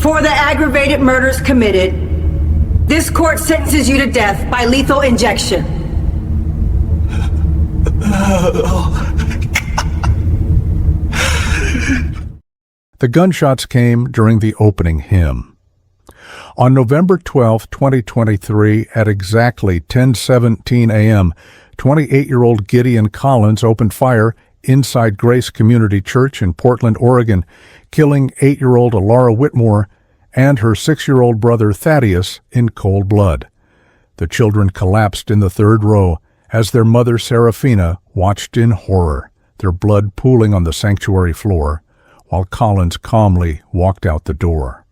For the aggravated murders committed, this court sentences you to death by lethal injection. The gunshots came during the opening hymn. On November 12, 2023, at exactly 10:17 a.m., 28-year-old Gideon Collins opened fire inside Grace Community Church in Portland, Oregon, killing 8-year-old Alara Whitmore and her 6-year-old brother Thaddeus in cold blood. The children collapsed in the third row as their mother Serafina watched in horror, their blood pooling on the sanctuary floor, while Collins calmly walked out the door.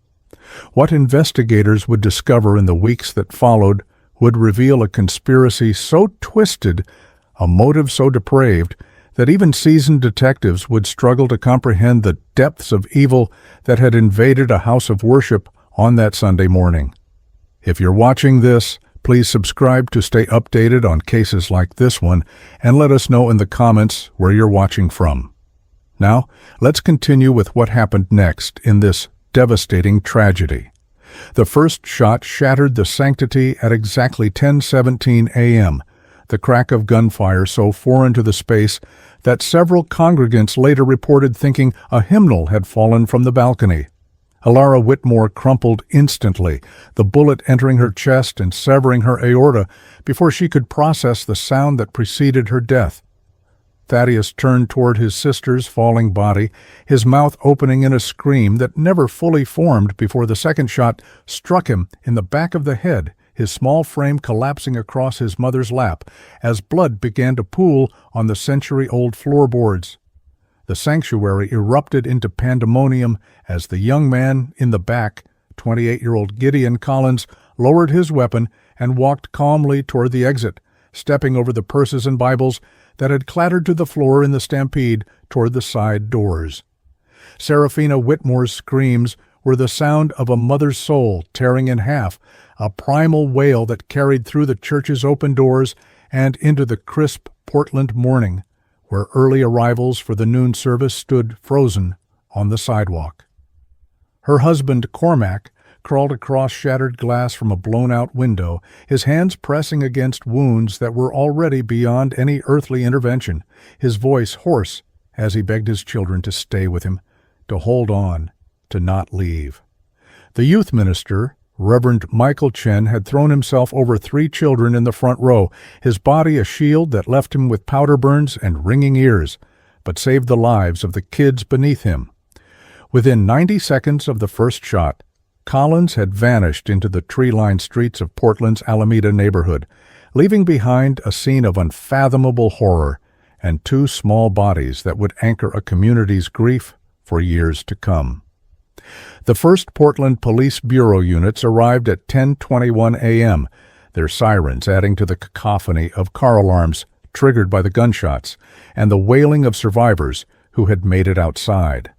What investigators would discover in the weeks that followed would reveal a conspiracy so twisted, a motive so depraved, that even seasoned detectives would struggle to comprehend the depths of evil that had invaded a house of worship on that Sunday morning. If you're watching this, please subscribe to stay updated on cases like this one, and let us know in the comments where you're watching from. Now, let's continue with what happened next in this devastating tragedy. The first shot shattered the sanctity at exactly 10:17 a.m., the crack of gunfire so foreign to the space that several congregants later reported thinking a hymnal had fallen from the balcony. Alara Whitmore crumpled instantly, the bullet entering her chest and severing her aorta before she could process the sound that preceded her death. Thaddeus turned toward his sister's falling body, his mouth opening in a scream that never fully formed before the second shot struck him in the back of the head, his small frame collapsing across his mother's lap as blood began to pool on the century-old floorboards. The sanctuary erupted into pandemonium as the young man in the back, 28-year-old Gideon Collins, lowered his weapon and walked calmly toward the exit, stepping over the purses and Bibles that had clattered to the floor in the stampede toward the side doors. Serafina Whitmore's screams were the sound of a mother's soul tearing in half, a primal wail that carried through the church's open doors and into the crisp Portland morning, where early arrivals for the noon service stood frozen on the sidewalk. Her husband, Cormac, crawled across shattered glass from a blown-out window, his hands pressing against wounds that were already beyond any earthly intervention, his voice hoarse as he begged his children to stay with him, to hold on, to not leave. The youth minister, Reverend Michael Chen, had thrown himself over 3 children in the front row, his body a shield that left him with powder burns and ringing ears, but saved the lives of the kids beneath him. Within 90 seconds of the first shot, Collins had vanished into the tree-lined streets of Portland's Alameda neighborhood, leaving behind a scene of unfathomable horror and 2 small bodies that would anchor a community's grief for years to come. The first Portland Police Bureau units arrived at 10:21 a.m., their sirens adding to the cacophony of car alarms triggered by the gunshots and the wailing of survivors who had made it outside.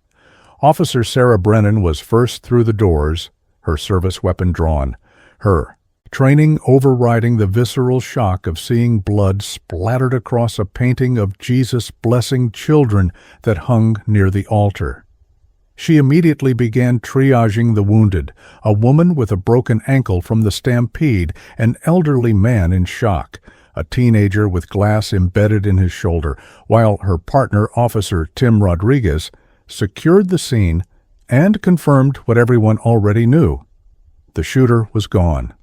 Officer Sarah Brennan was first through the doors, her service weapon drawn, her training overriding the visceral shock of seeing blood splattered across a painting of Jesus blessing children that hung near the altar. She immediately began triaging the wounded, a woman with a broken ankle from the stampede, an elderly man in shock, a teenager with glass embedded in his shoulder, while her partner, Officer Tim Rodriguez, secured the scene and confirmed what everyone already knew. The shooter was gone.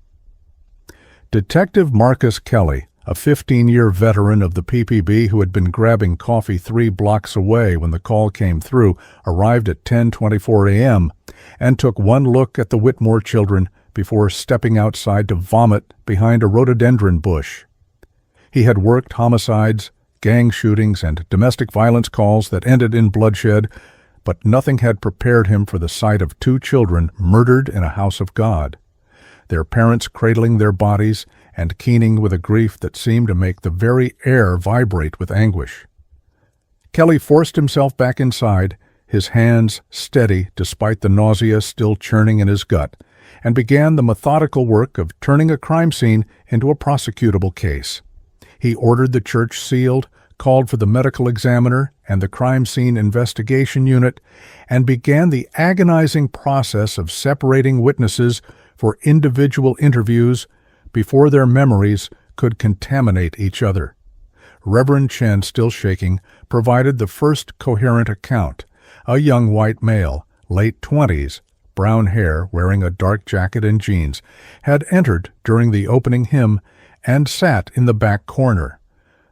Detective Marcus Kelly, a 15-year veteran of the PPB who had been grabbing coffee 3 blocks away when the call came through, arrived at 10:24 a.m. and took one look at the Whitmore children before stepping outside to vomit behind a rhododendron bush. He had worked homicides, gang shootings, and domestic violence calls that ended in bloodshed, but nothing had prepared him for the sight of 2 children murdered in a house of God, their parents cradling their bodies and keening with a grief that seemed to make the very air vibrate with anguish. Kelly forced himself back inside, his hands steady despite the nausea still churning in his gut, and began the methodical work of turning a crime scene into a prosecutable case. He ordered the church sealed, called for the medical examiner and the crime scene investigation unit and began the agonizing process of separating witnesses for individual interviews before their memories could contaminate each other. Reverend Chen, still shaking, provided the first coherent account. A young white male, late 20s, brown hair, wearing a dark jacket and jeans, had entered during the opening hymn and sat in the back corner.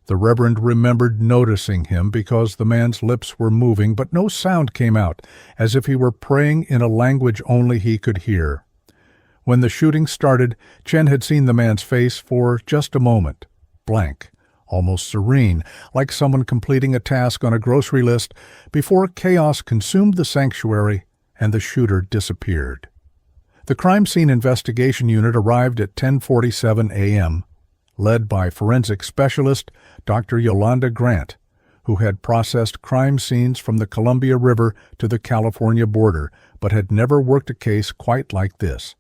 The Reverend remembered noticing him because the man's lips were moving, but no sound came out, as if he were praying in a language only he could hear. When the shooting started, Chen had seen the man's face for just a moment, blank, almost serene, like someone completing a task on a grocery list before chaos consumed the sanctuary and the shooter disappeared. The crime scene investigation unit arrived at 10:47 a.m., led by forensic specialist Dr. Yolanda Grant, who had processed crime scenes from the Columbia River to the California border, but had never worked a case quite like this.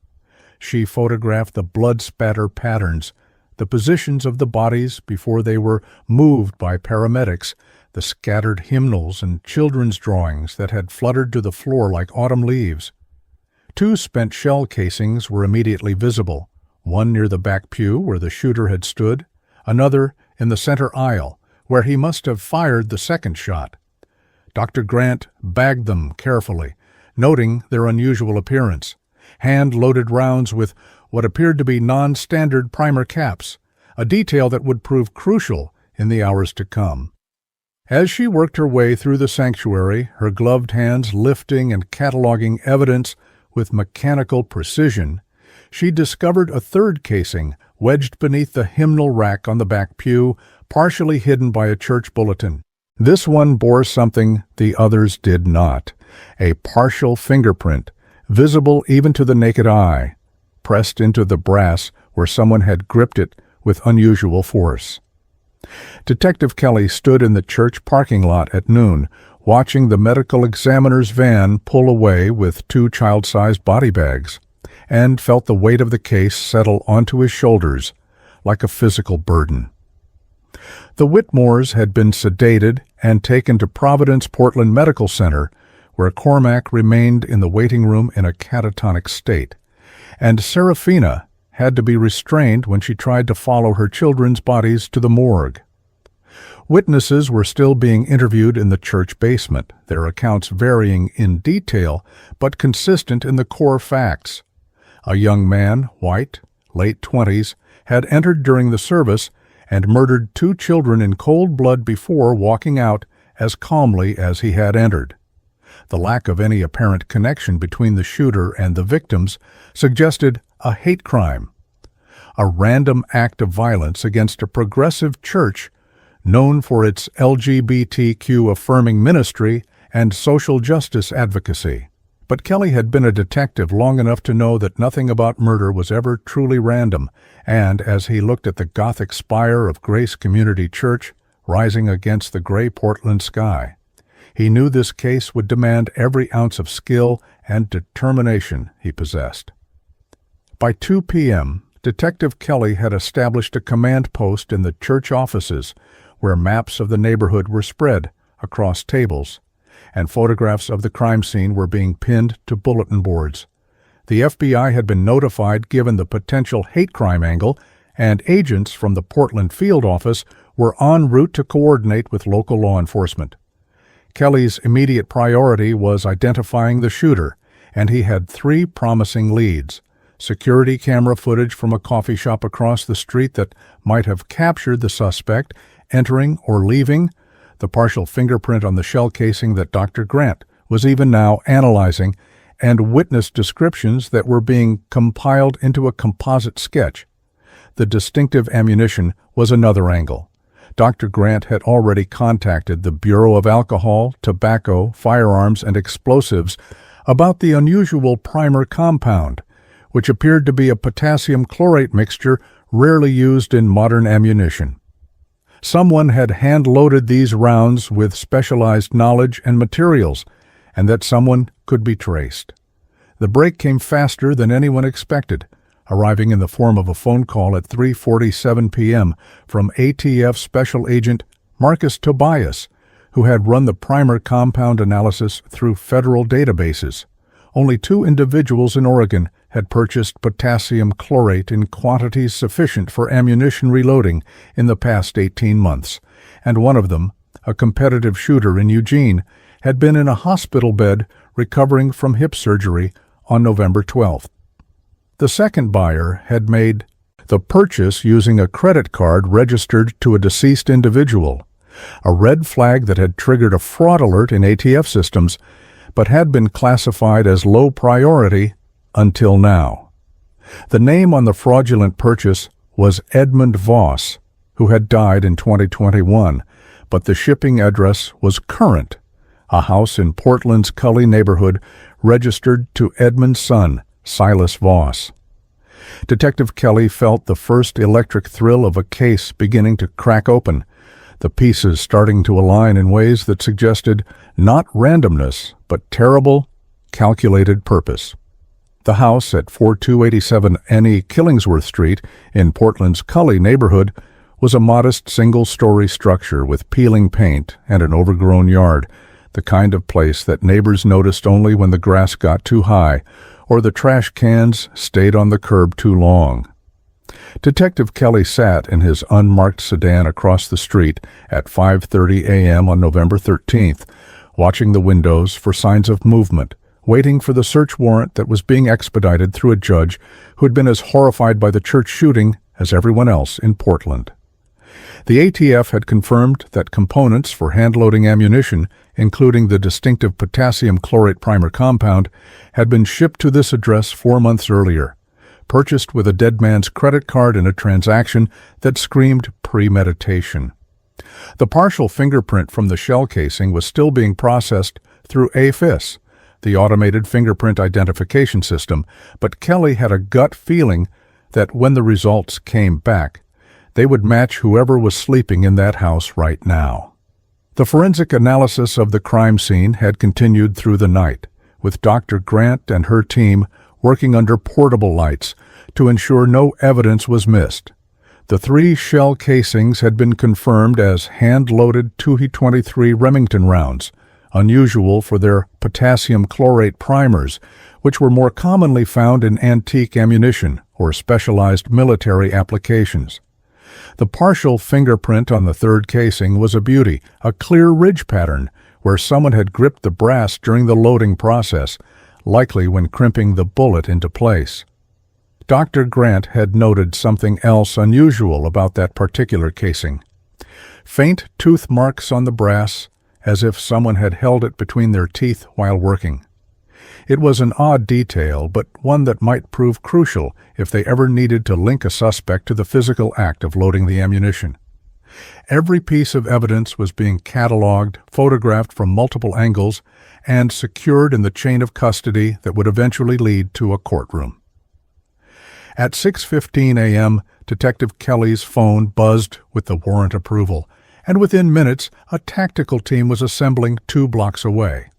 She photographed the blood spatter patterns, the positions of the bodies before they were moved by paramedics, the scattered hymnals and children's drawings that had fluttered to the floor like autumn leaves. 2 spent shell casings were immediately visible, one near the back pew where the shooter had stood, another in the center aisle, where he must have fired the second shot. Dr. Grant bagged them carefully, noting their unusual appearance. Hand-loaded rounds with what appeared to be non-standard primer caps, a detail that would prove crucial in the hours to come. As she worked her way through the sanctuary, her gloved hands lifting and cataloging evidence with mechanical precision, she discovered a third casing wedged beneath the hymnal rack on the back pew, partially hidden by a church bulletin. This one bore something the others did not, a partial fingerprint, visible even to the naked eye, pressed into the brass where someone had gripped it with unusual force. Detective Kelly stood in the church parking lot at noon, watching the medical examiner's van pull away with 2 child-sized body bags, and felt the weight of the case settle onto his shoulders like a physical burden. The Whitmores had been sedated and taken to Providence Portland Medical Center, where Cormac remained in the waiting room in a catatonic state, and Serafina had to be restrained when she tried to follow her children's bodies to the morgue. Witnesses were still being interviewed in the church basement, their accounts varying in detail but consistent in the core facts. A young man, white, late 20s, had entered during the service and murdered 2 children in cold blood before walking out as calmly as he had entered. The lack of any apparent connection between the shooter and the victims suggested a hate crime, a random act of violence against a progressive church known for its LGBTQ-affirming ministry and social justice advocacy. But Kelly had been a detective long enough to know that nothing about murder was ever truly random, and as he looked at the Gothic spire of Grace Community Church rising against the gray Portland sky, he knew this case would demand every ounce of skill and determination he possessed. By 2 p.m., Detective Kelly had established a command post in the church offices where maps of the neighborhood were spread across tables, and photographs of the crime scene were being pinned to bulletin boards. The FBI had been notified given the potential hate crime angle, and agents from the Portland field office were en route to coordinate with local law enforcement. Kelly's immediate priority was identifying the shooter, and he had 3 promising leads: security camera footage from a coffee shop across the street that might have captured the suspect entering or leaving, the partial fingerprint on the shell casing that Dr. Grant was even now analyzing, and witness descriptions that were being compiled into a composite sketch. The distinctive ammunition was another angle. Dr. Grant had already contacted the Bureau of Alcohol, Tobacco, Firearms, and Explosives about the unusual primer compound, which appeared to be a potassium chlorate mixture rarely used in modern ammunition. Someone had hand-loaded these rounds with specialized knowledge and materials, and that someone could be traced. The break came faster than anyone expected, arriving in the form of a phone call at 3:47 p.m. from ATF Special Agent Marcus Tobias, who had run the primer compound analysis through federal databases. Only 2 individuals in Oregon had purchased potassium chlorate in quantities sufficient for ammunition reloading in the past 18 months, and one of them, a competitive shooter in Eugene, had been in a hospital bed recovering from hip surgery on November 12th. The second buyer had made the purchase using a credit card registered to a deceased individual, a red flag that had triggered a fraud alert in ATF systems, but had been classified as low priority until now. The name on the fraudulent purchase was Edmund Voss, who had died in 2021, but the shipping address was current, a house in Portland's Cully neighborhood registered to Edmund's son, Silas Voss. Detective Kelly felt the first electric thrill of a case beginning to crack open, the pieces starting to align in ways that suggested not randomness, but terrible, calculated purpose. The house at 4287 N.E. Killingsworth Street in Portland's Cully neighborhood was a modest single-story structure with peeling paint and an overgrown yard, the kind of place that neighbors noticed only when the grass got too high or the trash cans stayed on the curb too long. Detective Kelly sat in his unmarked sedan across the street at 5:30 a.m. on November 13th, watching the windows for signs of movement, waiting for the search warrant that was being expedited through a judge who had been as horrified by the church shooting as everyone else in Portland. The ATF had confirmed that components for hand-loading ammunition, including the distinctive potassium chlorate primer compound, had been shipped to this address 4 months earlier, purchased with a dead man's credit card in a transaction that screamed premeditation. The partial fingerprint from the shell casing was still being processed through AFIS, the automated fingerprint identification system, but Kelly had a gut feeling that when the results came back, they would match whoever was sleeping in that house right now. The forensic analysis of the crime scene had continued through the night, with Dr. Grant and her team working under portable lights to ensure no evidence was missed. The 3 shell casings had been confirmed as hand-loaded 223 Remington rounds, unusual for their potassium chlorate primers, which were more commonly found in antique ammunition or specialized military applications. The partial fingerprint on the 3rd casing was a beauty, a clear ridge pattern where someone had gripped the brass during the loading process, likely when crimping the bullet into place. Dr. Grant had noted something else unusual about that particular casing. Faint tooth marks on the brass, as if someone had held it between their teeth while working. It was an odd detail, but one that might prove crucial if they ever needed to link a suspect to the physical act of loading the ammunition. Every piece of evidence was being cataloged, photographed from multiple angles, and secured in the chain of custody that would eventually lead to a courtroom. At 6:15 a.m., Detective Kelly's phone buzzed with the warrant approval, and within minutes, a tactical team was assembling 2 blocks away.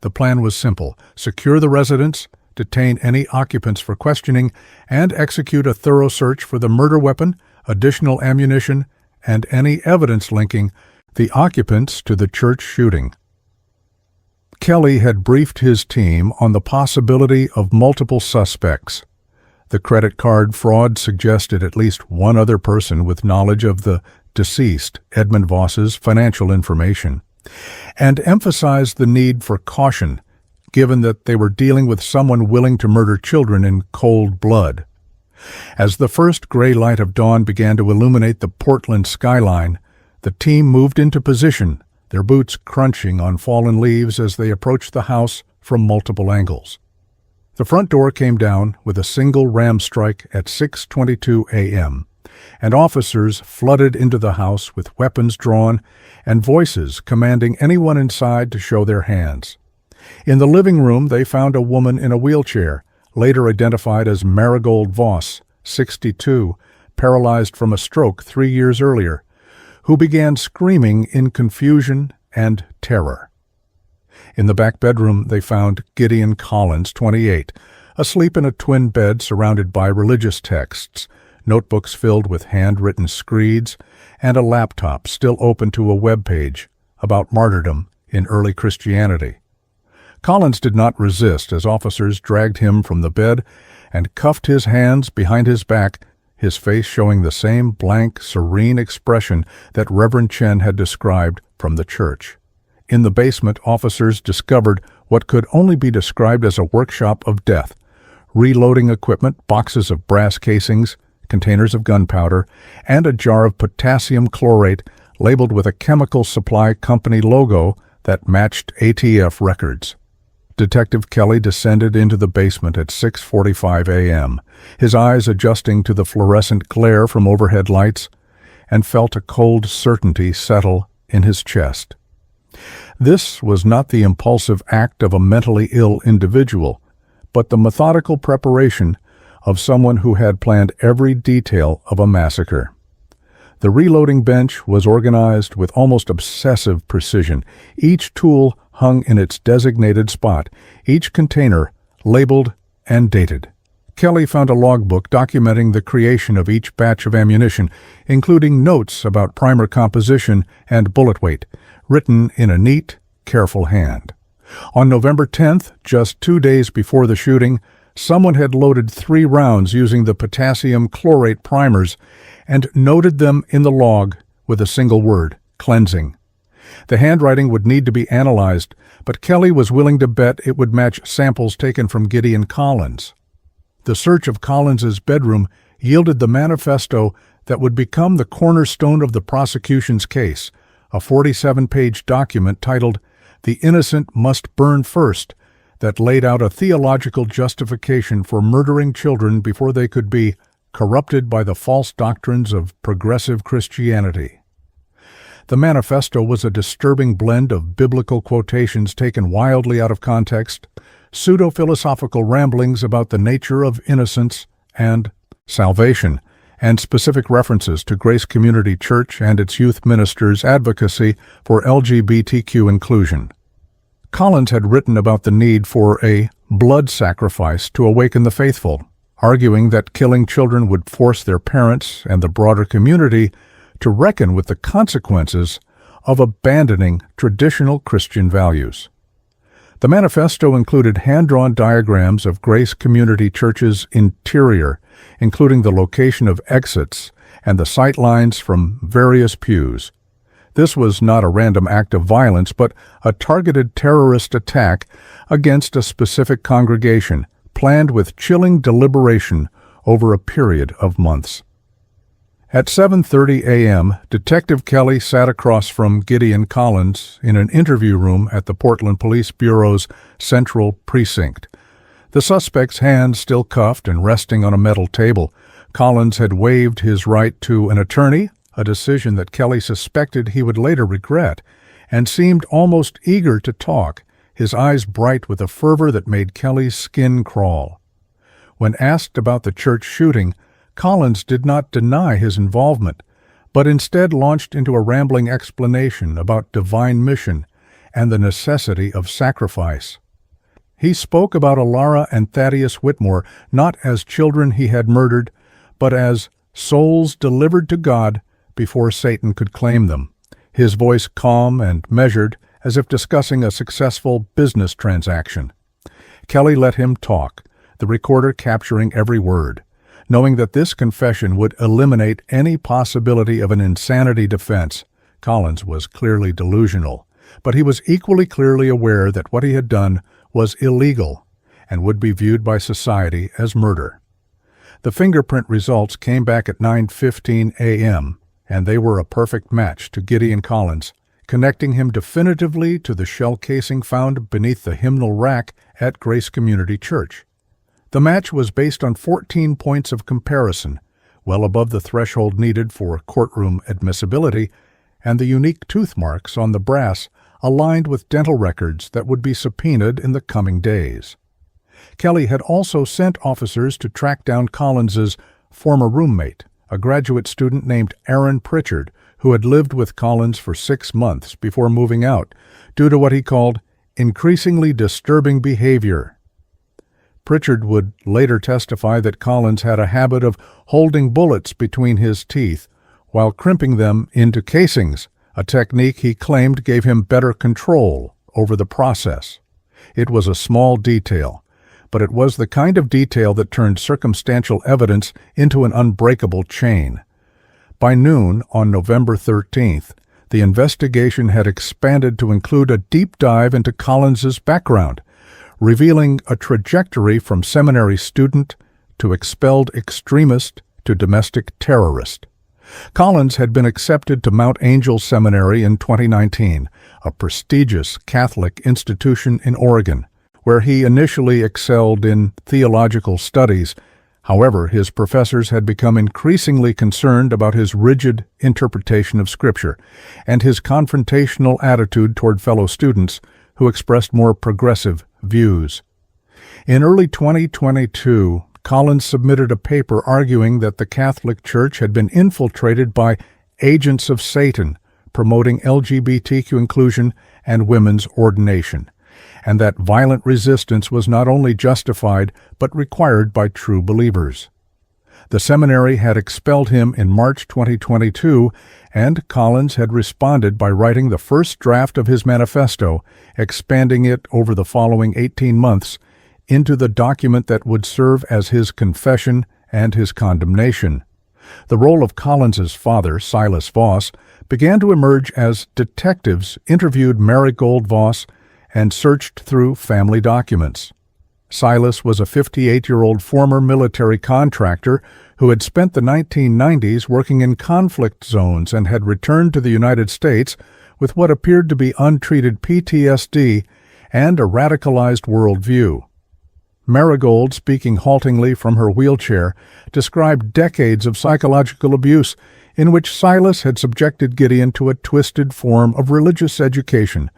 The plan was simple: secure the residence, detain any occupants for questioning, and execute a thorough search for the murder weapon, additional ammunition, and any evidence linking the occupants to the church shooting. Kelly had briefed his team on the possibility of multiple suspects. The credit card fraud suggested at least one other person with knowledge of the deceased, Edmund Voss's, financial information, and emphasized the need for caution, given that they were dealing with someone willing to murder children in cold blood. As the first gray light of dawn began to illuminate the Portland skyline, the team moved into position, their boots crunching on fallen leaves as they approached the house from multiple angles. The front door came down with a single ram strike at 6:22 a.m., and officers flooded into the house with weapons drawn and voices commanding anyone inside to show their hands. In the living room, they found a woman in a wheelchair, later identified as Marigold Voss, 62, paralyzed from a stroke 3 years earlier, who began screaming in confusion and terror. In the back bedroom, they found Gideon Collins, 28, asleep in a twin bed surrounded by religious texts, notebooks filled with handwritten screeds, and a laptop still open to a web page about martyrdom in early Christianity. Collins did not resist as officers dragged him from the bed and cuffed his hands behind his back, his face showing the same blank, serene expression that Reverend Chen had described from the church. In the basement, officers discovered what could only be described as a workshop of death: reloading equipment, boxes of brass casings, containers of gunpowder, and a jar of potassium chlorate labeled with a chemical supply company logo that matched ATF records. Detective Kelly descended into the basement at 6:45 a.m., his eyes adjusting to the fluorescent glare from overhead lights, and felt a cold certainty settle in his chest. This was not the impulsive act of a mentally ill individual, but the methodical preparation of someone who had planned every detail of a massacre. The reloading bench was organized with almost obsessive precision, each tool hung in its designated spot, each container labeled and dated. Kelly found a logbook documenting the creation of each batch of ammunition, including notes about primer composition and bullet weight, written in a neat, careful hand. On November 10th, just 2 days before the shooting, someone had loaded 3 rounds using the potassium chlorate primers and noted them in the log with a single word: cleansing. The handwriting would need to be analyzed, but Kelly was willing to bet it would match samples taken from Gideon Collins. The search of Collins's bedroom yielded the manifesto that would become the cornerstone of the prosecution's case, a 47-page document titled "The Innocent Must Burn First," that laid out a theological justification for murdering children before they could be corrupted by the false doctrines of progressive Christianity. The manifesto was a disturbing blend of biblical quotations taken wildly out of context, pseudo-philosophical ramblings about the nature of innocence and salvation, and specific references to Grace Community Church and its youth ministers' advocacy for LGBTQ inclusion. Collins had written about the need for a blood sacrifice to awaken the faithful, arguing that killing children would force their parents and the broader community to reckon with the consequences of abandoning traditional Christian values. The manifesto included hand-drawn diagrams of Grace Community Church's interior, including the location of exits and the sight lines from various pews. This was not a random act of violence, but a targeted terrorist attack against a specific congregation, planned with chilling deliberation over a period of months. At 7:30 a.m., Detective Kelly sat across from Gideon Collins in an interview room at the Portland Police Bureau's Central Precinct. The suspect's hands still cuffed and resting on a metal table, Collins had waived his right to an attorney, a decision that Kelly suspected he would later regret, and seemed almost eager to talk, his eyes bright with a fervor that made Kelly's skin crawl. When asked about the church shooting, Collins did not deny his involvement, but instead launched into a rambling explanation about divine mission and the necessity of sacrifice. He spoke about Alara and Thaddeus Whitmore not as children he had murdered, but as souls delivered to God before Satan could claim them, his voice calm and measured, as if discussing a successful business transaction. Kelly let him talk, the recorder capturing every word. Knowing that this confession would eliminate any possibility of an insanity defense, Collins was clearly delusional, but he was equally clearly aware that what he had done was illegal and would be viewed by society as murder. The fingerprint results came back at 9:15 a.m., and they were a perfect match to Gideon Collins, connecting him definitively to the shell casing found beneath the hymnal rack at Grace Community Church. The match was based on 14 points of comparison, well above the threshold needed for courtroom admissibility, and the unique tooth marks on the brass aligned with dental records that would be subpoenaed in the coming days. Kelly had also sent officers to track down Collins's former roommate, a graduate student named Aaron Pritchard, who had lived with Collins for 6 months before moving out, due to what he called increasingly disturbing behavior. Pritchard would later testify that Collins had a habit of holding bullets between his teeth while crimping them into casings, a technique he claimed gave him better control over the process. It was a small detail, but it was the kind of detail that turned circumstantial evidence into an unbreakable chain. By noon on November 13th, the investigation had expanded to include a deep dive into Collins's background, revealing a trajectory from seminary student to expelled extremist to domestic terrorist. Collins had been accepted to Mount Angel Seminary in 2019, a prestigious Catholic institution in Oregon, where he initially excelled in theological studies. However, his professors had become increasingly concerned about his rigid interpretation of Scripture and his confrontational attitude toward fellow students who expressed more progressive views. In early 2022, Collins submitted a paper arguing that the Catholic Church had been infiltrated by agents of Satan promoting LGBTQ inclusion and women's ordination, and that violent resistance was not only justified but required by true believers. The seminary had expelled him in March 2022, and Collins had responded by writing the first draft of his manifesto, expanding it over the following 18 months into the document that would serve as his confession and his condemnation. The role of Collins's father, Silas Voss, began to emerge as detectives interviewed Marigold Voss and searched through family documents. Silas was a 58-year-old former military contractor who had spent the 1990s working in conflict zones and had returned to the United States with what appeared to be untreated PTSD and a radicalized worldview. Marigold, speaking haltingly from her wheelchair, described decades of psychological abuse in which Silas had subjected Gideon to a twisted form of religious education,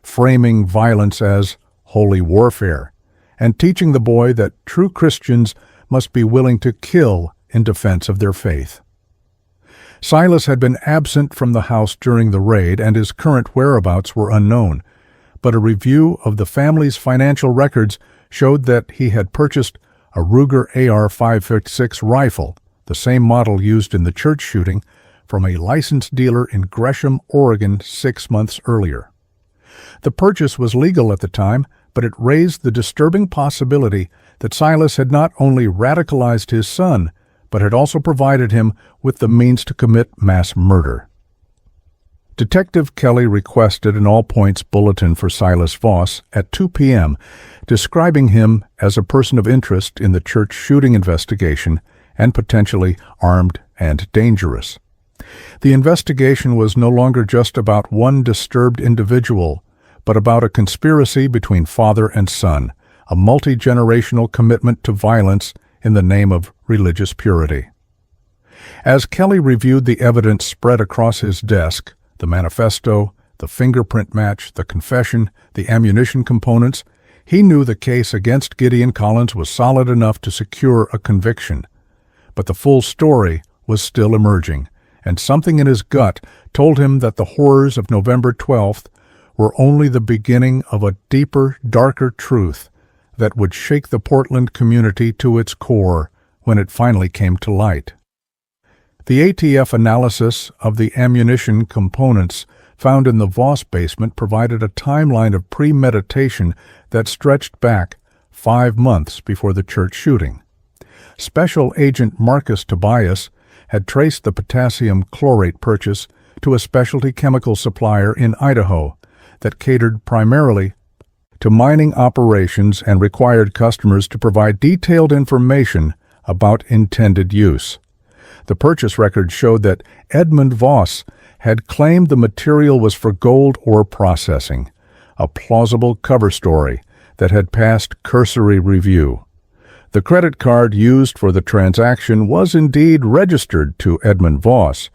framing violence as holy warfare, and teaching the boy that true Christians must be willing to kill in defense of their faith. Silas had been absent from the house during the raid, and his current whereabouts were unknown, but a review of the family's financial records showed that he had purchased a Ruger AR-556 rifle, the same model used in the church shooting, from a licensed dealer in Gresham, Oregon 6 months earlier. The purchase was legal at the time, but it raised the disturbing possibility that Silas had not only radicalized his son, but had also provided him with the means to commit mass murder. Detective Kelly requested an all-points bulletin for Silas Voss at 2 p.m., describing him as a person of interest in the church shooting investigation and potentially armed and dangerous. The investigation was no longer just about one disturbed individual, but about a conspiracy between father and son, a multi-generational commitment to violence in the name of religious purity. As Kelly reviewed the evidence spread across his desk, the manifesto, the fingerprint match, the confession, the ammunition components, he knew the case against Gideon Collins was solid enough to secure a conviction. But the full story was still emerging, and something in his gut told him that the horrors of November 12th were only the beginning of a deeper, darker truth that would shake the Portland community to its core when it finally came to light. The ATF analysis of the ammunition components found in the Voss basement provided a timeline of premeditation that stretched back 5 months before the church shooting. Special Agent Marcus Tobias had traced the potassium chlorate purchase to a specialty chemical supplier in Idaho that catered primarily to mining operations and required customers to provide detailed information about intended use. The purchase record showed that Edmund Voss had claimed the material was for gold ore processing, a plausible cover story that had passed cursory review. The credit card used for the transaction was indeed registered to Edmund Voss,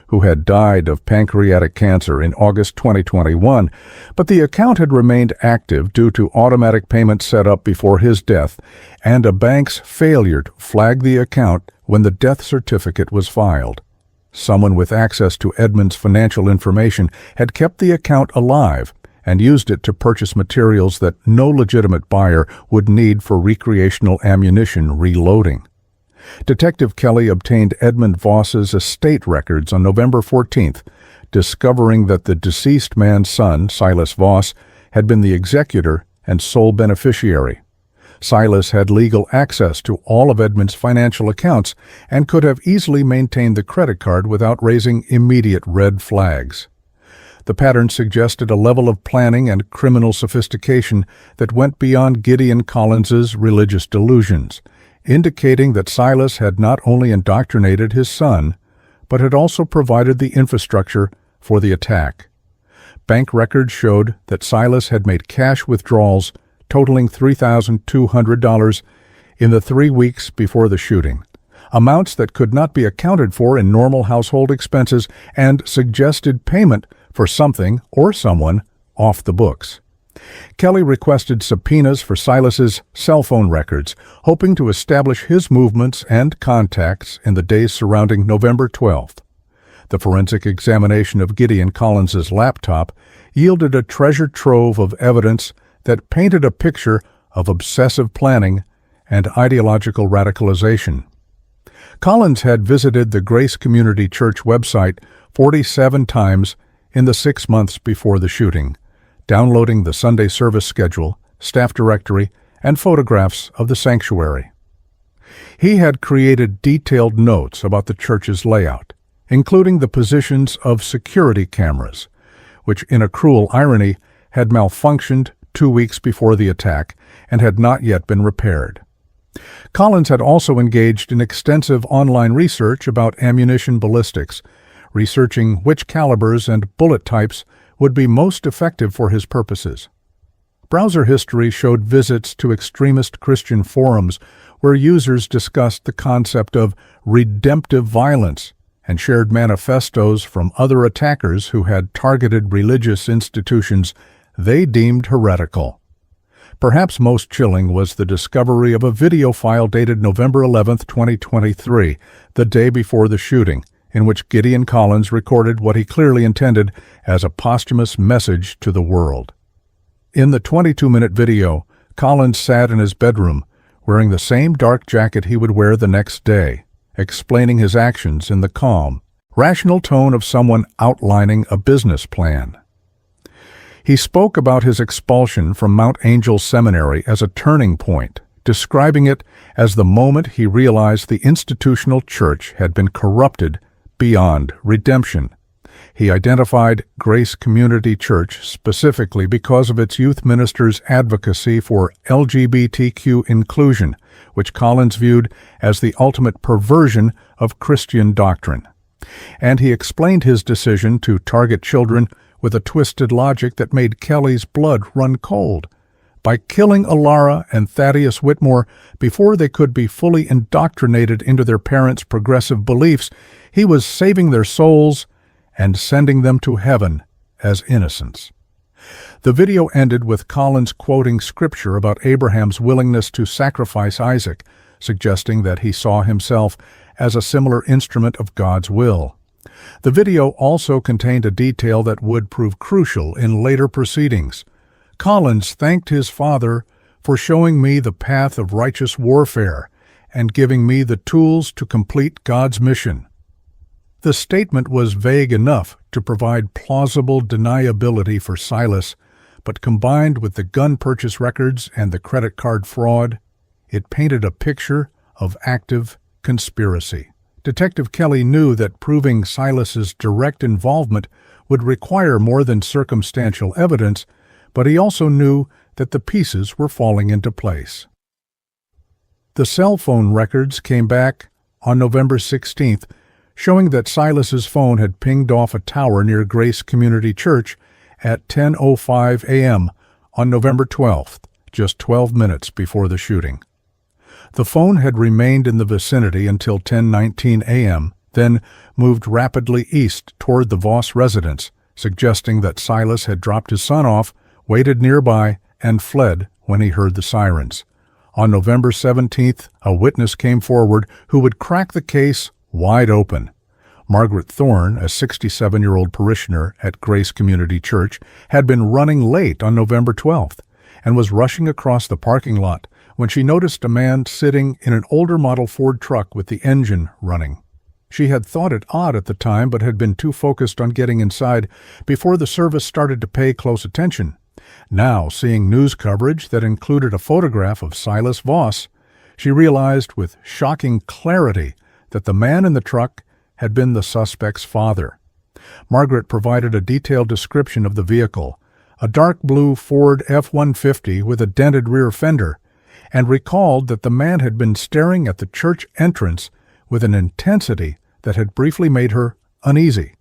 who had died of pancreatic cancer in August 2021, but the account had remained active due to automatic payments set up before his death and a bank's failure to flag the account when the death certificate was filed. Someone with access to Edmund's financial information had kept the account alive and used it to purchase materials that no legitimate buyer would need for recreational ammunition reloading. Detective Kelly obtained Edmund Voss's estate records on November 14th, discovering that the deceased man's son, Silas Voss, had been the executor and sole beneficiary. Silas had legal access to all of Edmund's financial accounts and could have easily maintained the credit card without raising immediate red flags. The pattern suggested a level of planning and criminal sophistication that went beyond Gideon Collins's religious delusions, indicating that Silas had not only indoctrinated his son, but had also provided the infrastructure for the attack. Bank records showed that Silas had made cash withdrawals totaling $3,200 in the 3 weeks before the shooting, amounts that could not be accounted for in normal household expenses and suggested payment for something or someone off the books. Kelly requested subpoenas for Silas's cell phone records, hoping to establish his movements and contacts in the days surrounding November 12th. The forensic examination of Gideon Collins's laptop yielded a treasure trove of evidence that painted a picture of obsessive planning and ideological radicalization. Collins had visited the Grace Community Church website 47 times in the 6 months before the shooting, downloading the Sunday service schedule, staff directory, and photographs of the sanctuary. He had created detailed notes about the church's layout, including the positions of security cameras, which in a cruel irony had malfunctioned 2 weeks before the attack and had not yet been repaired. Collins had also engaged in extensive online research about ammunition ballistics, researching which calibers and bullet types would be most effective for his purposes. Browser history showed visits to extremist Christian forums where users discussed the concept of redemptive violence and shared manifestos from other attackers who had targeted religious institutions they deemed heretical. Perhaps most chilling was the discovery of a video file dated November 11, 2023, the day before the shooting, in which Gideon Collins recorded what he clearly intended as a posthumous message to the world. In the 22-minute video, Collins sat in his bedroom, wearing the same dark jacket he would wear the next day, explaining his actions in the calm, rational tone of someone outlining a business plan. He spoke about his expulsion from Mount Angel Seminary as a turning point, describing it as the moment he realized the institutional church had been corrupted beyond redemption. He identified Grace Community Church specifically because of its youth ministers' advocacy for LGBTQ inclusion, which Collins viewed as the ultimate perversion of Christian doctrine. And he explained his decision to target children with a twisted logic that made Kelly's blood run cold. By killing Alara and Thaddeus Whitmore before they could be fully indoctrinated into their parents' progressive beliefs, he was saving their souls and sending them to heaven as innocents. The video ended with Collins quoting scripture about Abraham's willingness to sacrifice Isaac, suggesting that he saw himself as a similar instrument of God's will. The video also contained a detail that would prove crucial in later proceedings. Collins thanked his father for showing me the path of righteous warfare and giving me the tools to complete God's mission. The statement was vague enough to provide plausible deniability for Silas, but combined with the gun purchase records and the credit card fraud, it painted a picture of active conspiracy. Detective Kelly knew that proving Silas's direct involvement would require more than circumstantial evidence, but he also knew that the pieces were falling into place. The cell phone records came back on November 16th, showing that Silas's phone had pinged off a tower near Grace Community Church at 10:05 a.m. on November 12th, just 12 minutes before the shooting. The phone had remained in the vicinity until 10:19 a.m., then moved rapidly east toward the Voss residence, suggesting that Silas had dropped his son off, waited nearby, and fled when he heard the sirens. On November 17th, a witness came forward who would crack the case wide open. Margaret Thorne, a 67-year-old parishioner at Grace Community Church, had been running late on November 12th and was rushing across the parking lot when she noticed a man sitting in an older model Ford truck with the engine running. She had thought it odd at the time, but had been too focused on getting inside before the service started to pay close attention. Now, seeing news coverage that included a photograph of Silas Voss, she realized with shocking clarity that the man in the truck had been the suspect's father. Margaret provided a detailed description of the vehicle, a dark blue Ford F-150 with a dented rear fender, and recalled that the man had been staring at the church entrance with an intensity that had briefly made her uneasy.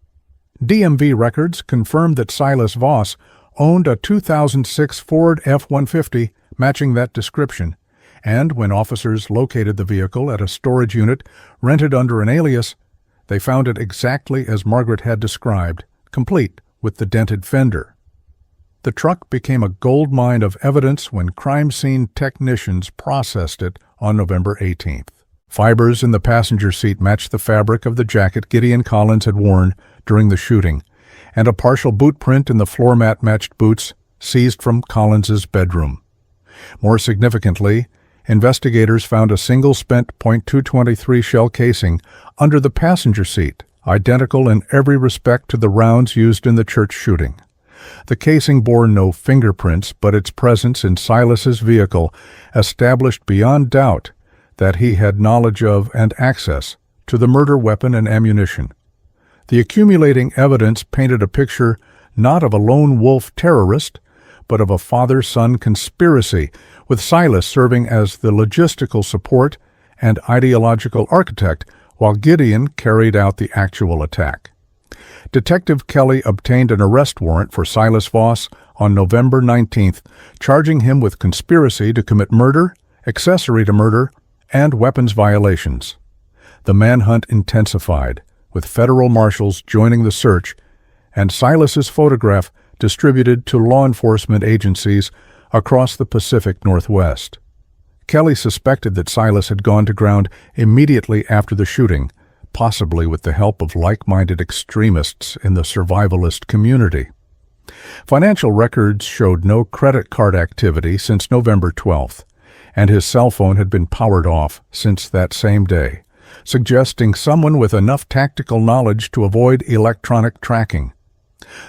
DMV records confirmed that Silas Voss owned a 2006 Ford F-150 matching that description, and when officers located the vehicle at a storage unit rented under an alias, they found it exactly as Margaret had described, complete with the dented fender. The truck became a goldmine of evidence when crime scene technicians processed it on November 18th. Fibers in the passenger seat matched the fabric of the jacket Gideon Collins had worn during the shooting, and a partial boot print in the floor mat matched boots seized from Collins's bedroom. More significantly, investigators found a single spent .223 shell casing under the passenger seat, identical in every respect to the rounds used in the church shooting. The casing bore no fingerprints, but its presence in Silas's vehicle established beyond doubt that he had knowledge of and access to the murder weapon and ammunition. The accumulating evidence painted a picture not of a lone wolf terrorist, but of a father-son conspiracy, with Silas serving as the logistical support and ideological architect, while Gideon carried out the actual attack. Detective Kelly obtained an arrest warrant for Silas Voss on November 19th, charging him with conspiracy to commit murder, accessory to murder, and weapons violations. The manhunt intensified, with federal marshals joining the search, and Silas's photograph distributed to law enforcement agencies across the Pacific Northwest. Kelly suspected that Silas had gone to ground immediately after the shooting, possibly with the help of like-minded extremists in the survivalist community. Financial records showed no credit card activity since November 12th, and his cell phone had been powered off since that same day, suggesting someone with enough tactical knowledge to avoid electronic tracking.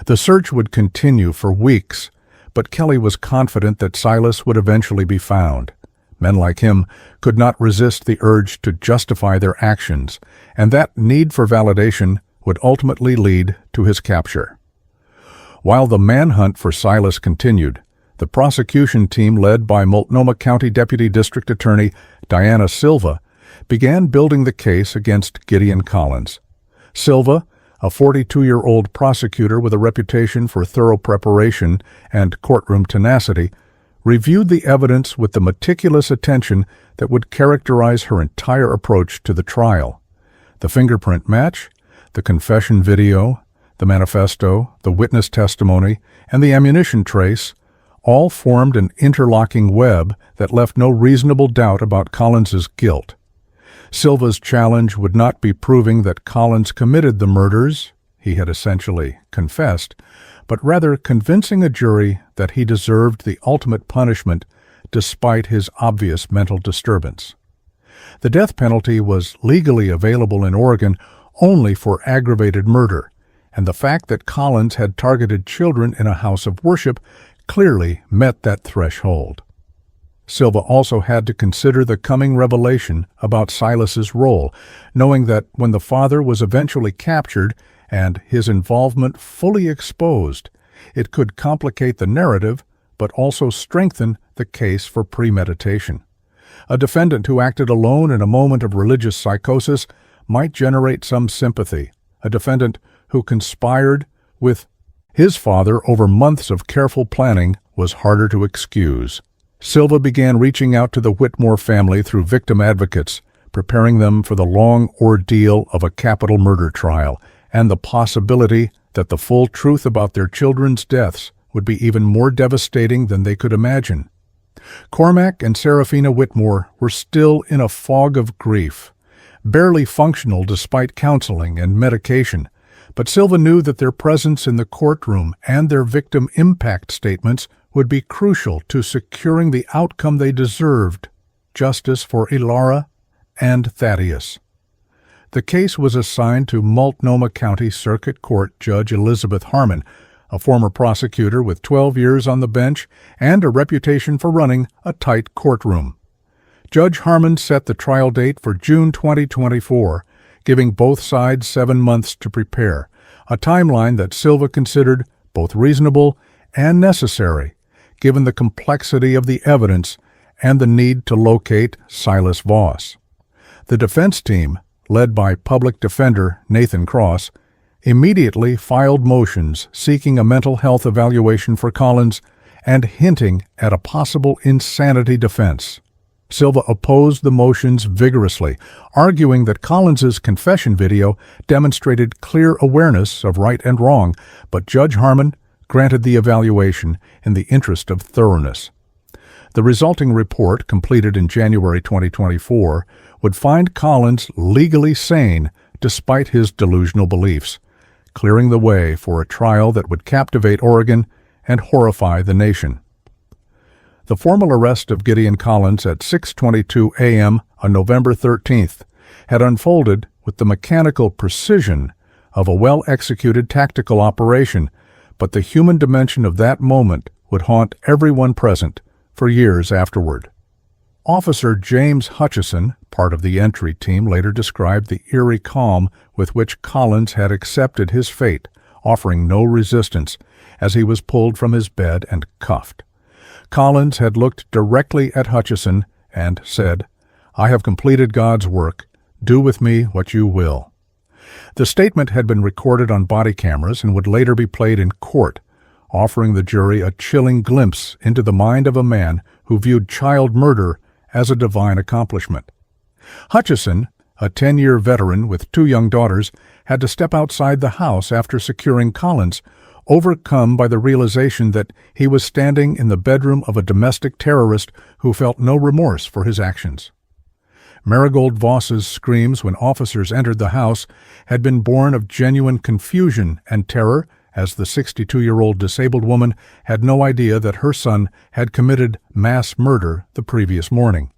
The search would continue for weeks, but Kelly was confident that Silas would eventually be found. Men like him could not resist the urge to justify their actions, and that need for validation would ultimately lead to his capture. While the manhunt for Silas continued, the prosecution team led by Multnomah County Deputy District Attorney Diana Silva began building the case against Gideon Collins. Silva, a 42-year-old prosecutor with a reputation for thorough preparation and courtroom tenacity, reviewed the evidence with the meticulous attention that would characterize her entire approach to the trial. The fingerprint match, the confession video, the manifesto, the witness testimony, and the ammunition trace all formed an interlocking web that left no reasonable doubt about Collins's guilt. Silva's challenge would not be proving that Collins committed the murders, he had essentially confessed, but rather convincing a jury that he deserved the ultimate punishment despite his obvious mental disturbance. The death penalty was legally available in Oregon only for aggravated murder, and the fact that Collins had targeted children in a house of worship clearly met that threshold. Silva also had to consider the coming revelation about Silas's role, knowing that when the father was eventually captured and his involvement fully exposed, it could complicate the narrative but also strengthen the case for premeditation. A defendant who acted alone in a moment of religious psychosis might generate some sympathy. A defendant who conspired with his father over months of careful planning was harder to excuse. Silva began reaching out to the Whitmore family through victim advocates, preparing them for the long ordeal of a capital murder trial and the possibility that the full truth about their children's deaths would be even more devastating than they could imagine. Cormac and Serafina Whitmore were still in a fog of grief. barely functional despite counseling and medication, but Silva knew that their presence in the courtroom and their victim impact statements would be crucial to securing the outcome they deserved, justice for Ilara and Thaddeus. The case was assigned to Multnomah County Circuit Court Judge Elizabeth Harmon, a former prosecutor with 12 years on the bench and a reputation for running a tight courtroom. Judge Harmon set the trial date for June 2024, giving both sides 7 months to prepare, a timeline that Silva considered both reasonable and necessary, given the complexity of the evidence and the need to locate Silas Voss. The defense team, led by Public Defender Nathan Cross, immediately filed motions seeking a mental health evaluation for Collins and hinting at a possible insanity defense. Silva opposed the motions vigorously, arguing that Collins's confession video demonstrated clear awareness of right and wrong, but Judge Harmon granted the evaluation in the interest of thoroughness. The resulting report, completed in January 2024, would find Collins legally sane despite his delusional beliefs, clearing the way for a trial that would captivate Oregon and horrify the nation. The formal arrest of Gideon Collins at 6:22 a.m. on November 13th had unfolded with the mechanical precision of a well-executed tactical operation, but the human dimension of that moment would haunt everyone present for years afterward. Officer James Hutchison, part of the entry team, later described the eerie calm with which Collins had accepted his fate, offering no resistance, as he was pulled from his bed and cuffed. Collins had looked directly at Hutchison and said, "I have completed God's work. Do with me what you will." The statement had been recorded on body cameras and would later be played in court, offering the jury a chilling glimpse into the mind of a man who viewed child murder as a divine accomplishment. Hutchison, a 10-year veteran with 2 young daughters, had to step outside the house after securing Collins, overcome by the realization that he was standing in the bedroom of a domestic terrorist who felt no remorse for his actions. Marigold Voss's screams when officers entered the house had been born of genuine confusion and terror, as the 62-year-old disabled woman had no idea that her son had committed mass murder the previous morning.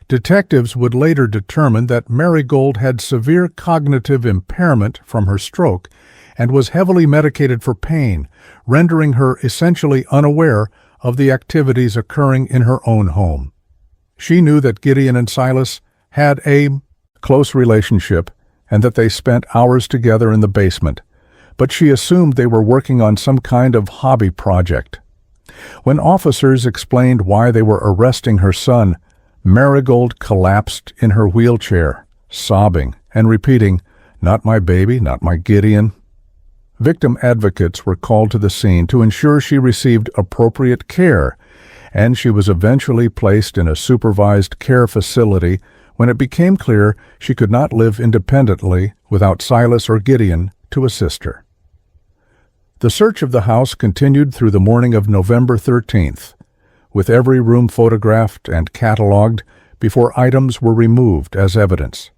Detectives would later determine that Marigold had severe cognitive impairment from her stroke and was heavily medicated for pain, rendering her essentially unaware of the activities occurring in her own home. She knew that Gideon and Silas had a close relationship and that they spent hours together in the basement, but she assumed they were working on some kind of hobby project. When officers explained why they were arresting her son, Marigold collapsed in her wheelchair, sobbing and repeating, "Not my baby, not my Gideon." Victim advocates were called to the scene to ensure she received appropriate care, and she was eventually placed in a supervised care facility when it became clear she could not live independently without Silas or Gideon to assist her. The search of the house continued through the morning of November 13th, with every room photographed and cataloged before items were removed as evidence.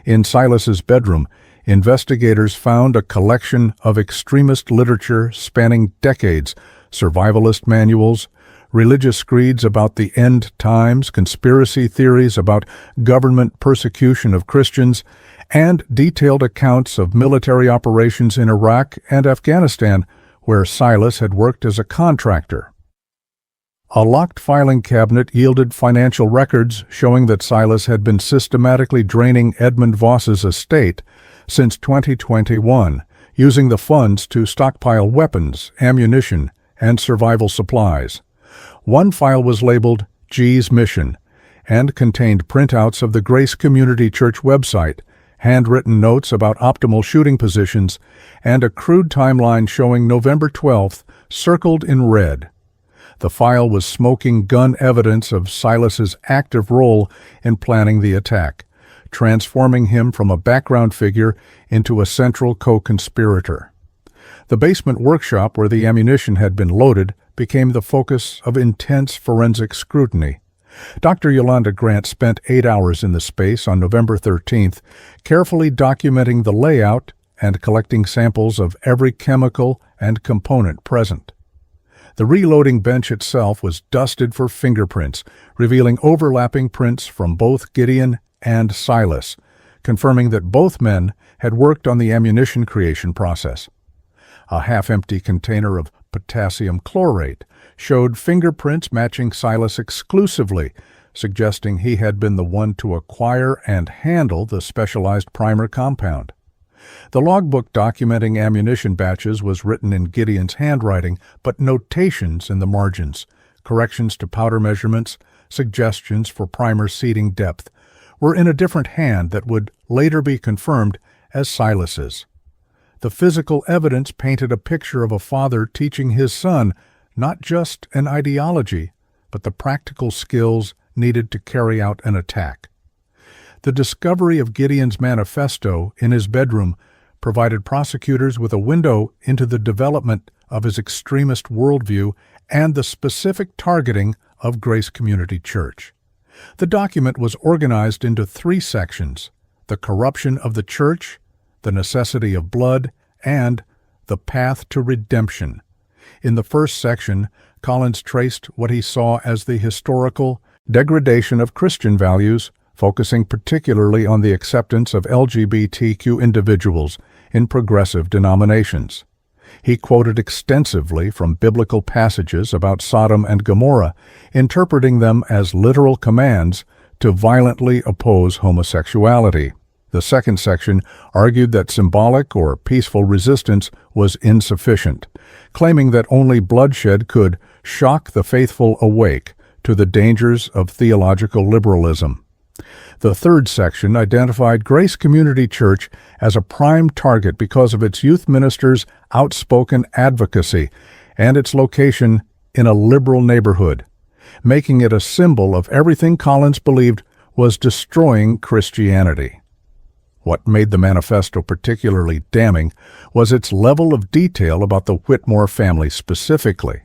In Silas's bedroom, investigators found a collection of extremist literature spanning decades, survivalist manuals, religious creeds about the end times, conspiracy theories about government persecution of Christians, and detailed accounts of military operations in Iraq and Afghanistan, where Silas had worked as a contractor. A locked filing cabinet yielded financial records showing that Silas had been systematically draining Edmund Voss's estate since 2021, using the funds to stockpile weapons, ammunition, and survival supplies. One file was labeled G's Mission and contained printouts of the Grace Community Church website, handwritten notes about optimal shooting positions, and a crude timeline showing November 12th circled in red. The file was smoking gun evidence of Silas's active role in planning the attack, transforming him from a background figure into a central co-conspirator. The basement workshop where the ammunition had been loaded became the focus of intense forensic scrutiny. Dr. Yolanda Grant spent 8 hours in the space on November 13th, carefully documenting the layout and collecting samples of every chemical and component present. The reloading bench itself was dusted for fingerprints, revealing overlapping prints from both Gideon and Silas, confirming that both men had worked on the ammunition creation process. A half-empty container of potassium chlorate showed fingerprints matching Silas exclusively, suggesting he had been the one to acquire and handle the specialized primer compound. The logbook documenting ammunition batches was written in Gideon's handwriting, but notations in the margins, corrections to powder measurements, suggestions for primer seeding depth, were in a different hand that would later be confirmed as Silas's. The physical evidence painted a picture of a father teaching his son not just an ideology, but the practical skills needed to carry out an attack. The discovery of Gideon's manifesto in his bedroom provided prosecutors with a window into the development of his extremist worldview and the specific targeting of Grace Community Church. The document was organized into 3 sections: the corruption of the church, the necessity of blood, and the path to redemption. In the first section, Collins traced what he saw as the historical degradation of Christian values, focusing particularly on the acceptance of LGBTQ individuals in progressive denominations. He quoted extensively from biblical passages about Sodom and Gomorrah, interpreting them as literal commands to violently oppose homosexuality. The second section argued that symbolic or peaceful resistance was insufficient, claiming that only bloodshed could shock the faithful awake to the dangers of theological liberalism. The third section identified Grace Community Church as a prime target because of its youth ministers' outspoken advocacy and its location in a liberal neighborhood, making it a symbol of everything Collins believed was destroying Christianity. What made the manifesto particularly damning was its level of detail about the Whitmore family specifically.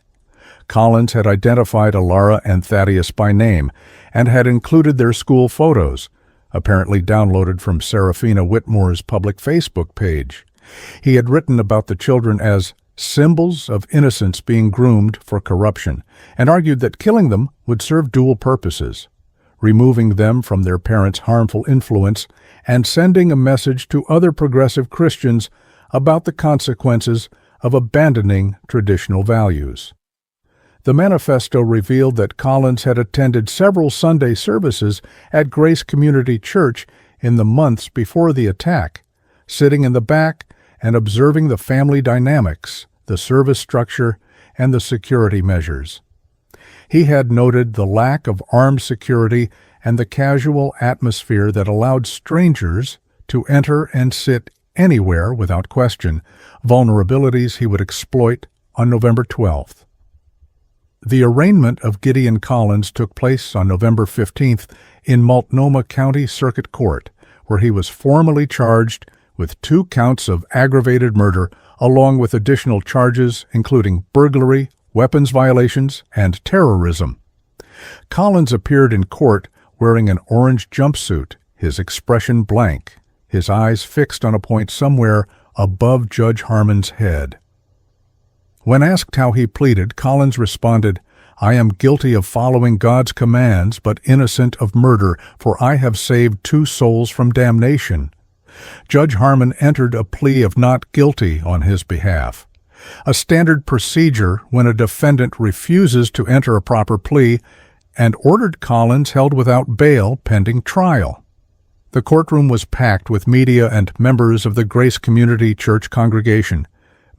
Collins had identified Alara and Thaddeus by name and had included their school photos, apparently downloaded from Serafina Whitmore's public Facebook page. He had written about the children as symbols of innocence being groomed for corruption, and argued that killing them would serve dual purposes: removing them from their parents' harmful influence and sending a message to other progressive Christians about the consequences of abandoning traditional values. The manifesto revealed that Collins had attended several Sunday services at Grace Community Church in the months before the attack, sitting in the back and observing the family dynamics, the service structure, and the security measures. He had noted the lack of armed security and the casual atmosphere that allowed strangers to enter and sit anywhere without question, vulnerabilities he would exploit on November 12th. The arraignment of Gideon Collins took place on November 15th in Multnomah County Circuit Court, where he was formally charged with 2 counts of aggravated murder, along with additional charges including burglary, weapons violations, and terrorism. Collins appeared in court wearing an orange jumpsuit, his expression blank, his eyes fixed on a point somewhere above Judge Harmon's head. When asked how he pleaded, Collins responded, "I am guilty of following God's commands, but innocent of murder, for I have saved 2 souls from damnation." Judge Harmon entered a plea of not guilty on his behalf, a standard procedure when a defendant refuses to enter a proper plea, and ordered Collins held without bail pending trial. The courtroom was packed with media and members of the Grace Community Church congregation,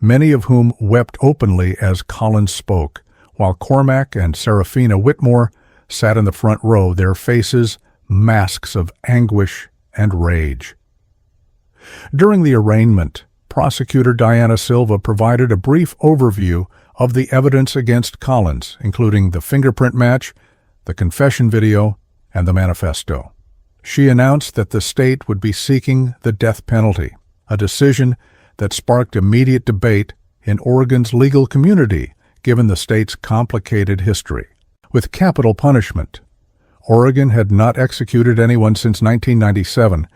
many of whom wept openly as Collins spoke, while Cormac and Serafina Whitmore sat in the front row, their faces masks of anguish and rage. During the arraignment, Prosecutor Diana Silva provided a brief overview of the evidence against Collins, including the fingerprint match, the confession video, and the manifesto. She announced that the state would be seeking the death penalty, a decision that sparked immediate debate in Oregon's legal community, given the state's complicated history. With capital punishment, Oregon had not executed anyone since 1997,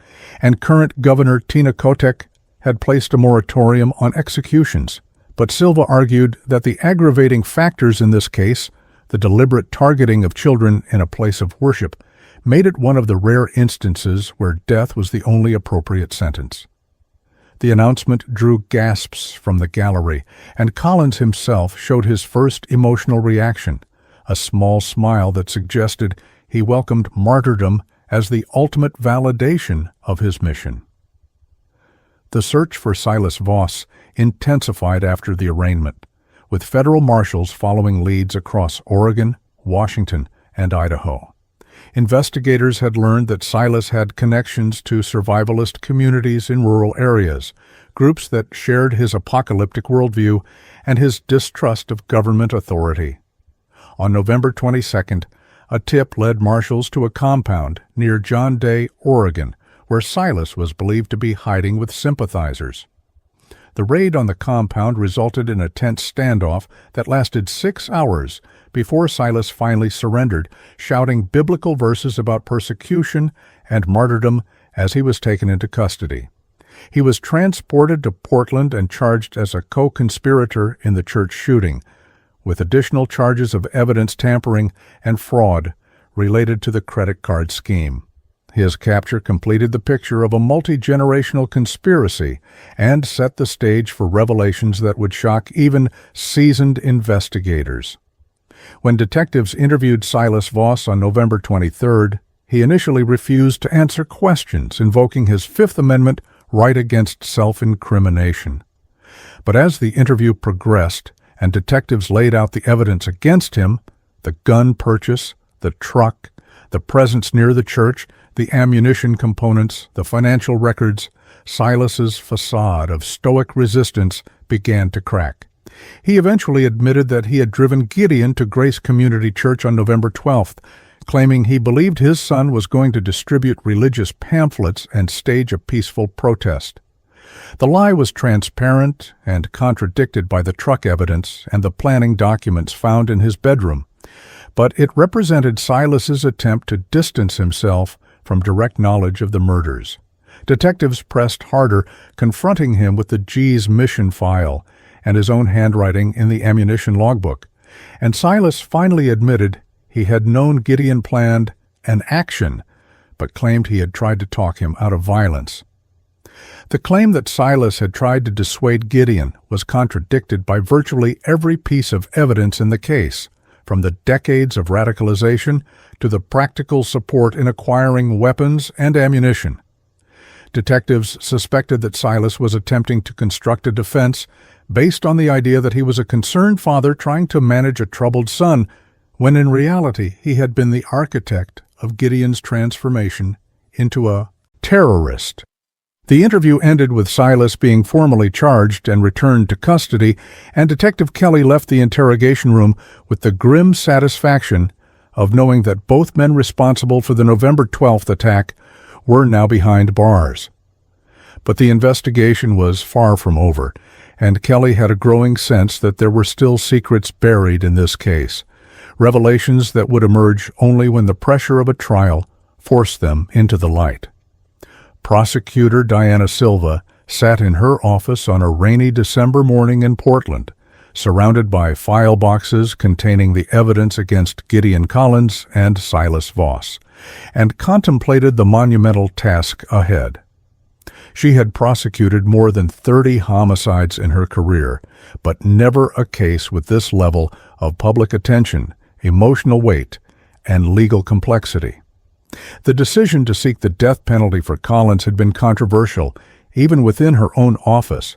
and current Governor Tina Kotek had placed a moratorium on executions. But Silva argued that the aggravating factors in this case, the deliberate targeting of children in a place of worship, made it one of the rare instances where death was the only appropriate sentence. The announcement drew gasps from the gallery, and Collins himself showed his first emotional reaction, a small smile that suggested he welcomed martyrdom as the ultimate validation of his mission. The search for Silas Voss intensified after the arraignment, with federal marshals following leads across Oregon, Washington, and Idaho. Investigators had learned that Silas had connections to survivalist communities in rural areas, groups that shared his apocalyptic worldview and his distrust of government authority. On November 22nd, a tip led marshals to a compound near John Day, Oregon, where Silas was believed to be hiding with sympathizers. The raid on the compound resulted in a tense standoff that lasted 6 hours before Silas finally surrendered, shouting biblical verses about persecution and martyrdom as he was taken into custody. He was transported to Portland and charged as a co-conspirator in the church shooting, with additional charges of evidence tampering and fraud related to the credit card scheme. His capture completed the picture of a multi-generational conspiracy and set the stage for revelations that would shock even seasoned investigators. When detectives interviewed Silas Voss on November 23rd, he initially refused to answer questions, invoking his Fifth Amendment right against self-incrimination. But as the interview progressed and detectives laid out the evidence against him, the gun purchase, the truck, the presence near the church, the ammunition components, the financial records, Silas's facade of stoic resistance began to crack. He eventually admitted that he had driven Gideon to Grace Community Church on November 12th, claiming he believed his son was going to distribute religious pamphlets and stage a peaceful protest. The lie was transparent and contradicted by the truck evidence and the planning documents found in his bedroom, but it represented Silas's attempt to distance himself from direct knowledge of the murders. Detectives pressed harder, confronting him with the G's mission file and his own handwriting in the ammunition logbook, and Silas finally admitted he had known Gideon planned an action, but claimed he had tried to talk him out of violence. The claim that Silas had tried to dissuade Gideon was contradicted by virtually every piece of evidence in the case, from the decades of radicalization to the practical support in acquiring weapons and ammunition. Detectives suspected that Silas was attempting to construct a defense based on the idea that he was a concerned father trying to manage a troubled son, when in reality he had been the architect of Gideon's transformation into a terrorist. The interview ended with Silas being formally charged and returned to custody, and Detective Kelly left the interrogation room with the grim satisfaction of knowing that both men responsible for the November 12th attack were now behind bars. But the investigation was far from over, and Kelly had a growing sense that there were still secrets buried in this case, revelations that would emerge only when the pressure of a trial forced them into the light. Prosecutor Diana Silva sat in her office on a rainy December morning in Portland, surrounded by file boxes containing the evidence against Gideon Collins and Silas Voss, and contemplated the monumental task ahead. She had prosecuted more than 30 homicides in her career, but never a case with this level of public attention, emotional weight, and legal complexity. The decision to seek the death penalty for Collins had been controversial, even within her own office,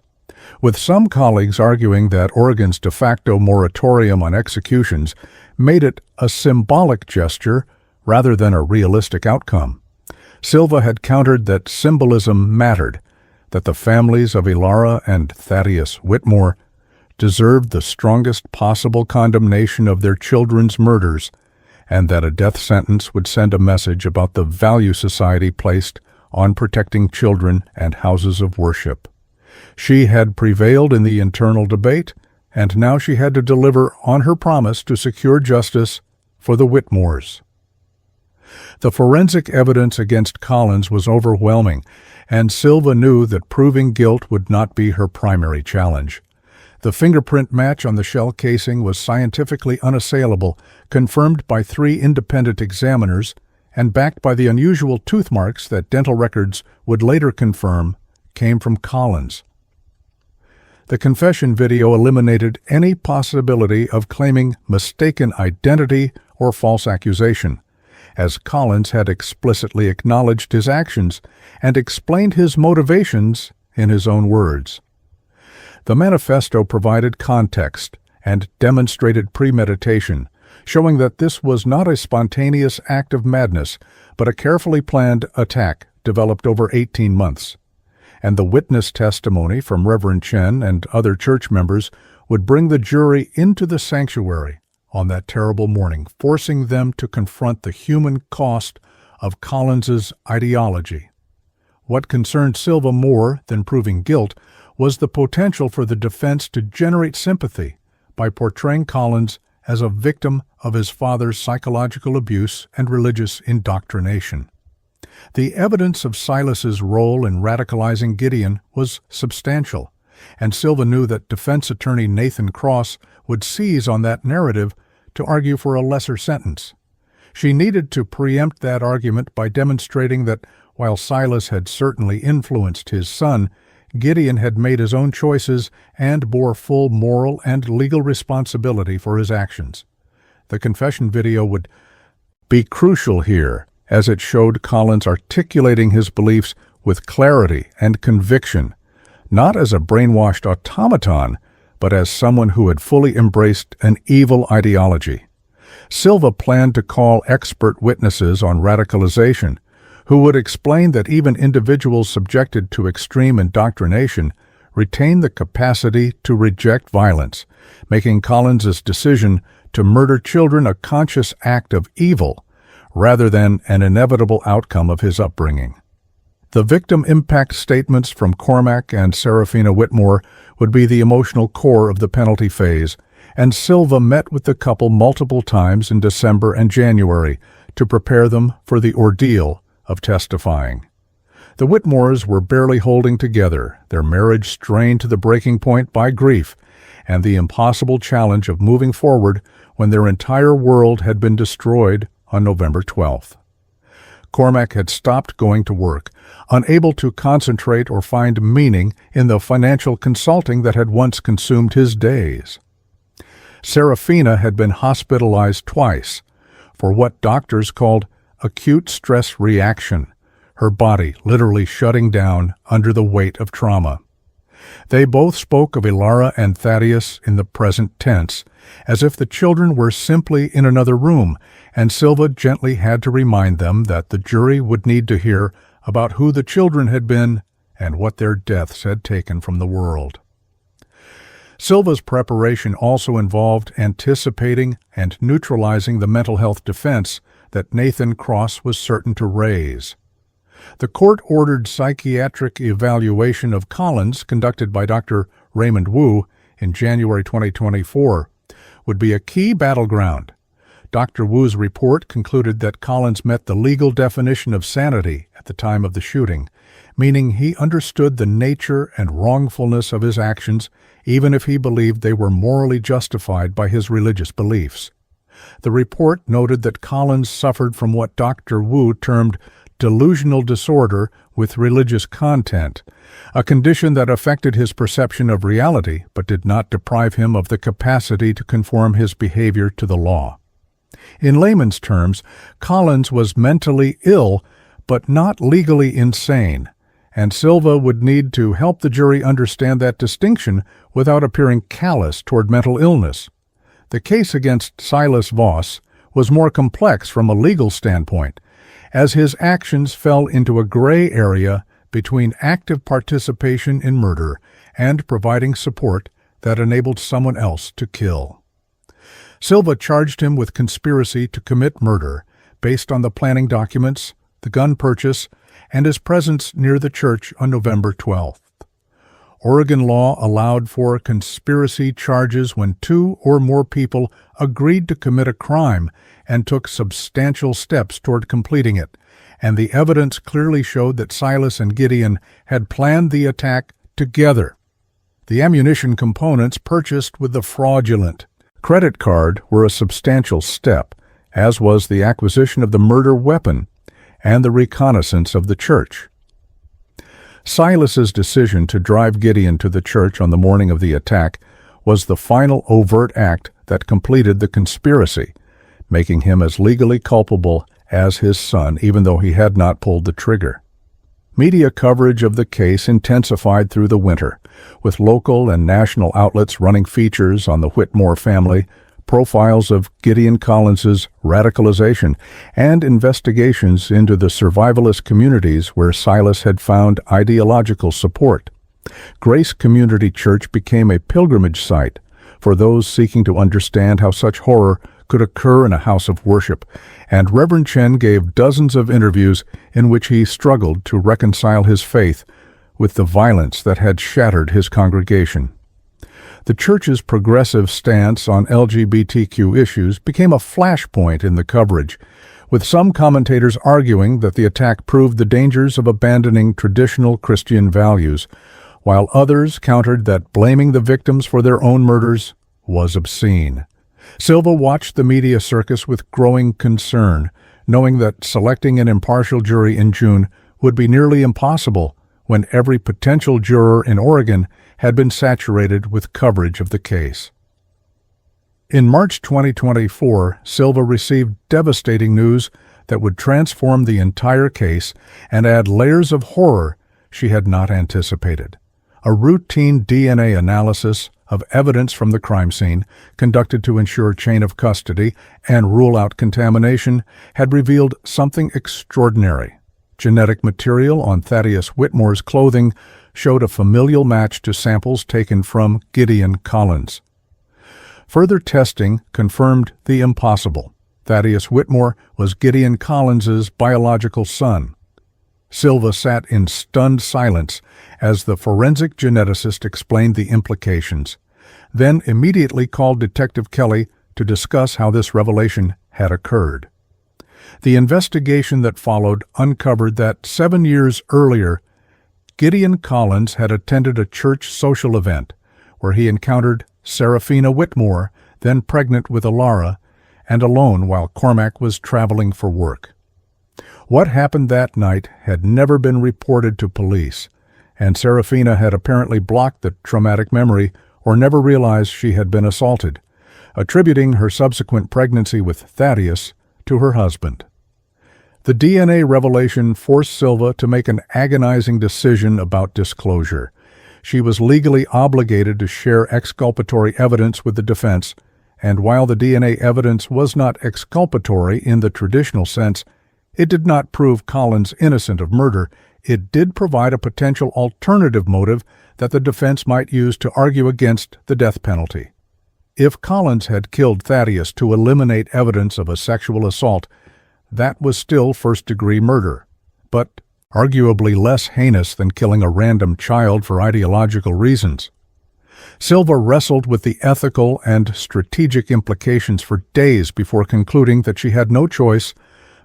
with some colleagues arguing that Oregon's de facto moratorium on executions made it a symbolic gesture rather than a realistic outcome. Silva had countered that symbolism mattered, that the families of Ilara and Thaddeus Whitmore deserved the strongest possible condemnation of their children's murders, and that a death sentence would send a message about the value society placed on protecting children and houses of worship. She had prevailed in the internal debate, and now she had to deliver on her promise to secure justice for the Whitmores. The forensic evidence against Collins was overwhelming, and Silva knew that proving guilt would not be her primary challenge. The fingerprint match on the shell casing was scientifically unassailable, confirmed by 3 independent examiners, and backed by the unusual tooth marks that dental records would later confirm came from Collins. The confession video eliminated any possibility of claiming mistaken identity or false accusation, as Collins had explicitly acknowledged his actions and explained his motivations in his own words. The manifesto provided context and demonstrated premeditation, showing that this was not a spontaneous act of madness, but a carefully planned attack developed over 18 months. And the witness testimony from Reverend Chen and other church members would bring the jury into the sanctuary on that terrible morning, forcing them to confront the human cost of Collins's ideology. What concerned Silva more than proving guilt was the potential for the defense to generate sympathy by portraying Collins as a victim of his father's psychological abuse and religious indoctrination. The evidence of Silas's role in radicalizing Gideon was substantial, and Silva knew that defense attorney Nathan Cross would seize on that narrative to argue for a lesser sentence. She needed to preempt that argument by demonstrating that while Silas had certainly influenced his son, Gideon had made his own choices and bore full moral and legal responsibility for his actions. The confession video would be crucial here, as it showed Collins articulating his beliefs with clarity and conviction, not as a brainwashed automaton, but as someone who had fully embraced an evil ideology. Silva planned to call expert witnesses on radicalization, who would explain that even individuals subjected to extreme indoctrination retain the capacity to reject violence, making Collins's decision to murder children a conscious act of evil rather than an inevitable outcome of his upbringing. The victim impact statements from Cormac and Serafina Whitmore would be the emotional core of the penalty phase, and Silva met with the couple multiple times in December and January to prepare them for the ordeal of testifying. The Whitmores were barely holding together, their marriage strained to the breaking point by grief and the impossible challenge of moving forward when their entire world had been destroyed on November 12th. Cormac had stopped going to work, unable to concentrate or find meaning in the financial consulting that had once consumed his days. Serafina had been hospitalized twice for what doctors called acute stress reaction, her body literally shutting down under the weight of trauma. They both spoke of Ilara and Thaddeus in the present tense, as if the children were simply in another room, and Silva gently had to remind them that the jury would need to hear about who the children had been and what their deaths had taken from the world. Silva's preparation also involved anticipating and neutralizing the mental health defense that Nathan Cross was certain to raise. The court-ordered psychiatric evaluation of Collins, conducted by Dr. Raymond Wu in January 2024, would be a key battleground. Dr. Wu's report concluded that Collins met the legal definition of sanity at the time of the shooting, meaning he understood the nature and wrongfulness of his actions, even if he believed they were morally justified by his religious beliefs. The report noted that Collins suffered from what Dr. Wu termed delusional disorder with religious content, a condition that affected his perception of reality but did not deprive him of the capacity to conform his behavior to the law. In layman's terms, Collins was mentally ill but not legally insane, and Silva would need to help the jury understand that distinction without appearing callous toward mental illness. The case against Silas Voss was more complex from a legal standpoint, as his actions fell into a gray area between active participation in murder and providing support that enabled someone else to kill. Silva charged him with conspiracy to commit murder based on the planning documents, the gun purchase, and his presence near the church on November 12th. Oregon law allowed for conspiracy charges when two or more people agreed to commit a crime and took substantial steps toward completing it, and the evidence clearly showed that Silas and Gideon had planned the attack together. The ammunition components purchased with the fraudulent credit card were a substantial step, as was the acquisition of the murder weapon and the reconnaissance of the church. Silas's decision to drive Gideon to the church on the morning of the attack was the final overt act that completed the conspiracy, making him as legally culpable as his son, even though he had not pulled the trigger. Media coverage of the case intensified through the winter, with local and national outlets running features on the Whitmore family, profiles of Gideon Collins's radicalization, and investigations into the survivalist communities where Silas had found ideological support. Grace Community Church became a pilgrimage site for those seeking to understand how such horror could occur in a house of worship, and Reverend Chen gave dozens of interviews in which he struggled to reconcile his faith with the violence that had shattered his congregation. The church's progressive stance on LGBTQ issues became a flashpoint in the coverage, with some commentators arguing that the attack proved the dangers of abandoning traditional Christian values, while others countered that blaming the victims for their own murders was obscene. Silva watched the media circus with growing concern, knowing that selecting an impartial jury in June would be nearly impossible when every potential juror in Oregon had been saturated with coverage of the case. In March 2024, Silva received devastating news that would transform the entire case and add layers of horror she had not anticipated. A routine DNA analysis of evidence from the crime scene, conducted to ensure chain of custody and rule out contamination, had revealed something extraordinary. Genetic material on Thaddeus Whitmore's clothing showed a familial match to samples taken from Gideon Collins. Further testing confirmed the impossible. Thaddeus Whitmore was Gideon Collins's biological son. Silva sat in stunned silence as the forensic geneticist explained the implications, then immediately called Detective Kelly to discuss how this revelation had occurred. The investigation that followed uncovered that 7 years earlier, Gideon Collins had attended a church social event where he encountered Seraphina Whitmore, then pregnant with Alara, and alone while Cormac was traveling for work. What happened that night had never been reported to police, and Seraphina had apparently blocked the traumatic memory or never realized she had been assaulted, attributing her subsequent pregnancy with Thaddeus to her husband. The DNA revelation forced Silva to make an agonizing decision about disclosure. She was legally obligated to share exculpatory evidence with the defense, and while the DNA evidence was not exculpatory in the traditional sense, it did not prove Collins innocent of murder. It did provide a potential alternative motive that the defense might use to argue against the death penalty. If Collins had killed Thaddeus to eliminate evidence of a sexual assault, that was still first-degree murder, but arguably less heinous than killing a random child for ideological reasons. Silva wrestled with the ethical and strategic implications for days before concluding that she had no choice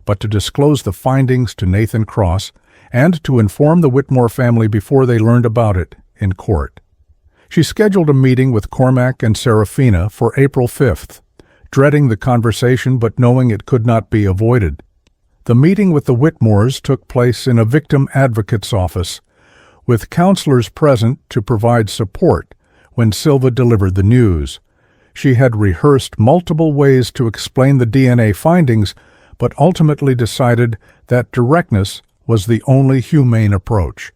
but to disclose the findings to Nathan Cross and to inform the Whitmore family before they learned about it in court. She scheduled a meeting with Cormac and Seraphina for April 5th, dreading the conversation but knowing it could not be avoided. The meeting with the Whitmores took place in a victim advocate's office, with counselors present to provide support when Silva delivered the news. She had rehearsed multiple ways to explain the DNA findings, but ultimately decided that directness was the only humane approach.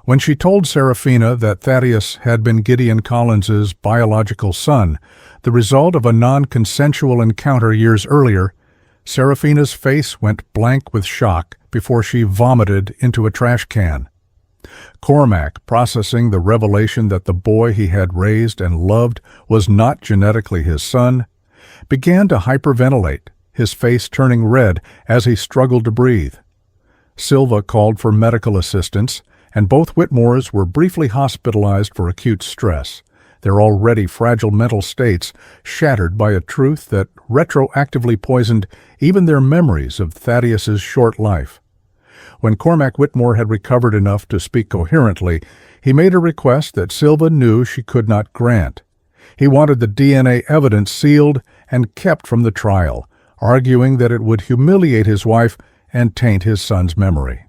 When she told Seraphina that Thaddeus had been Gideon Collins's biological son, the result of a non-consensual encounter years earlier, Seraphina's face went blank with shock before she vomited into a trash can. Cormac, processing the revelation that the boy he had raised and loved was not genetically his son, began to hyperventilate, his face turning red as he struggled to breathe. Silva called for medical assistance, and both Whitmores were briefly hospitalized for acute stress, their already fragile mental states shattered by a truth that retroactively poisoned even their memories of Thaddeus's short life. When Cormac Whitmore had recovered enough to speak coherently, he made a request that Silva knew she could not grant. He wanted the DNA evidence sealed and kept from the trial, arguing that it would humiliate his wife and taint his son's memory.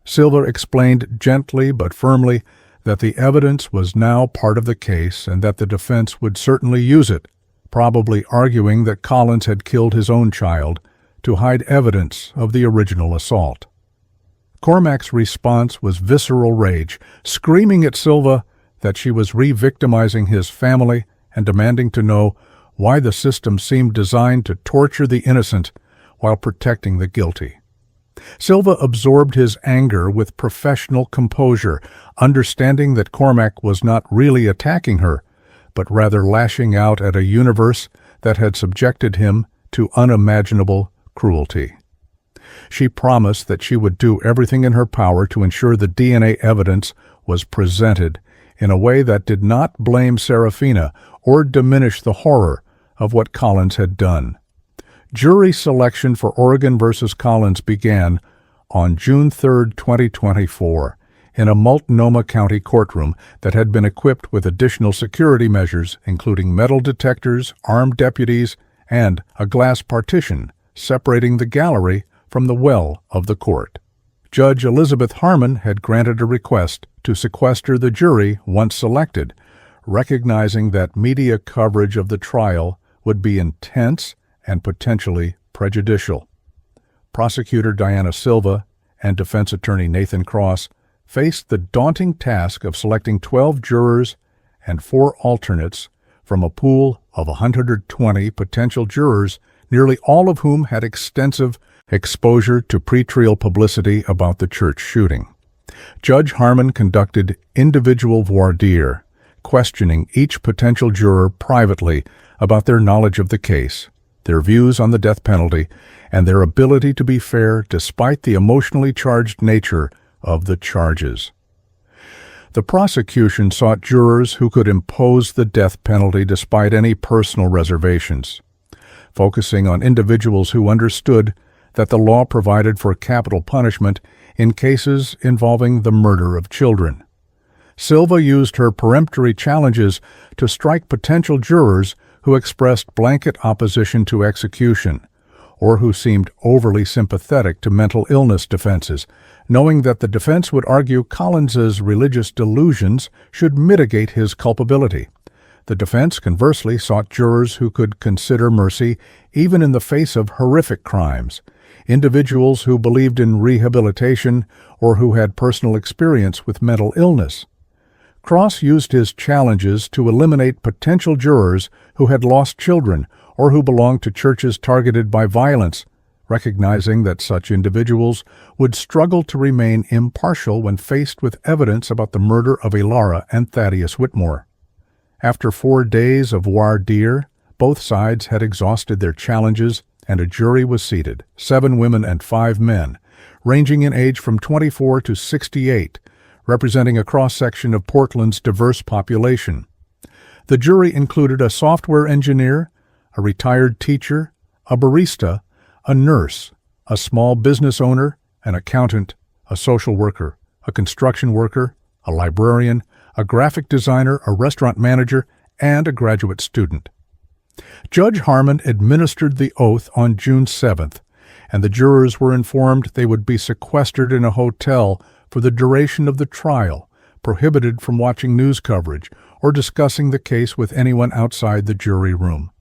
Silva explained gently but firmly that the evidence was now part of the case and that the defense would certainly use it, probably arguing that Collins had killed his own child to hide evidence of the original assault. Cormac's response was visceral rage, screaming at Silva that she was re-victimizing his family and demanding to know why the system seemed designed to torture the innocent while protecting the guilty. Silva absorbed his anger with professional composure, understanding that Cormac was not really attacking her, but rather lashing out at a universe that had subjected him to unimaginable cruelty. She promised that she would do everything in her power to ensure the DNA evidence was presented in a way that did not blame Serafina or diminish the horror of what Collins had done. Jury selection for Oregon v. Collins began on June 3, 2024, in a Multnomah County courtroom that had been equipped with additional security measures, including metal detectors, armed deputies, and a glass partition separating the gallery from the well of the court. Judge Elizabeth Harmon had granted a request to sequester the jury once selected, recognizing that media coverage of the trial would be intense and potentially prejudicial. Prosecutor Diana Silva and defense attorney Nathan Cross faced the daunting task of selecting 12 jurors and 4 alternates from a pool of 120 potential jurors, nearly all of whom had extensive exposure to pretrial publicity about the church shooting. Judge Harmon conducted individual voir dire, questioning each potential juror privately about their knowledge of the case, their views on the death penalty, and their ability to be fair despite the emotionally charged nature of the charges. The prosecution sought jurors who could impose the death penalty despite any personal reservations, focusing on individuals who understood that the law provided for capital punishment in cases involving the murder of children. Silva used her peremptory challenges to strike potential jurors who expressed blanket opposition to execution, or who seemed overly sympathetic to mental illness defenses, knowing that the defense would argue Collins's religious delusions should mitigate his culpability. The defense, conversely, sought jurors who could consider mercy even in the face of horrific crimes, individuals who believed in rehabilitation or who had personal experience with mental illness. Cross used his challenges to eliminate potential jurors who had lost children or who belonged to churches targeted by violence, recognizing that such individuals would struggle to remain impartial when faced with evidence about the murder of Elara and Thaddeus Whitmore. After 4 days of voir dire, both sides had exhausted their challenges and a jury was seated, 7 women and 5 men, ranging in age from 24 to 68, representing a cross-section of Portland's diverse population. The jury included a software engineer, a retired teacher, a barista, a nurse, a small business owner, an accountant, a social worker, a construction worker, a librarian, a graphic designer, a restaurant manager, and a graduate student. Judge Harmon administered the oath on June 7th, and the jurors were informed they would be sequestered in a hotel for the duration of the trial, prohibited from watching news coverage or discussing the case with anyone outside the jury room.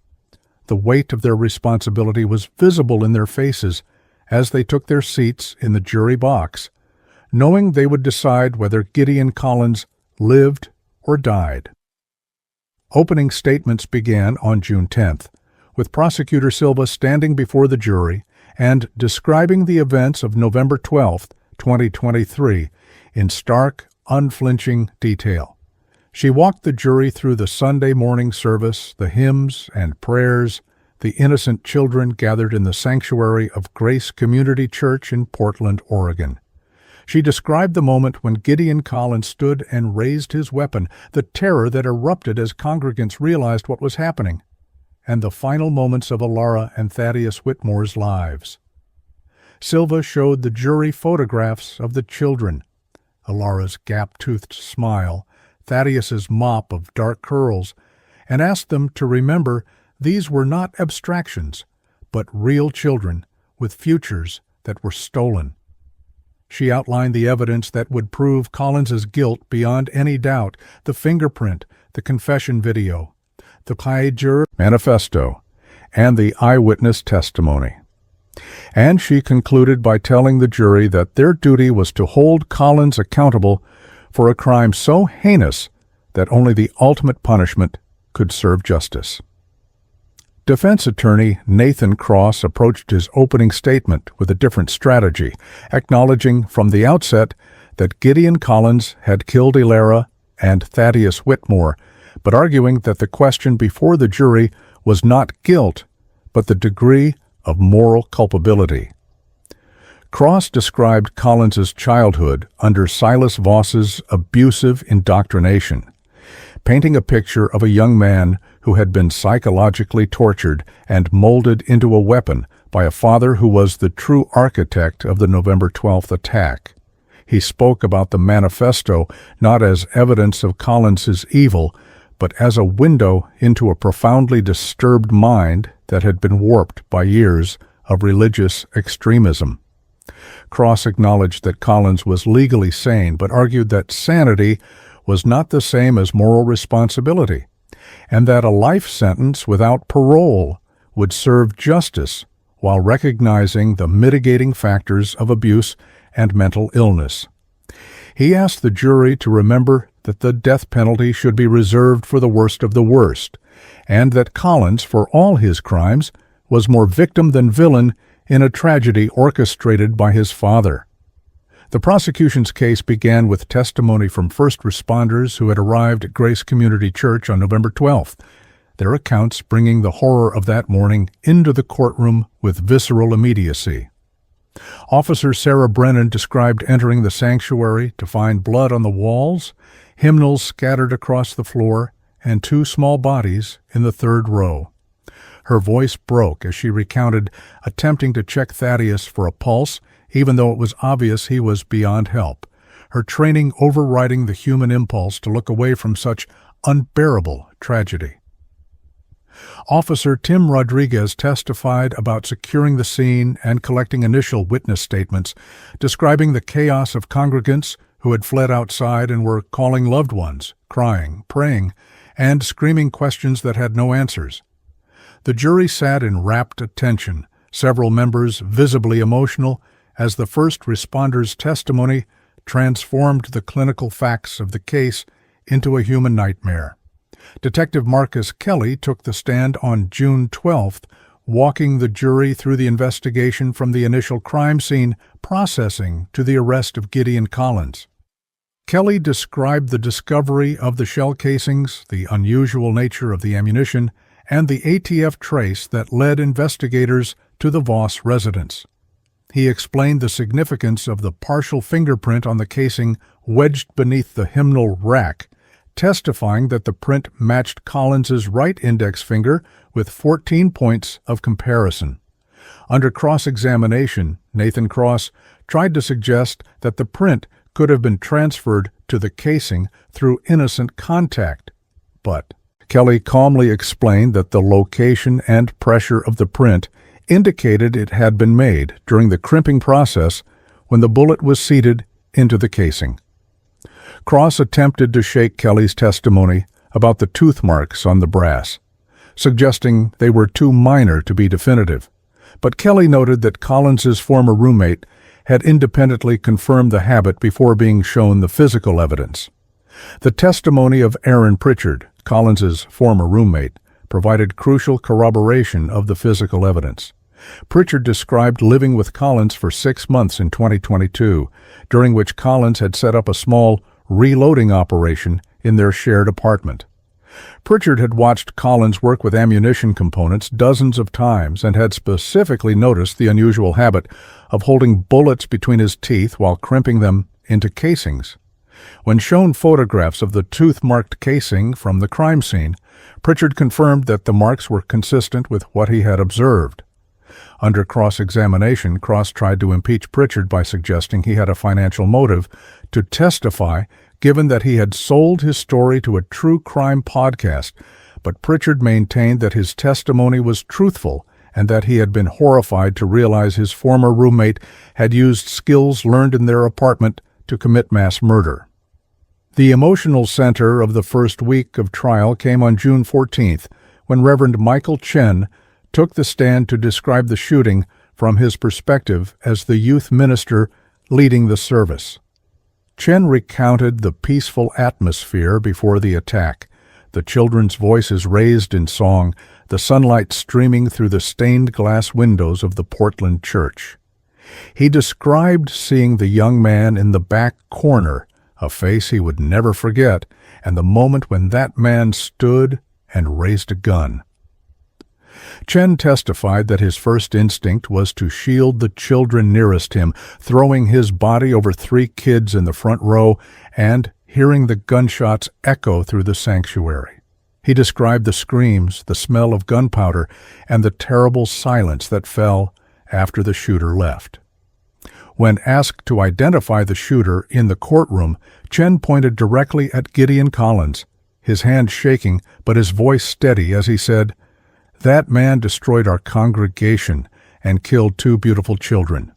The weight of their responsibility was visible in their faces as they took their seats in the jury box, knowing they would decide whether Gideon Collins lived or died. Opening statements began on June 10th, with Prosecutor Silva standing before the jury and describing the events of November 12, 2023, in stark, unflinching detail. She walked the jury through the Sunday morning service, the hymns and prayers, the innocent children gathered in the sanctuary of Grace Community Church in Portland, Oregon. She described the moment when Gideon Collins stood and raised his weapon, the terror that erupted as congregants realized what was happening, and the final moments of Alara and Thaddeus Whitmore's lives. Silva showed the jury photographs of the children, Alara's gap-toothed smile, Thaddeus's mop of dark curls, and asked them to remember these were not abstractions, but real children with futures that were stolen. She outlined the evidence that would prove Collins's guilt beyond any doubt: the fingerprint, the confession video, the Kaiser manifesto, and the eyewitness testimony. And she concluded by telling the jury that their duty was to hold Collins accountable for a crime so heinous that only the ultimate punishment could serve justice. Defense attorney Nathan Cross approached his opening statement with a different strategy, acknowledging from the outset that Gideon Collins had killed Alara and Thaddeus Whitmore, but arguing that the question before the jury was not guilt, but the degree of moral culpability. Cross described Collins's childhood under Silas Voss's abusive indoctrination, painting a picture of a young man who had been psychologically tortured and molded into a weapon by a father who was the true architect of the November 12th attack. He spoke about the manifesto not as evidence of Collins's evil, but as a window into a profoundly disturbed mind that had been warped by years of religious extremism. Cross acknowledged that Collins was legally sane, but argued that sanity was not the same as moral responsibility, and that a life sentence without parole would serve justice while recognizing the mitigating factors of abuse and mental illness. He asked the jury to remember that the death penalty should be reserved for the worst of the worst, and that Collins, for all his crimes, was more victim than villain in a tragedy orchestrated by his father. The prosecution's case began with testimony from first responders who had arrived at Grace Community Church on November 12th, their accounts bringing the horror of that morning into the courtroom with visceral immediacy. Officer Sarah Brennan described entering the sanctuary to find blood on the walls, hymnals scattered across the floor, and two small bodies in the third row. Her voice broke as she recounted attempting to check Thaddeus for a pulse, even though it was obvious he was beyond help, her training overriding the human impulse to look away from such unbearable tragedy. Officer Tim Rodriguez testified about securing the scene and collecting initial witness statements, describing the chaos of congregants who had fled outside and were calling loved ones, crying, praying, and screaming questions that had no answers. The jury sat in rapt attention, several members visibly emotional, as the first responders' testimony transformed the clinical facts of the case into a human nightmare. Detective Marcus Kelly took the stand on June 12th, walking the jury through the investigation from the initial crime scene processing to the arrest of Gideon Collins. Kelly described the discovery of the shell casings, the unusual nature of the ammunition, and the ATF trace that led investigators to the Voss residence. He explained the significance of the partial fingerprint on the casing wedged beneath the hymnal rack, testifying that the print matched Collins's right index finger with 14 points of comparison. Under cross-examination, Nathan Cross tried to suggest that the print could have been transferred to the casing through innocent contact, but Kelly calmly explained that the location and pressure of the print indicated it had been made during the crimping process when the bullet was seated into the casing. Cross attempted to shake Kelly's testimony about the tooth marks on the brass, suggesting they were too minor to be definitive, but Kelly noted that Collins's former roommate had independently confirmed the habit before being shown the physical evidence. The testimony of Aaron Pritchard, Collins's former roommate, provided crucial corroboration of the physical evidence. Pritchard described living with Collins for 6 months in 2022, during which Collins had set up a small reloading operation in their shared apartment. Pritchard had watched Collins work with ammunition components dozens of times and had specifically noticed the unusual habit of holding bullets between his teeth while crimping them into casings. When shown photographs of the tooth-marked casing from the crime scene, Pritchard confirmed that the marks were consistent with what he had observed. Under cross-examination, Cross tried to impeach Pritchard by suggesting he had a financial motive to testify, given that he had sold his story to a true crime podcast, but Pritchard maintained that his testimony was truthful and that he had been horrified to realize his former roommate had used skills learned in their apartment to commit mass murder. The emotional center of the first week of trial came on June 14th, when Reverend Michael Chen took the stand to describe the shooting from his perspective as the youth minister leading the service. Chen recounted the peaceful atmosphere before the attack, the children's voices raised in song, the sunlight streaming through the stained glass windows of the Portland church. He described seeing the young man in the back corner, a face he would never forget, and the moment when that man stood and raised a gun. Chen testified that his first instinct was to shield the children nearest him, throwing his body over 3 kids in the front row and hearing the gunshots echo through the sanctuary. He described the screams, the smell of gunpowder, and the terrible silence that fell after the shooter left. When asked to identify the shooter in the courtroom, Chen pointed directly at Gideon Collins, his hand shaking but his voice steady as he said, "That man destroyed our congregation and killed 2 beautiful children."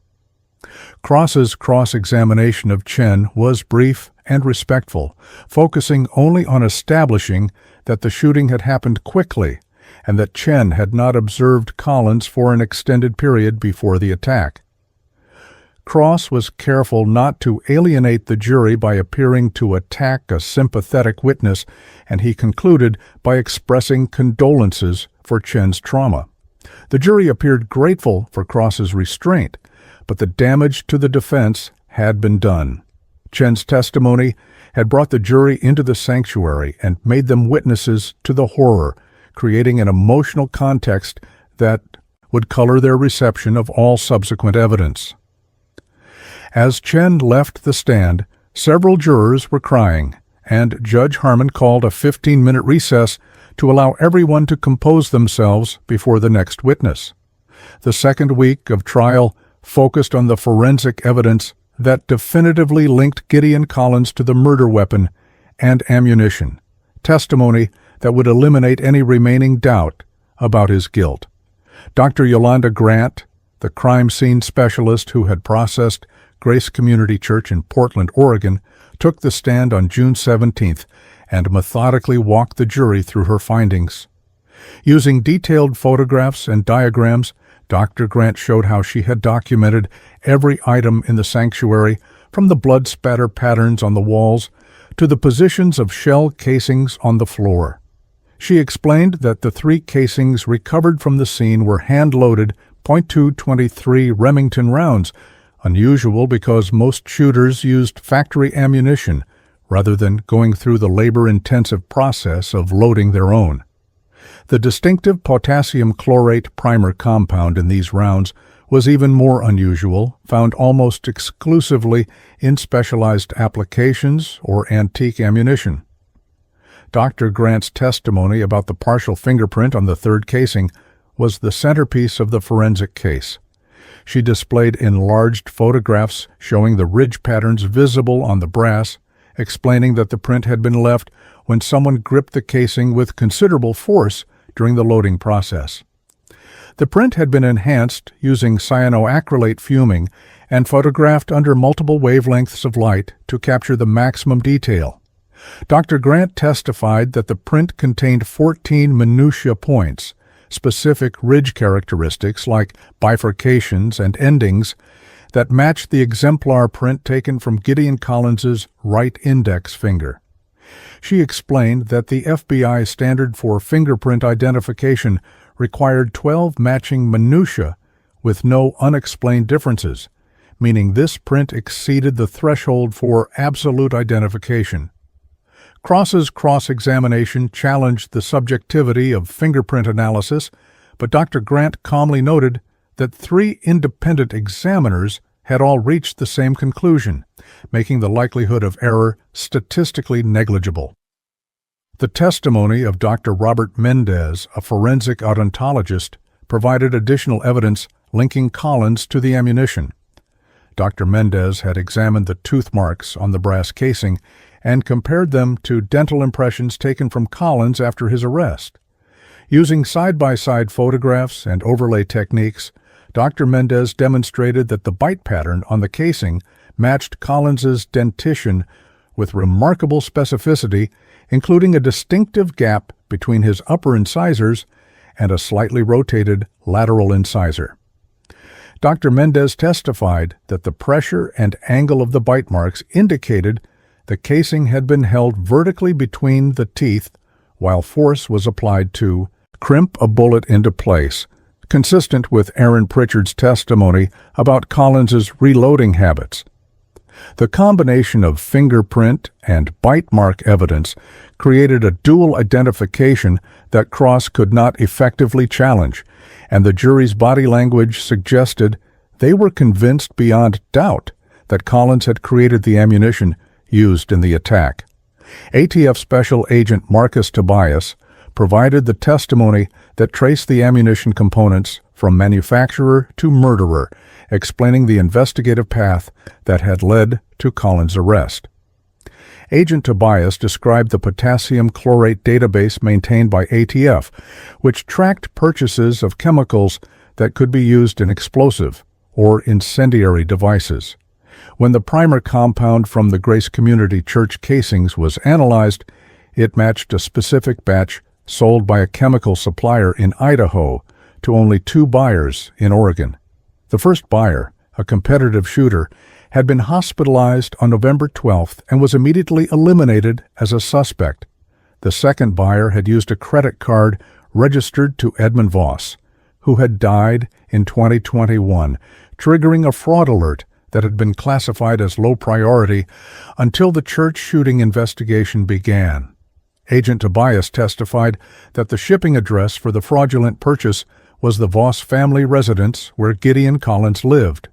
Cross's cross-examination of Chen was brief and respectful, focusing only on establishing that the shooting had happened quickly and that Chen had not observed Collins for an extended period before the attack. Cross was careful not to alienate the jury by appearing to attack a sympathetic witness, and he concluded by expressing condolences for Chen's trauma. The jury appeared grateful for Cross's restraint, but the damage to the defense had been done. Chen's testimony had brought the jury into the sanctuary and made them witnesses to the horror, creating an emotional context that would color their reception of all subsequent evidence. As Chen left the stand, several jurors were crying, and Judge Harmon called a 15-minute recess to allow everyone to compose themselves before the next witness. The second week of trial focused on the forensic evidence that definitively linked Gideon Collins to the murder weapon and ammunition, testimony that would eliminate any remaining doubt about his guilt. Dr. Yolanda Grant, the crime scene specialist who had processed Grace Community Church in Portland, Oregon, took the stand on June 17th and methodically walked the jury through her findings. Using detailed photographs and diagrams, Dr. Grant showed how she had documented every item in the sanctuary, from the blood spatter patterns on the walls to the positions of shell casings on the floor. She explained that the 3 casings recovered from the scene were hand-loaded .223 Remington rounds, unusual because most shooters used factory ammunition rather than going through the labor-intensive process of loading their own. The distinctive potassium chlorate primer compound in these rounds was even more unusual, found almost exclusively in specialized applications or antique ammunition. Dr. Grant's testimony about the partial fingerprint on the 3rd casing was the centerpiece of the forensic case. She displayed enlarged photographs showing the ridge patterns visible on the brass, explaining that the print had been left when someone gripped the casing with considerable force during the loading process. The print had been enhanced using cyanoacrylate fuming and photographed under multiple wavelengths of light to capture the maximum detail. Dr. Grant testified that the print contained 14 minutia points, specific ridge characteristics like bifurcations and endings that matched the exemplar print taken from Gideon Collins's right index finger. She explained that the FBI standard for fingerprint identification required 12 matching minutia with no unexplained differences, meaning this print exceeded the threshold for absolute identification. Cross's cross-examination challenged the subjectivity of fingerprint analysis, but Dr. Grant calmly noted that 3 independent examiners had all reached the same conclusion, making the likelihood of error statistically negligible. The testimony of Dr. Robert Mendez, a forensic odontologist, provided additional evidence linking Collins to the ammunition. Dr. Mendez had examined the tooth marks on the brass casing and compared them to dental impressions taken from Collins after his arrest. Using side-by-side photographs and overlay techniques, Dr. Mendez demonstrated that the bite pattern on the casing matched Collins's dentition with remarkable specificity, including a distinctive gap between his upper incisors and a slightly rotated lateral incisor. Dr. Mendez testified that the pressure and angle of the bite marks indicated the casing had been held vertically between the teeth while force was applied to crimp a bullet into place, consistent with Aaron Pritchard's testimony about Collins's reloading habits. The combination of fingerprint and bite mark evidence created a dual identification that Cross could not effectively challenge, and the jury's body language suggested they were convinced beyond doubt that Collins had created the ammunition used in the attack. ATF Special Agent Marcus Tobias provided the testimony that traced the ammunition components from manufacturer to murderer, explaining the investigative path that had led to Collins' arrest. Agent Tobias described the potassium chlorate database maintained by ATF, which tracked purchases of chemicals that could be used in explosive or incendiary devices. When the primer compound from the Grace Community Church casings was analyzed, it matched a specific batch sold by a chemical supplier in Idaho to only 2 buyers in Oregon. The first buyer, a competitive shooter, had been hospitalized on November 12th and was immediately eliminated as a suspect. The second buyer had used a credit card registered to Edmund Voss, who had died in 2021, triggering a fraud alert that had been classified as low priority until the church shooting investigation began. Agent Tobias testified that the shipping address for the fraudulent purchase was the Voss family residence where Gideon Collins lived,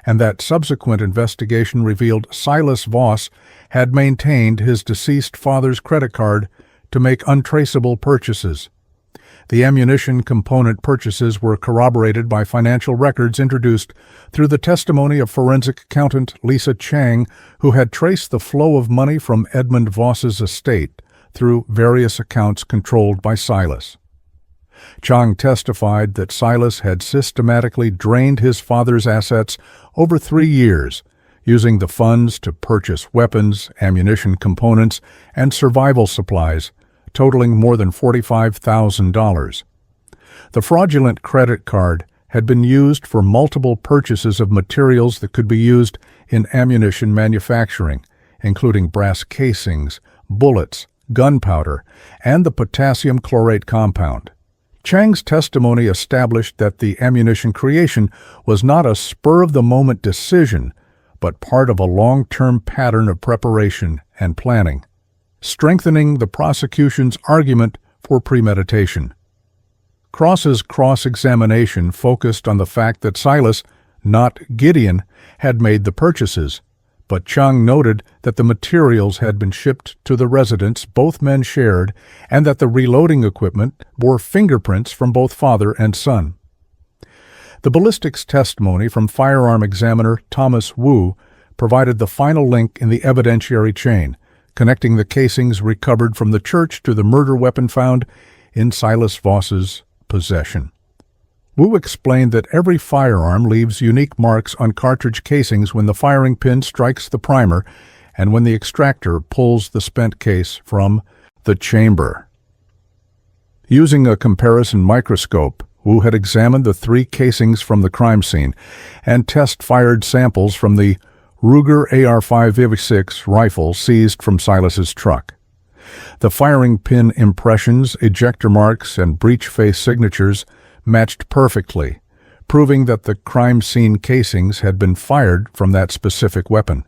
and that subsequent investigation revealed Silas Voss had maintained his deceased father's credit card to make untraceable purchases. The ammunition component purchases were corroborated by financial records introduced through the testimony of forensic accountant Lisa Chang, who had traced the flow of money from Edmund Voss's estate through various accounts controlled by Silas. Chang testified that Silas had systematically drained his father's assets over 3 years, using the funds to purchase weapons, ammunition components, and survival supplies, totaling more than $45,000. The fraudulent credit card had been used for multiple purchases of materials that could be used in ammunition manufacturing, including brass casings, bullets, gunpowder, and the potassium chlorate compound. Chang's testimony established that the ammunition creation was not a spur-of-the-moment decision, but part of a long-term pattern of preparation and planning, strengthening the prosecution's argument for premeditation. Cross's cross-examination focused on the fact that Silas, not Gideon, had made the purchases, but Chang noted that the materials had been shipped to the residence both men shared and that the reloading equipment bore fingerprints from both father and son. The ballistics testimony from firearm examiner Thomas Wu provided the final link in the evidentiary chain, connecting the casings recovered from the church to the murder weapon found in Silas Voss's possession. Wu explained that every firearm leaves unique marks on cartridge casings when the firing pin strikes the primer and when the extractor pulls the spent case from the chamber. Using a comparison microscope, Wu had examined the 3 casings from the crime scene and test-fired samples from the Ruger AR-556 rifle seized from Silas's truck. The firing pin impressions, ejector marks, and breech face signatures matched perfectly, proving that the crime scene casings had been fired from that specific weapon.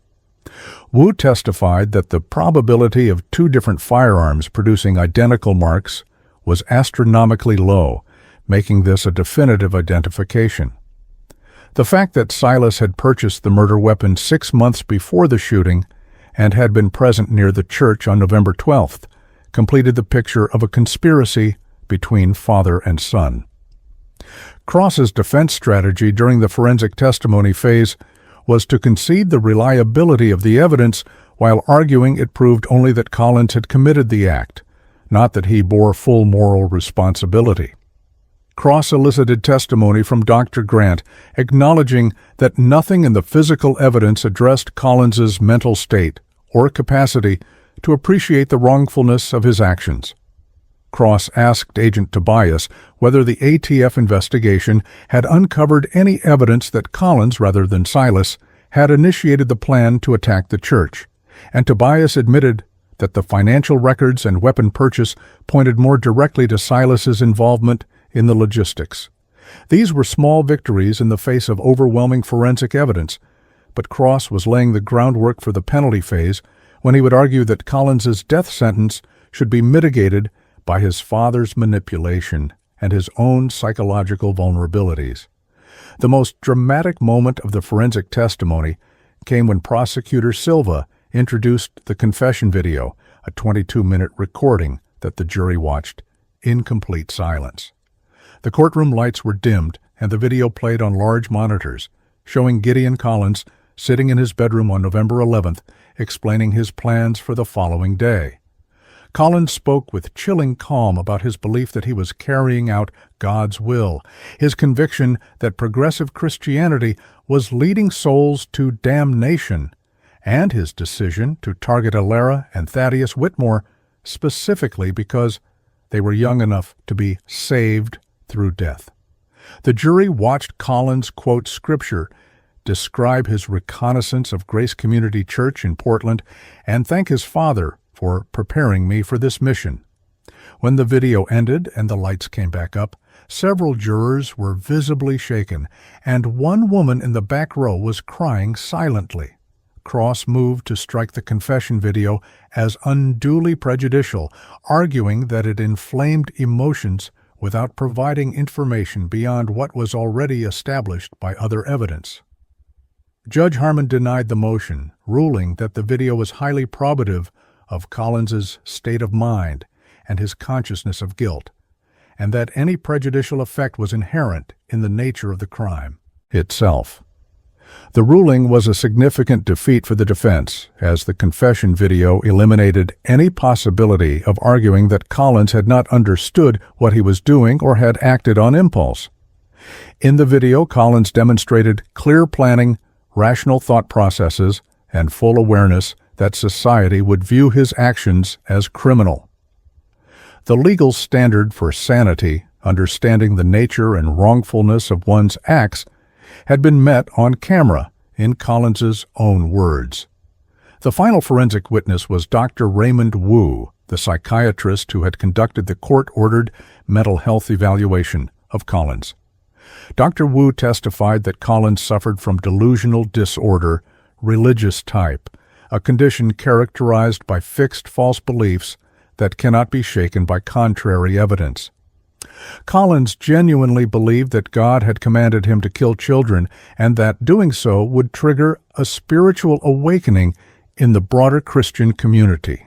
Wu testified that the probability of two different firearms producing identical marks was astronomically low, making this a definitive identification. The fact that Silas had purchased the murder weapon 6 months before the shooting and had been present near the church on November 12th completed the picture of a conspiracy between father and son. Cross's defense strategy during the forensic testimony phase was to concede the reliability of the evidence while arguing it proved only that Collins had committed the act, not that he bore full moral responsibility. Cross elicited testimony from Dr. Grant, acknowledging that nothing in the physical evidence addressed Collins's mental state or capacity to appreciate the wrongfulness of his actions. Cross asked Agent Tobias whether the ATF investigation had uncovered any evidence that Collins, rather than Silas, had initiated the plan to attack the church, and Tobias admitted that the financial records and weapon purchase pointed more directly to Silas's involvement in the logistics. These were small victories in the face of overwhelming forensic evidence, but Cross was laying the groundwork for the penalty phase when he would argue that Collins's death sentence should be mitigated by his father's manipulation and his own psychological vulnerabilities. The most dramatic moment of the forensic testimony came when Prosecutor Silva introduced the confession video, a 22-minute recording that the jury watched in complete silence. The courtroom lights were dimmed and the video played on large monitors, showing Gideon Collins sitting in his bedroom on November 11th, explaining his plans for the following day. Collins spoke with chilling calm about his belief that he was carrying out God's will, his conviction that progressive Christianity was leading souls to damnation, and his decision to target Alara and Thaddeus Whitmore specifically because they were young enough to be saved through death. The jury watched Collins quote scripture, describe his reconnaissance of Grace Community Church in Portland, and thank his father for preparing me for this mission. When the video ended and the lights came back up, several jurors were visibly shaken, and one woman in the back row was crying silently. Cross moved to strike the confession video as unduly prejudicial, arguing that it inflamed emotions without providing information beyond what was already established by other evidence. Judge Harmon denied the motion, ruling that the video was highly probative of Collins's state of mind and his consciousness of guilt, and that any prejudicial effect was inherent in the nature of the crime itself. The ruling was a significant defeat for the defense, as the confession video eliminated any possibility of arguing that Collins had not understood what he was doing or had acted on impulse. In the video, Collins demonstrated clear planning, rational thought processes, and full awareness that society would view his actions as criminal. The legal standard for sanity, understanding the nature and wrongfulness of one's acts, had been met on camera, in Collins's own words. The final forensic witness was Dr. Raymond Wu, the psychiatrist who had conducted the court-ordered mental health evaluation of Collins. Dr. Wu testified that Collins suffered from delusional disorder, religious type, a condition characterized by fixed false beliefs that cannot be shaken by contrary evidence. Collins genuinely believed that God had commanded him to kill children and that doing so would trigger a spiritual awakening in the broader Christian community.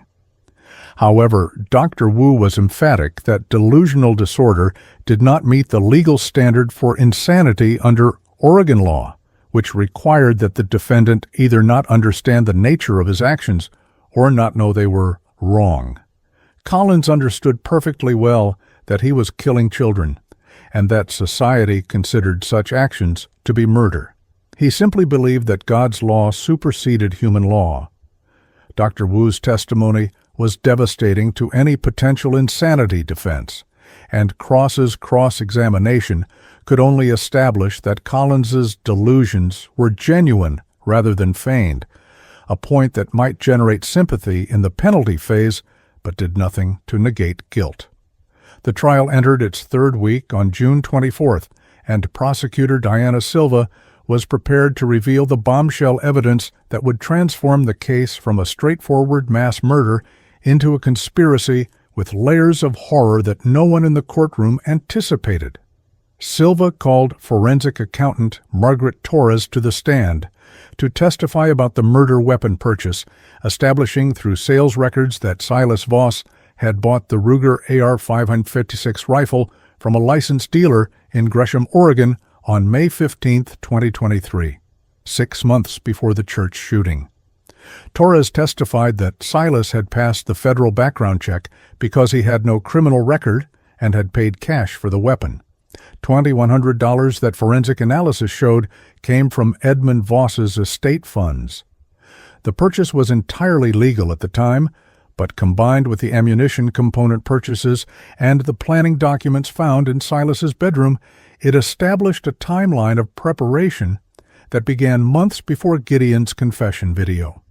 However, Dr. Wu was emphatic that delusional disorder did not meet the legal standard for insanity under Oregon law, which required that the defendant either not understand the nature of his actions or not know they were wrong. Collins understood perfectly well that he was killing children, and that society considered such actions to be murder. He simply believed that God's law superseded human law. Dr. Wu's testimony was devastating to any potential insanity defense, and Cross's cross-examination could only establish that Collins's delusions were genuine rather than feigned, a point that might generate sympathy in the penalty phase but did nothing to negate guilt. The trial entered its third week on June 24th, and Prosecutor Diana Silva was prepared to reveal the bombshell evidence that would transform the case from a straightforward mass murder into a conspiracy with layers of horror that no one in the courtroom anticipated. Silva called forensic accountant Margaret Torres to the stand to testify about the murder weapon purchase, establishing through sales records that Silas Voss had bought the Ruger AR-556 rifle from a licensed dealer in Gresham, Oregon on May 15, 2023, 6 months before the church shooting. Torres testified that Silas had passed the federal background check because he had no criminal record and had paid cash for the weapon. $2,100 that forensic analysis showed came from Edmund Voss's estate funds. The purchase was entirely legal at the time, but combined with the ammunition component purchases and the planning documents found in Silas's bedroom, it established a timeline of preparation that began months before Gideon's confession video.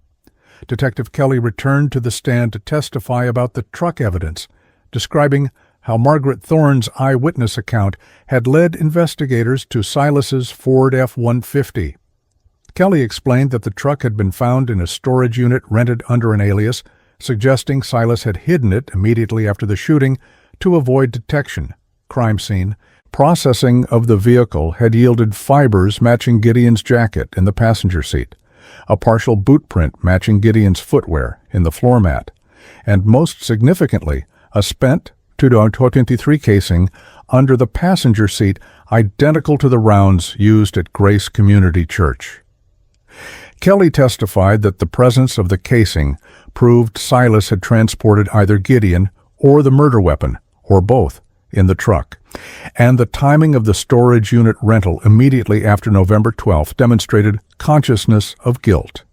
Detective Kelly returned to the stand to testify about the truck evidence, describing how Margaret Thorne's eyewitness account had led investigators to Silas's Ford F-150. Kelly explained that the truck had been found in a storage unit rented under an alias, suggesting Silas had hidden it immediately after the shooting to avoid detection. Crime scene. Processing of the vehicle had yielded fibers matching Gideon's jacket in the passenger seat, a partial boot print matching Gideon's footwear in the floor mat, and most significantly, a spent .223 casing under the passenger seat identical to the rounds used at Grace Community Church. Kelly testified that the presence of the casing proved Silas had transported either Gideon or the murder weapon, or both, in the truck, and the timing of the storage unit rental immediately after November 12th demonstrated consciousness of guilt.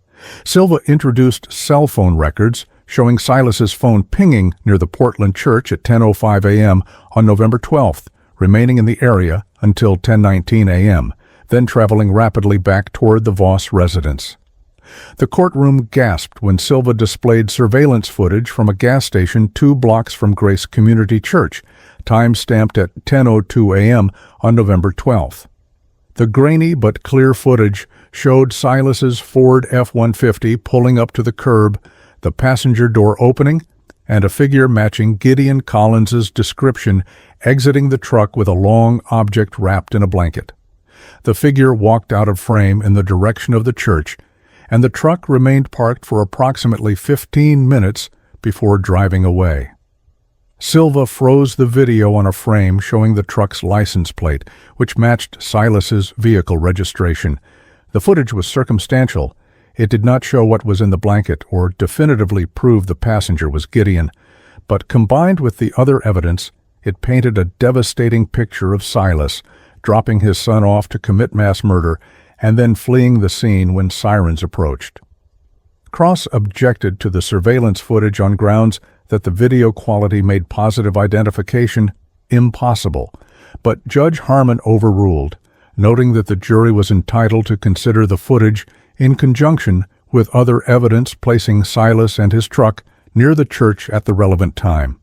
Silva introduced cell phone records showing Silas's phone pinging near the Portland church at 10:05 a.m. on November 12th, remaining in the area until 10:19 a.m., then traveling rapidly back toward the Voss residence. The courtroom gasped when Silva displayed surveillance footage from a gas station 2 blocks from Grace Community Church, time-stamped at 10:02 a.m. on November 12th. The grainy but clear footage showed Silas's Ford F-150 pulling up to the curb, the passenger door opening, and a figure matching Gideon Collins's description exiting the truck with a long object wrapped in a blanket. The figure walked out of frame in the direction of the church, and the truck remained parked for approximately 15 minutes before driving away. Silva froze the video on a frame showing the truck's license plate, which matched Silas's vehicle registration. The footage was circumstantial. It did not show what was in the blanket or definitively prove the passenger was Gideon, but combined with the other evidence, it painted a devastating picture of Silas, dropping his son off to commit mass murder and then fleeing the scene when sirens approached. Cross objected to the surveillance footage on grounds that the video quality made positive identification impossible, but Judge Harmon overruled, noting that the jury was entitled to consider the footage in conjunction with other evidence placing Silas and his truck near the church at the relevant time.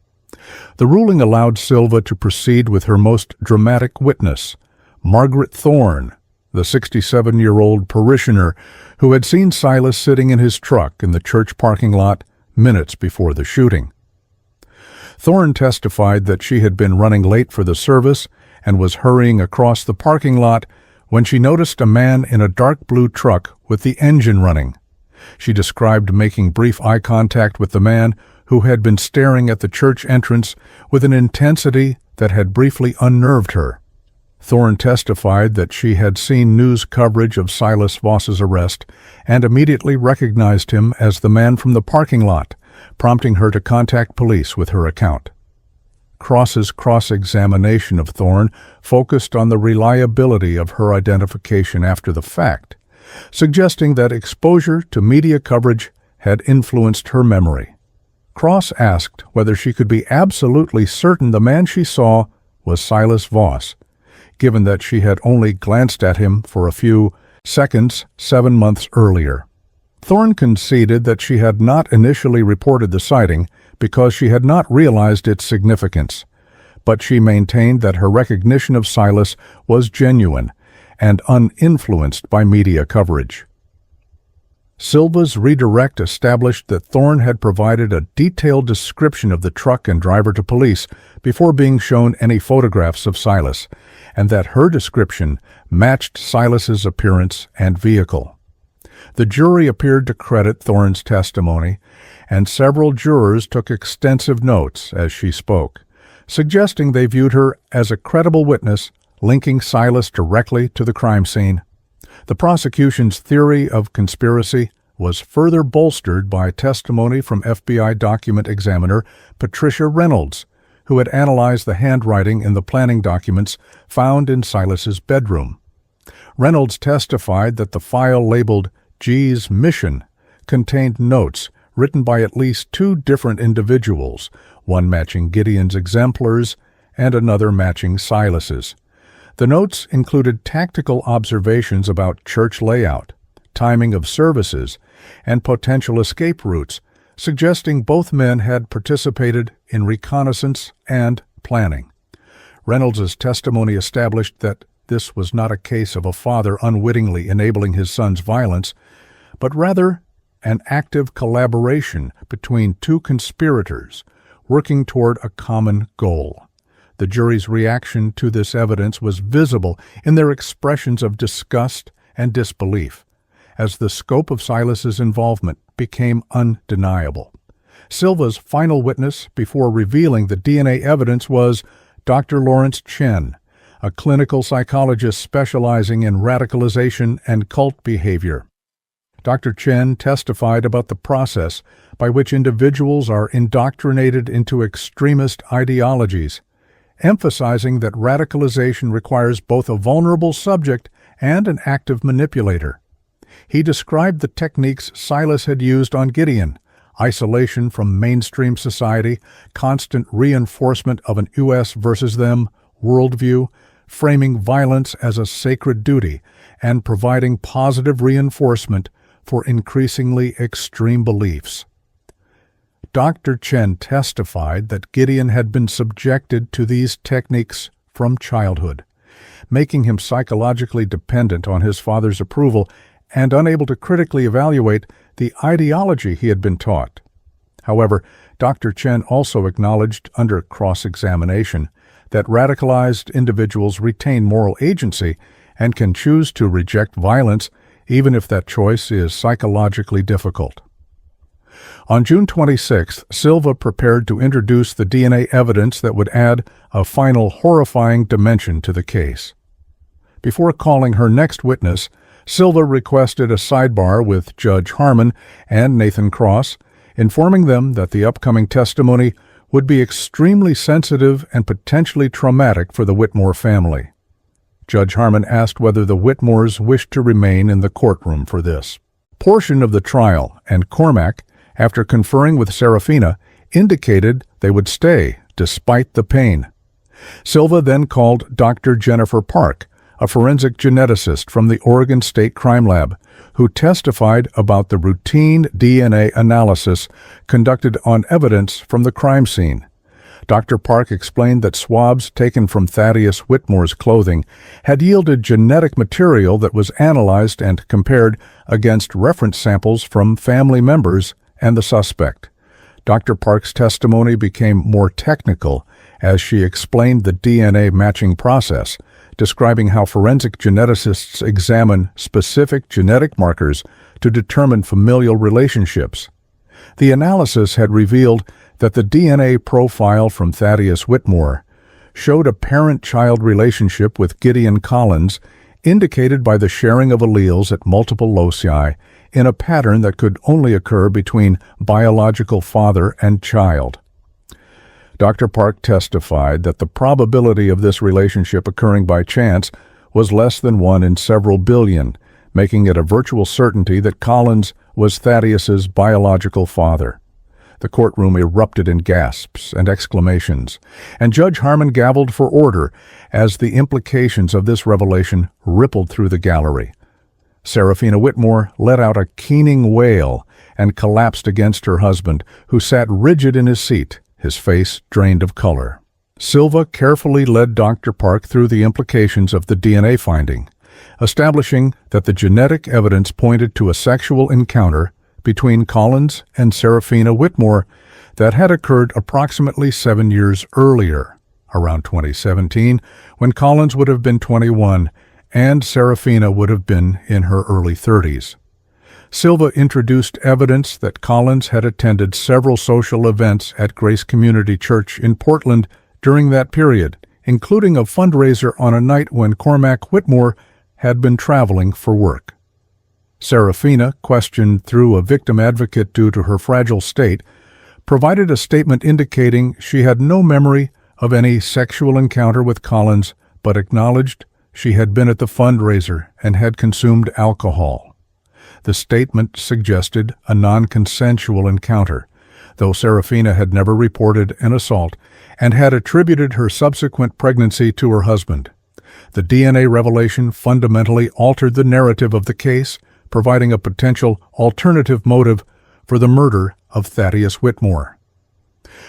The ruling allowed Silva to proceed with her most dramatic witness, Margaret Thorne, the 67-year-old parishioner who had seen Silas sitting in his truck in the church parking lot minutes before the shooting. Thorne testified that she had been running late for the service and was hurrying across the parking lot when she noticed a man in a dark blue truck with the engine running. She described making brief eye contact with the man who had been staring at the church entrance with an intensity that had briefly unnerved her. Thorne testified that she had seen news coverage of Silas Voss's arrest and immediately recognized him as the man from the parking lot, prompting her to contact police with her account. Cross's cross-examination of Thorne focused on the reliability of her identification after the fact, suggesting that exposure to media coverage had influenced her memory. Cross asked whether she could be absolutely certain the man she saw was Silas Voss, given that she had only glanced at him for a few seconds 7 months earlier. Thorne conceded that she had not initially reported the sighting because she had not realized its significance, but she maintained that her recognition of Silas was genuine and uninfluenced by media coverage. Silva's redirect established that Thorne had provided a detailed description of the truck and driver to police before being shown any photographs of Silas, and that her description matched Silas's appearance and vehicle. The jury appeared to credit Thorne's testimony, and several jurors took extensive notes as she spoke, suggesting they viewed her as a credible witness linking Silas directly to the crime scene. The prosecution's theory of conspiracy was further bolstered by testimony from FBI document examiner Patricia Reynolds, who had analyzed the handwriting in the planning documents found in Silas's bedroom. Reynolds testified that the file labeled G's Mission contained notes written by at least two different individuals, one matching Gideon's exemplars and another matching Silas's. The notes included tactical observations about church layout, timing of services, and potential escape routes, suggesting both men had participated in reconnaissance and planning. Reynolds's testimony established that this was not a case of a father unwittingly enabling his son's violence, but rather an active collaboration between two conspirators working toward a common goal. The jury's reaction to this evidence was visible in their expressions of disgust and disbelief, as the scope of Silas's involvement became undeniable. Silva's final witness before revealing the DNA evidence was Dr. Lawrence Chen, a clinical psychologist specializing in radicalization and cult behavior. Dr. Chen testified about the process by which individuals are indoctrinated into extremist ideologies, emphasizing that radicalization requires both a vulnerable subject and an active manipulator. He described the techniques Silas had used on Gideon: isolation from mainstream society, constant reinforcement of an us versus them worldview, framing violence as a sacred duty, and providing positive reinforcement for increasingly extreme beliefs. Dr. Chen testified that Gideon had been subjected to these techniques from childhood, making him psychologically dependent on his father's approval and unable to critically evaluate the ideology he had been taught. However, Dr. Chen also acknowledged under cross-examination that radicalized individuals retain moral agency and can choose to reject violence even if that choice is psychologically difficult. On June 26th, Silva prepared to introduce the DNA evidence that would add a final horrifying dimension to the case. Before calling her next witness, Silva requested a sidebar with Judge Harmon and Nathan Cross, informing them that the upcoming testimony would be extremely sensitive and potentially traumatic for the Whitmore family. Judge Harmon asked whether the Whitmores wished to remain in the courtroom for this portion of the trial, and Cormac, after conferring with Serafina, indicated they would stay despite the pain. Silva then called Dr. Jennifer Park, a forensic geneticist from the Oregon State Crime Lab, who testified about the routine DNA analysis conducted on evidence from the crime scene. Dr. Park explained that swabs taken from Thaddeus Whitmore's clothing had yielded genetic material that was analyzed and compared against reference samples from family members and the suspect. Dr. Park's testimony became more technical as she explained the DNA matching process, describing how forensic geneticists examine specific genetic markers to determine familial relationships. The analysis had revealed that the DNA profile from Thaddeus Whitmore showed a parent-child relationship with Gideon Collins, indicated by the sharing of alleles at multiple loci in a pattern that could only occur between biological father and child. Dr. Park testified that the probability of this relationship occurring by chance was less than 1 in several billion, making it a virtual certainty that Collins was Thaddeus's biological father. The courtroom erupted in gasps and exclamations, and Judge Harmon gavelled for order as the implications of this revelation rippled through the gallery. Serafina Whitmore let out a keening wail and collapsed against her husband, who sat rigid in his seat, his face drained of color. Silva carefully led Dr. Park through the implications of the DNA finding, establishing that the genetic evidence pointed to a sexual encounter between Collins and Serafina Whitmore that had occurred approximately 7 years earlier, around 2017, when Collins would have been 21 and Serafina would have been in her early 30s. Silva introduced evidence that Collins had attended several social events at Grace Community Church in Portland during that period, including a fundraiser on a night when Cormac Whitmore had been traveling for work. Serafina, questioned through a victim advocate due to her fragile state, provided a statement indicating she had no memory of any sexual encounter with Collins, but acknowledged she had been at the fundraiser and had consumed alcohol. The statement suggested a non-consensual encounter, though Serafina had never reported an assault and had attributed her subsequent pregnancy to her husband. The DNA revelation fundamentally altered the narrative of the case, providing a potential alternative motive for the murder of Thaddeus Whitmore.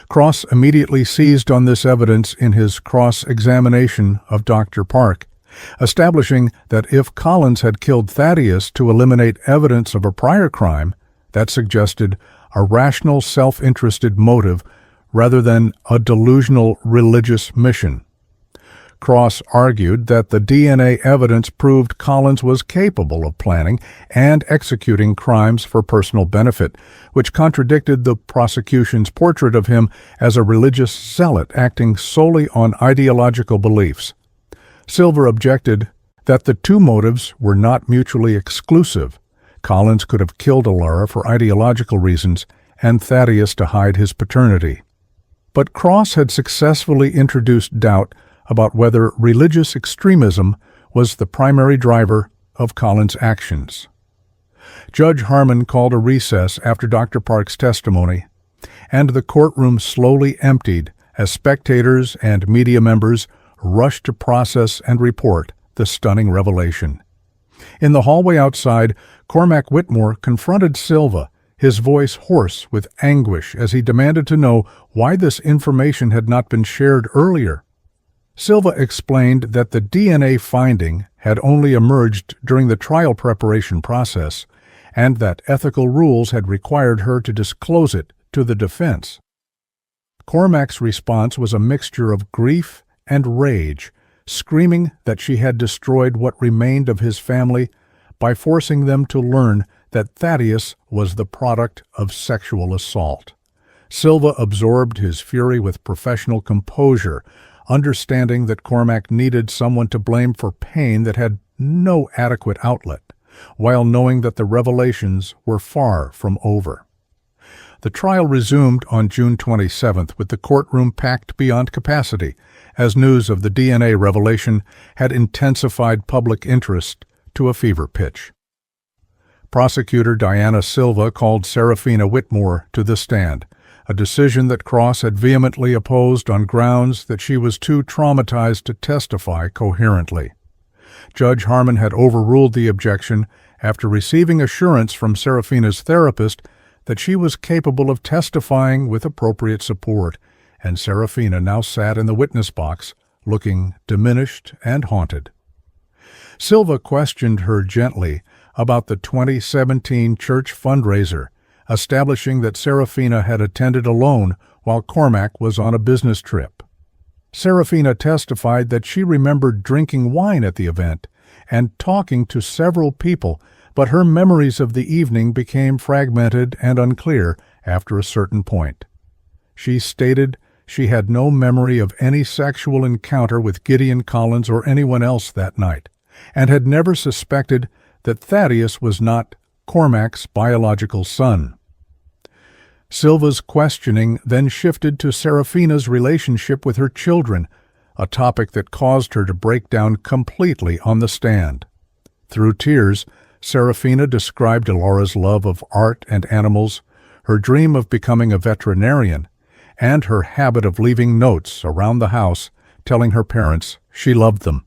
Cross immediately seized on this evidence in his cross-examination of Dr. Park, establishing that if Collins had killed Thaddeus to eliminate evidence of a prior crime, that suggested a rational, self-interested motive rather than a delusional religious mission. Cross argued that the DNA evidence proved Collins was capable of planning and executing crimes for personal benefit, which contradicted the prosecution's portrait of him as a religious zealot acting solely on ideological beliefs. Silva objected that the two motives were not mutually exclusive. Collins could have killed Alara for ideological reasons and Thaddeus to hide his paternity. But Cross had successfully introduced doubt about whether religious extremism was the primary driver of Collins' actions. Judge Harmon called a recess after Dr. Park's testimony, and the courtroom slowly emptied as spectators and media members rushed to process and report the stunning revelation. In the hallway outside, Cormac Whitmore confronted Silva, his voice hoarse with anguish as he demanded to know why this information had not been shared earlier. Silva explained that the DNA finding had only emerged during the trial preparation process and that ethical rules had required her to disclose it to the defense. Cormac's response was a mixture of grief and rage, screaming that she had destroyed what remained of his family by forcing them to learn that Thaddeus was the product of sexual assault. Silva absorbed his fury with professional composure, understanding that Cormac needed someone to blame for pain that had no adequate outlet, while knowing that the revelations were far from over. The trial resumed on June 27th with the courtroom packed beyond capacity, as news of the DNA revelation had intensified public interest to a fever pitch. Prosecutor Diana Silva called Serafina Whitmore to the stand, a decision that Cross had vehemently opposed on grounds that she was too traumatized to testify coherently. Judge Harmon had overruled the objection after receiving assurance from Serafina's therapist that she was capable of testifying with appropriate support, and Serafina now sat in the witness box, looking diminished and haunted. Silva questioned her gently about the 2017 church fundraiser, establishing that Serafina had attended alone while Cormac was on a business trip. Serafina testified that she remembered drinking wine at the event and talking to several people, but her memories of the evening became fragmented and unclear after a certain point. She stated she had no memory of any sexual encounter with Gideon Collins or anyone else that night, and had never suspected that Thaddeus was not Cormac's biological son. Silva's questioning then shifted to Serafina's relationship with her children, a topic that caused her to break down completely on the stand. Through tears, Serafina described Alara's love of art and animals, her dream of becoming a veterinarian, and her habit of leaving notes around the house telling her parents she loved them.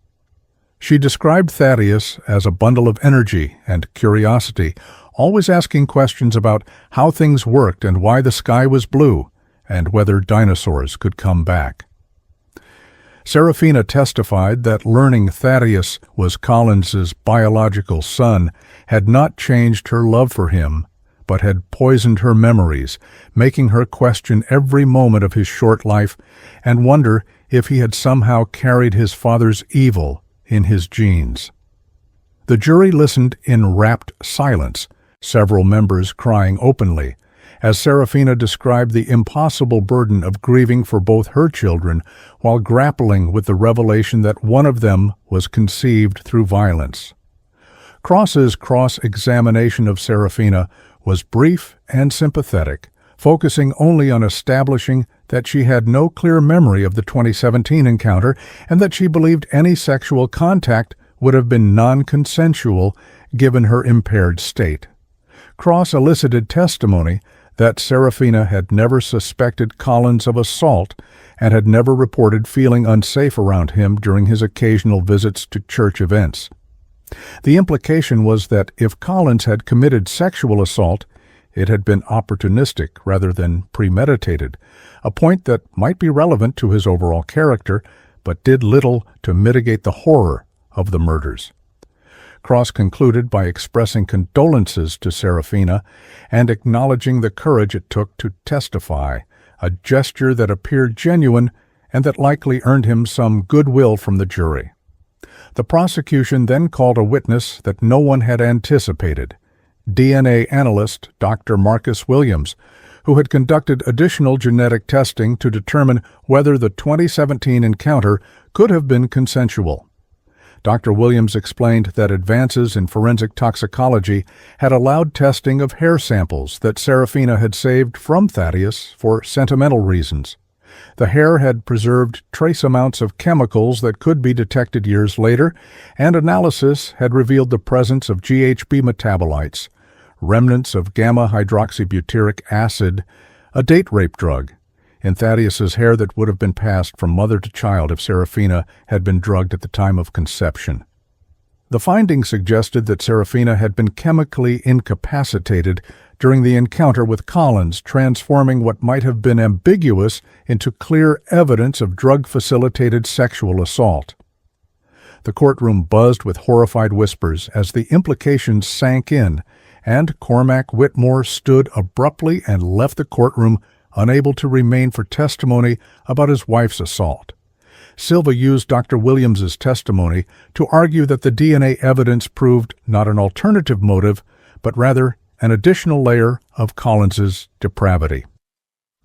She described Thaddeus as a bundle of energy and curiosity, always asking questions about how things worked and why the sky was blue, and whether dinosaurs could come back. Serafina testified that learning Thaddeus was Collins's biological son had not changed her love for him, but had poisoned her memories, making her question every moment of his short life and wonder if he had somehow carried his father's evil in his genes. The jury listened in rapt silence, several members crying openly, as Serafina described the impossible burden of grieving for both her children while grappling with the revelation that one of them was conceived through violence. Cross's cross-examination of Serafina was brief and sympathetic, focusing only on establishing that she had no clear memory of the 2017 encounter and that she believed any sexual contact would have been non-consensual given her impaired state. Cross elicited testimony that Serafina had never suspected Collins of assault and had never reported feeling unsafe around him during his occasional visits to church events. The implication was that if Collins had committed sexual assault, it had been opportunistic rather than premeditated, a point that might be relevant to his overall character, but did little to mitigate the horror of the murders. Cross concluded by expressing condolences to Serafina and acknowledging the courage it took to testify, a gesture that appeared genuine and that likely earned him some goodwill from the jury. The prosecution then called a witness that no one had anticipated, DNA analyst Dr. Marcus Williams, who had conducted additional genetic testing to determine whether the 2017 encounter could have been consensual. Dr. Williams explained that advances in forensic toxicology had allowed testing of hair samples that Serafina had saved from Thaddeus for sentimental reasons. The hair had preserved trace amounts of chemicals that could be detected years later, and analysis had revealed the presence of GHB metabolites, remnants of gamma-hydroxybutyric acid, a date rape drug, in Thaddeus's hair that would have been passed from mother to child if Serafina had been drugged at the time of conception. The findings suggested that Serafina had been chemically incapacitated during the encounter with Collins, transforming what might have been ambiguous into clear evidence of drug-facilitated sexual assault. The courtroom buzzed with horrified whispers as the implications sank in, and Cormac Whitmore stood abruptly and left the courtroom, unable to remain for testimony about his wife's assault. Silva used Dr. Williams's testimony to argue that the DNA evidence proved not an alternative motive, but rather an additional layer of Collins's depravity.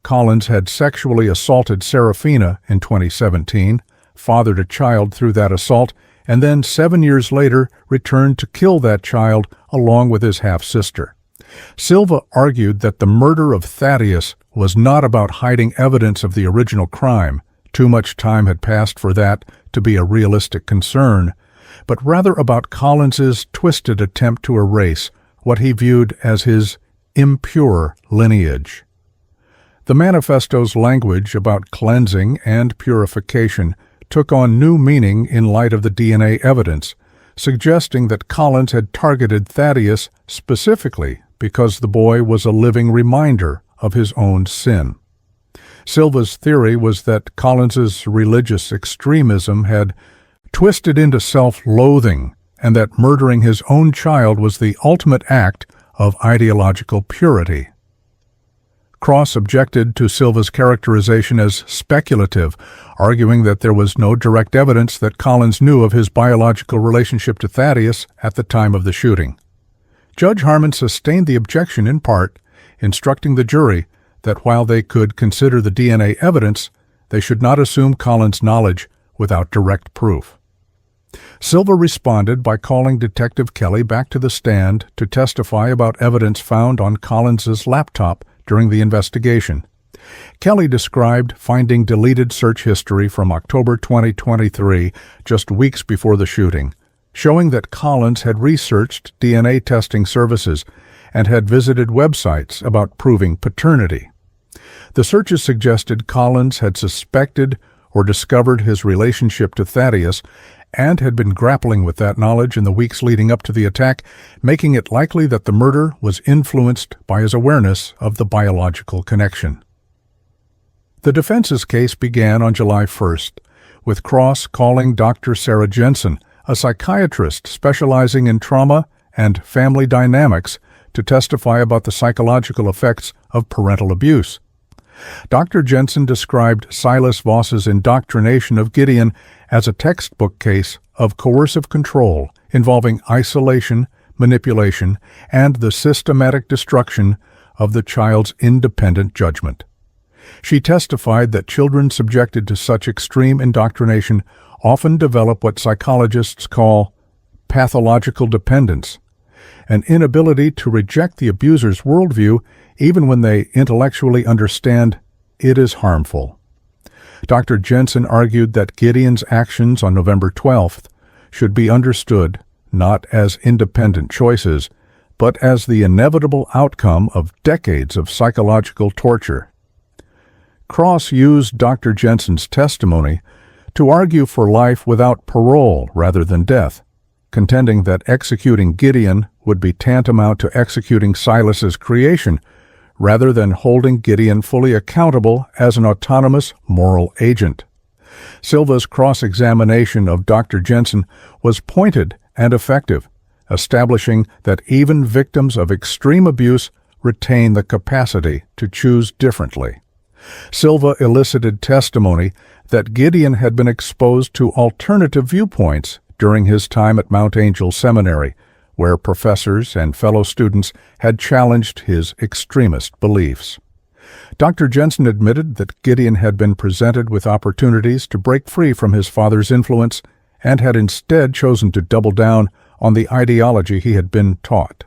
Collins had sexually assaulted Serafina in 2017, fathered a child through that assault, and then 7 years later returned to kill that child along with his half-sister. Silva argued that the murder of Thaddeus was not about hiding evidence of the original crime. Too much time had passed for that to be a realistic concern, but rather about Collins's twisted attempt to erase what he viewed as his impure lineage. The manifesto's language about cleansing and purification took on new meaning in light of the DNA evidence, suggesting that Collins had targeted Thaddeus specifically because the boy was a living reminder of his own sin. Silva's theory was that Collins's religious extremism had twisted into self-loathing and that murdering his own child was the ultimate act of ideological purity. Cross objected to Silva's characterization as speculative, arguing that there was no direct evidence that Collins knew of his biological relationship to Thaddeus at the time of the shooting. Judge Harmon sustained the objection in part, instructing the jury that while they could consider the DNA evidence, they should not assume Collins' knowledge without direct proof. Silva responded by calling Detective Kelly back to the stand to testify about evidence found on Collins's laptop during the investigation. Kelly described finding deleted search history from October 2023, just weeks before the shooting, showing that Collins had researched DNA testing services and had visited websites about proving paternity. The searches suggested Collins had suspected or discovered his relationship to Thaddeus and had been grappling with that knowledge in the weeks leading up to the attack, making it likely that the murder was influenced by his awareness of the biological connection. The defense's case began on July 1st, with Cross calling Dr. Sarah Jensen, a psychiatrist specializing in trauma and family dynamics, to testify about the psychological effects of parental abuse. Dr. Jensen described Silas Voss's indoctrination of Gideon as a textbook case of coercive control involving isolation, manipulation, and the systematic destruction of the child's independent judgment. She testified that children subjected to such extreme indoctrination often develop what psychologists call pathological dependence, an inability to reject the abuser's worldview even when they intellectually understand it is harmful. Dr. Jensen argued that Gideon's actions on November 12th should be understood not as independent choices, but as the inevitable outcome of decades of psychological torture. Cross used Dr. Jensen's testimony to argue for life without parole rather than death, contending that executing Gideon would be tantamount to executing Silas's creation, rather than holding Gideon fully accountable as an autonomous moral agent. Silva's cross-examination of Dr. Jensen was pointed and effective, establishing that even victims of extreme abuse retain the capacity to choose differently. Silva elicited testimony that Gideon had been exposed to alternative viewpoints during his time at Mount Angel Seminary, where professors and fellow students had challenged his extremist beliefs. Dr. Jensen admitted that Gideon had been presented with opportunities to break free from his father's influence and had instead chosen to double down on the ideology he had been taught.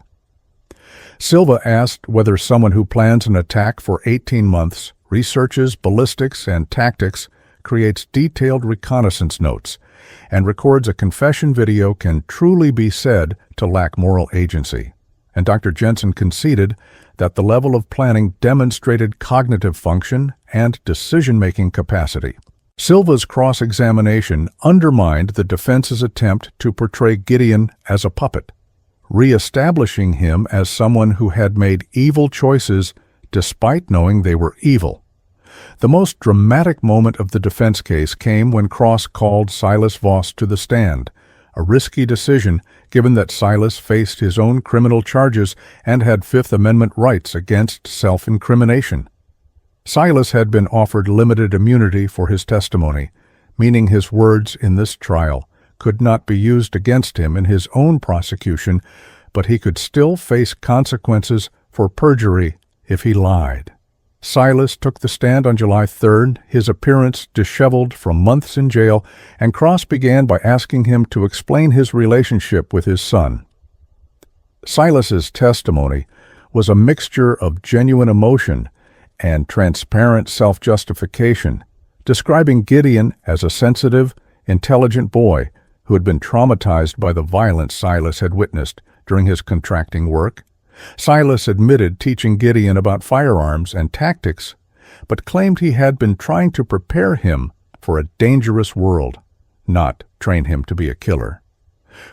Silva asked whether someone who plans an attack for 18 months, researches ballistics and tactics, creates detailed reconnaissance notes, and records a confession video can truly be said to lack moral agency. And Dr. Jensen conceded that the level of planning demonstrated cognitive function and decision-making capacity. Silva's cross-examination undermined the defense's attempt to portray Gideon as a puppet, re-establishing him as someone who had made evil choices despite knowing they were evil. The most dramatic moment of the defense case came when Cross called Silas Voss to the stand, a risky decision given that Silas faced his own criminal charges and had Fifth Amendment rights against self-incrimination. Silas had been offered limited immunity for his testimony, meaning his words in this trial could not be used against him in his own prosecution, but he could still face consequences for perjury if he lied. Silas took the stand on July 3rd, his appearance disheveled from months in jail, and Cross began by asking him to explain his relationship with his son. Silas's testimony was a mixture of genuine emotion and transparent self-justification, describing Gideon as a sensitive, intelligent boy who had been traumatized by the violence Silas had witnessed during his contracting work. Silas admitted teaching Gideon about firearms and tactics, but claimed he had been trying to prepare him for a dangerous world, not train him to be a killer.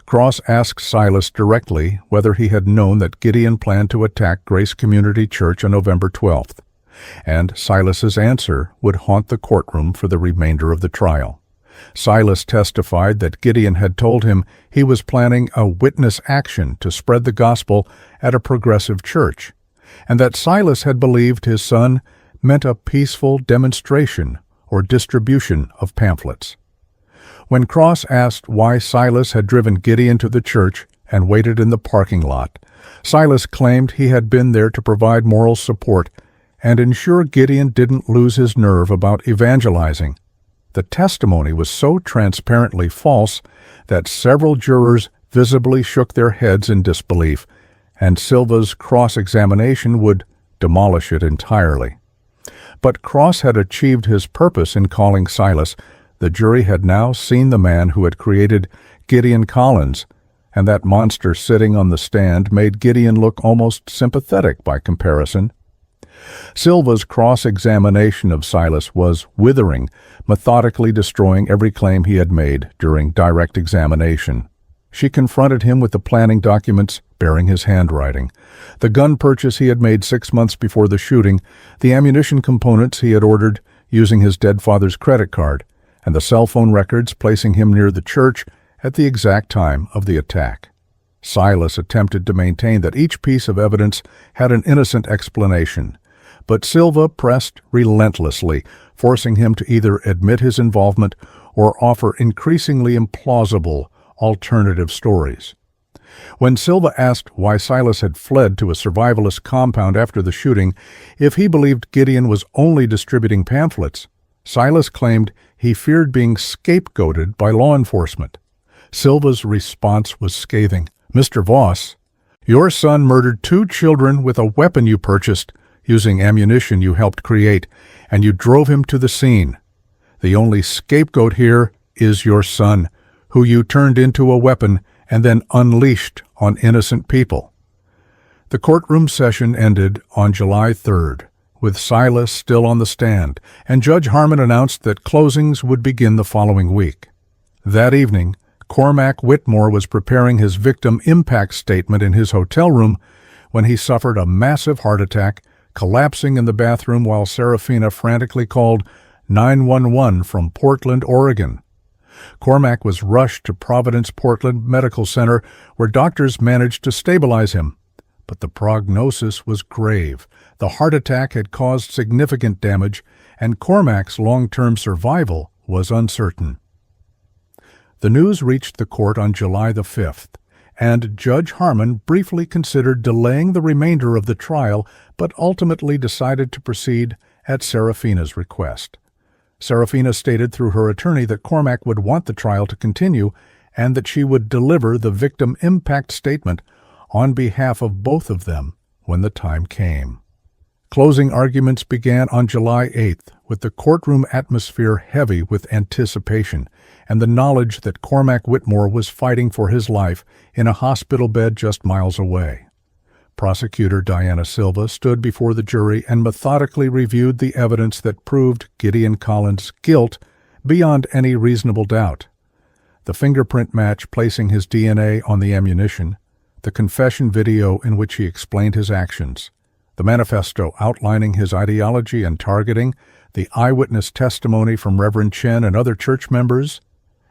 Cross asked Silas directly whether he had known that Gideon planned to attack Grace Community Church on November 12th, and Silas's answer would haunt the courtroom for the remainder of the trial. Silas testified that Gideon had told him he was planning a witness action to spread the gospel at a progressive church, and that Silas had believed his son meant a peaceful demonstration or distribution of pamphlets. When Cross asked why Silas had driven Gideon to the church and waited in the parking lot, Silas claimed he had been there to provide moral support and ensure Gideon didn't lose his nerve about evangelizing. The testimony was so transparently false that several jurors visibly shook their heads in disbelief, and Silva's cross-examination would demolish it entirely. But Cross had achieved his purpose in calling Silas. The jury had now seen the man who had created Gideon Collins, and that monster sitting on the stand made Gideon look almost sympathetic by comparison. Silva's cross-examination of Silas was withering, methodically destroying every claim he had made during direct examination. She confronted him with the planning documents bearing his handwriting, the gun purchase he had made 6 months before the shooting, the ammunition components he had ordered using his dead father's credit card, and the cell phone records placing him near the church at the exact time of the attack. Silas attempted to maintain that each piece of evidence had an innocent explanation, but Silva pressed relentlessly, forcing him to either admit his involvement or offer increasingly implausible alternative stories. When Silva asked why Silas had fled to a survivalist compound after the shooting, if he believed Gideon was only distributing pamphlets, Silas claimed he feared being scapegoated by law enforcement. Silva's response was scathing. "Mr. Voss, your son murdered 2 children with a weapon you purchased using ammunition you helped create, and you drove him to the scene. The only scapegoat here is your son, who you turned into a weapon and then unleashed on innocent people." The courtroom session ended on July 3rd, with Silas still on the stand, and Judge Harmon announced that closings would begin the following week. That evening, Cormac Whitmore was preparing his victim impact statement in his hotel room when he suffered a massive heart attack, collapsing in the bathroom while Serafina frantically called 911 from Portland, Oregon. Cormac was rushed to Providence Portland Medical Center, where doctors managed to stabilize him. But the prognosis was grave. The heart attack had caused significant damage, and Cormac's long-term survival was uncertain. The news reached the court on July the 5th, and Judge Harmon briefly considered delaying the remainder of the trial, but ultimately decided to proceed at Serafina's request. Serafina stated through her attorney that Cormac would want the trial to continue and that she would deliver the victim impact statement on behalf of both of them when the time came. Closing arguments began on July 8th, with the courtroom atmosphere heavy with anticipation and the knowledge that Cormac Whitmore was fighting for his life in a hospital bed just miles away. Prosecutor Diana Silva stood before the jury and methodically reviewed the evidence that proved Gideon Collins' guilt beyond any reasonable doubt. The fingerprint match placing his DNA on the ammunition, the confession video in which he explained his actions, the manifesto outlining his ideology and targeting, the eyewitness testimony from Reverend Chen and other church members,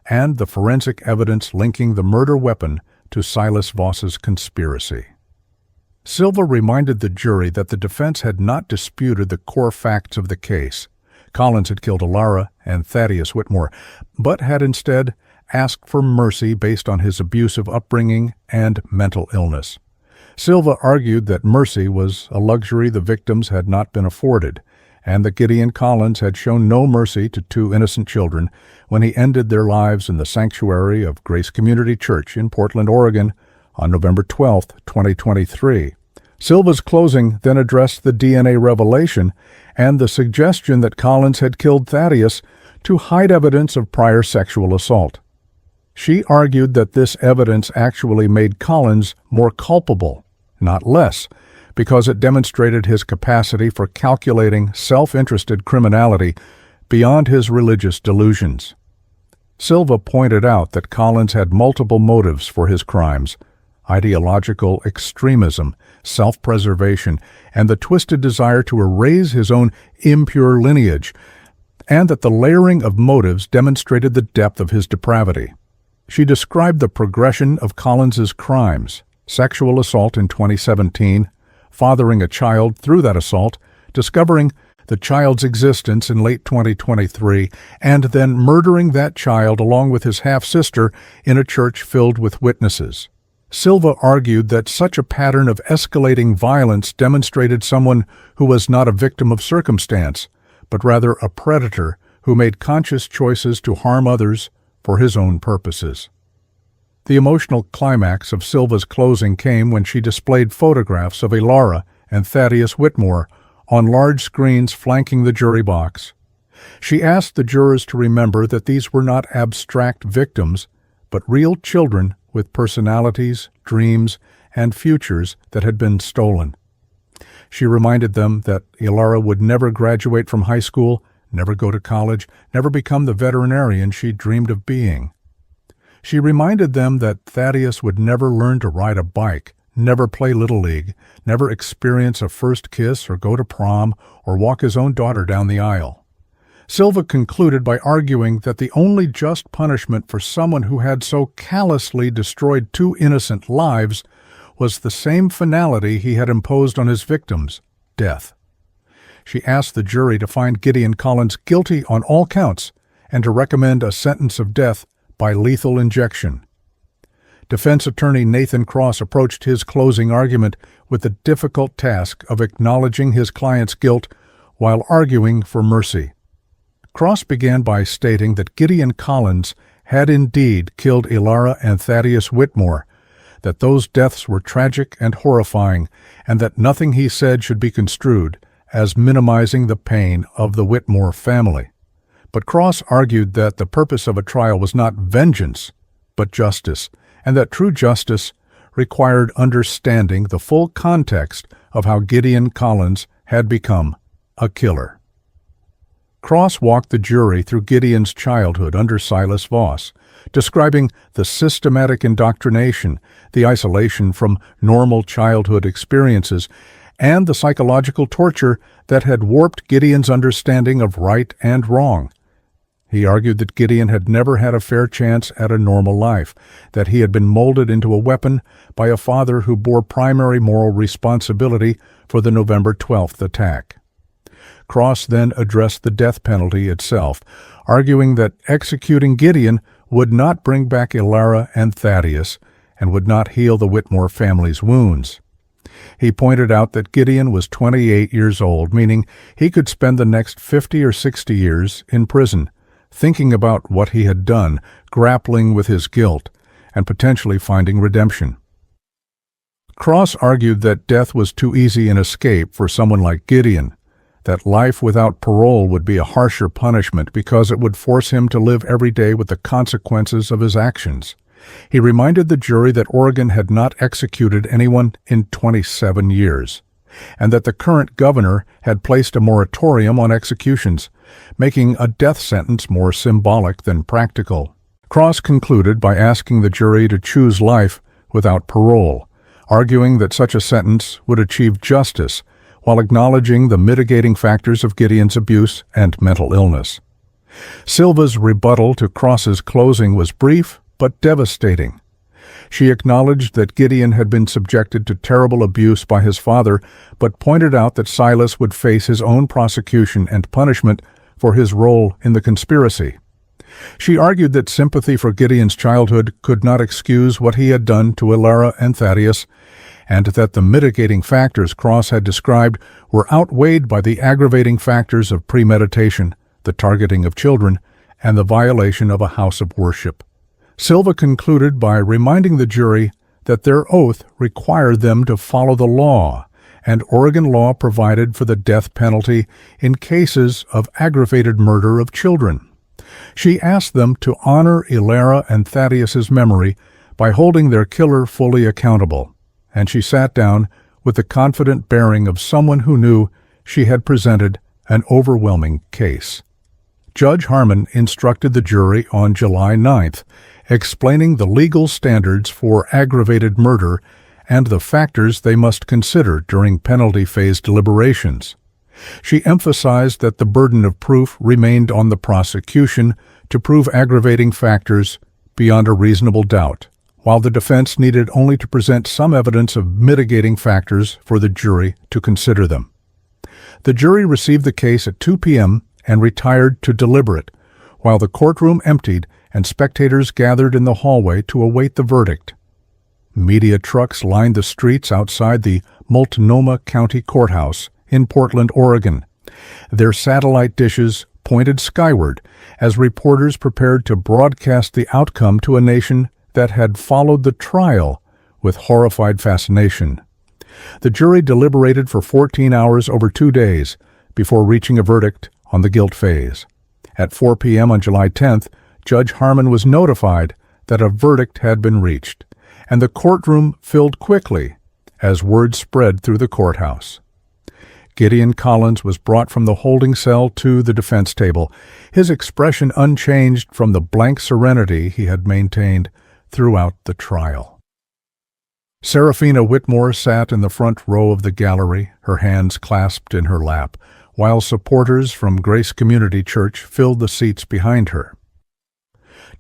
and the forensic evidence linking the murder weapon to Silas Voss's conspiracy. Silva reminded the jury that the defense had not disputed the core facts of the case. Collins had killed Alara and Thaddeus Whitmore, but had instead asked for mercy based on his abusive upbringing and mental illness. Silva argued that mercy was a luxury the victims had not been afforded, and that Gideon Collins had shown no mercy to 2 innocent children when he ended their lives in the sanctuary of Grace Community Church in Portland, Oregon, on November 12, 2023. Silva's closing then addressed the DNA revelation and the suggestion that Collins had killed Thaddeus to hide evidence of prior sexual assault. She argued that this evidence actually made Collins more culpable, not less, because it demonstrated his capacity for calculating self-interested criminality beyond his religious delusions. Silva pointed out that Collins had multiple motives for his crimes: ideological extremism, self-preservation, and the twisted desire to erase his own impure lineage, and that the layering of motives demonstrated the depth of his depravity. She described the progression of Collins's crimes: sexual assault in 2017, fathering a child through that assault, discovering the child's existence in late 2023, and then murdering that child along with his half-sister in a church filled with witnesses. Silva argued that such a pattern of escalating violence demonstrated someone who was not a victim of circumstance, but rather a predator who made conscious choices to harm others for his own purposes. The emotional climax of Silva's closing came when she displayed photographs of Alara and Thaddeus Whitmore on large screens flanking the jury box. She asked the jurors to remember that these were not abstract victims, but real children with personalities, dreams, and futures that had been stolen. She reminded them that Alara would never graduate from high school, never go to college, never become the veterinarian she dreamed of being. She reminded them that Thaddeus would never learn to ride a bike, never play Little League, never experience a first kiss or go to prom or walk his own daughter down the aisle. Silva concluded by arguing that the only just punishment for someone who had so callously destroyed two innocent lives was the same finality he had imposed on his victims, death. She asked the jury to find Gideon Collins guilty on all counts and to recommend a sentence of death by lethal injection. Defense attorney Nathan Cross approached his closing argument with the difficult task of acknowledging his client's guilt while arguing for mercy. Cross began by stating that Gideon Collins had indeed killed Ilara and Thaddeus Whitmore, that those deaths were tragic and horrifying, and that nothing he said should be construed as minimizing the pain of the Whitmore family. But Cross argued that the purpose of a trial was not vengeance, but justice, and that true justice required understanding the full context of how Gideon Collins had become a killer. Cross walked the jury through Gideon's childhood under Silas Voss, describing the systematic indoctrination, the isolation from normal childhood experiences, and the psychological torture that had warped Gideon's understanding of right and wrong. He argued that Gideon had never had a fair chance at a normal life, that he had been molded into a weapon by a father who bore primary moral responsibility for the November 12th attack. Cross then addressed the death penalty itself, arguing that executing Gideon would not bring back Ilara and Thaddeus and would not heal the Whitmore family's wounds. He pointed out that Gideon was 28 years old, meaning he could spend the next 50 or 60 years in prison, thinking about what he had done, grappling with his guilt, and potentially finding redemption. Cross argued that death was too easy an escape for someone like Gideon, that life without parole would be a harsher punishment because it would force him to live every day with the consequences of his actions. He reminded the jury that Oregon had not executed anyone in 27 years, and that the current governor had placed a moratorium on executions, making a death sentence more symbolic than practical. Cross concluded by asking the jury to choose life without parole, arguing that such a sentence would achieve justice while acknowledging the mitigating factors of Gideon's abuse and mental illness. Silva's rebuttal to Cross's closing was brief but devastating. She acknowledged that Gideon had been subjected to terrible abuse by his father, but pointed out that Silas would face his own prosecution and punishment for his role in the conspiracy. She argued that sympathy for Gideon's childhood could not excuse what he had done to Ilara and Thaddeus, and that the mitigating factors Cross had described were outweighed by the aggravating factors of premeditation, the targeting of children, and the violation of a house of worship. Silva concluded by reminding the jury that their oath required them to follow the law, and Oregon law provided for the death penalty in cases of aggravated murder of children. She asked them to honor Ilara and Thaddeus's memory by holding their killer fully accountable, and she sat down with the confident bearing of someone who knew she had presented an overwhelming case. Judge Harmon instructed the jury on July 9th, explaining the legal standards for aggravated murder and the factors they must consider during penalty phase deliberations. She emphasized that the burden of proof remained on the prosecution to prove aggravating factors beyond a reasonable doubt, while the defense needed only to present some evidence of mitigating factors for the jury to consider them. The jury received the case at 2 p.m. and retired to deliberate, while the courtroom emptied and spectators gathered in the hallway to await the verdict. Media trucks lined the streets outside the Multnomah County Courthouse in Portland, Oregon. Their satellite dishes pointed skyward as reporters prepared to broadcast the outcome to a nation that had followed the trial with horrified fascination. The jury deliberated for 14 hours over 2 days before reaching a verdict on the guilt phase. At 4 p.m. on July 10th, Judge Harmon was notified that a verdict had been reached, and the courtroom filled quickly as word spread through the courthouse. Gideon Collins was brought from the holding cell to the defense table, his expression unchanged from the blank serenity he had maintained throughout the trial. Serafina Whitmore sat in the front row of the gallery, her hands clasped in her lap, while supporters from Grace Community Church filled the seats behind her.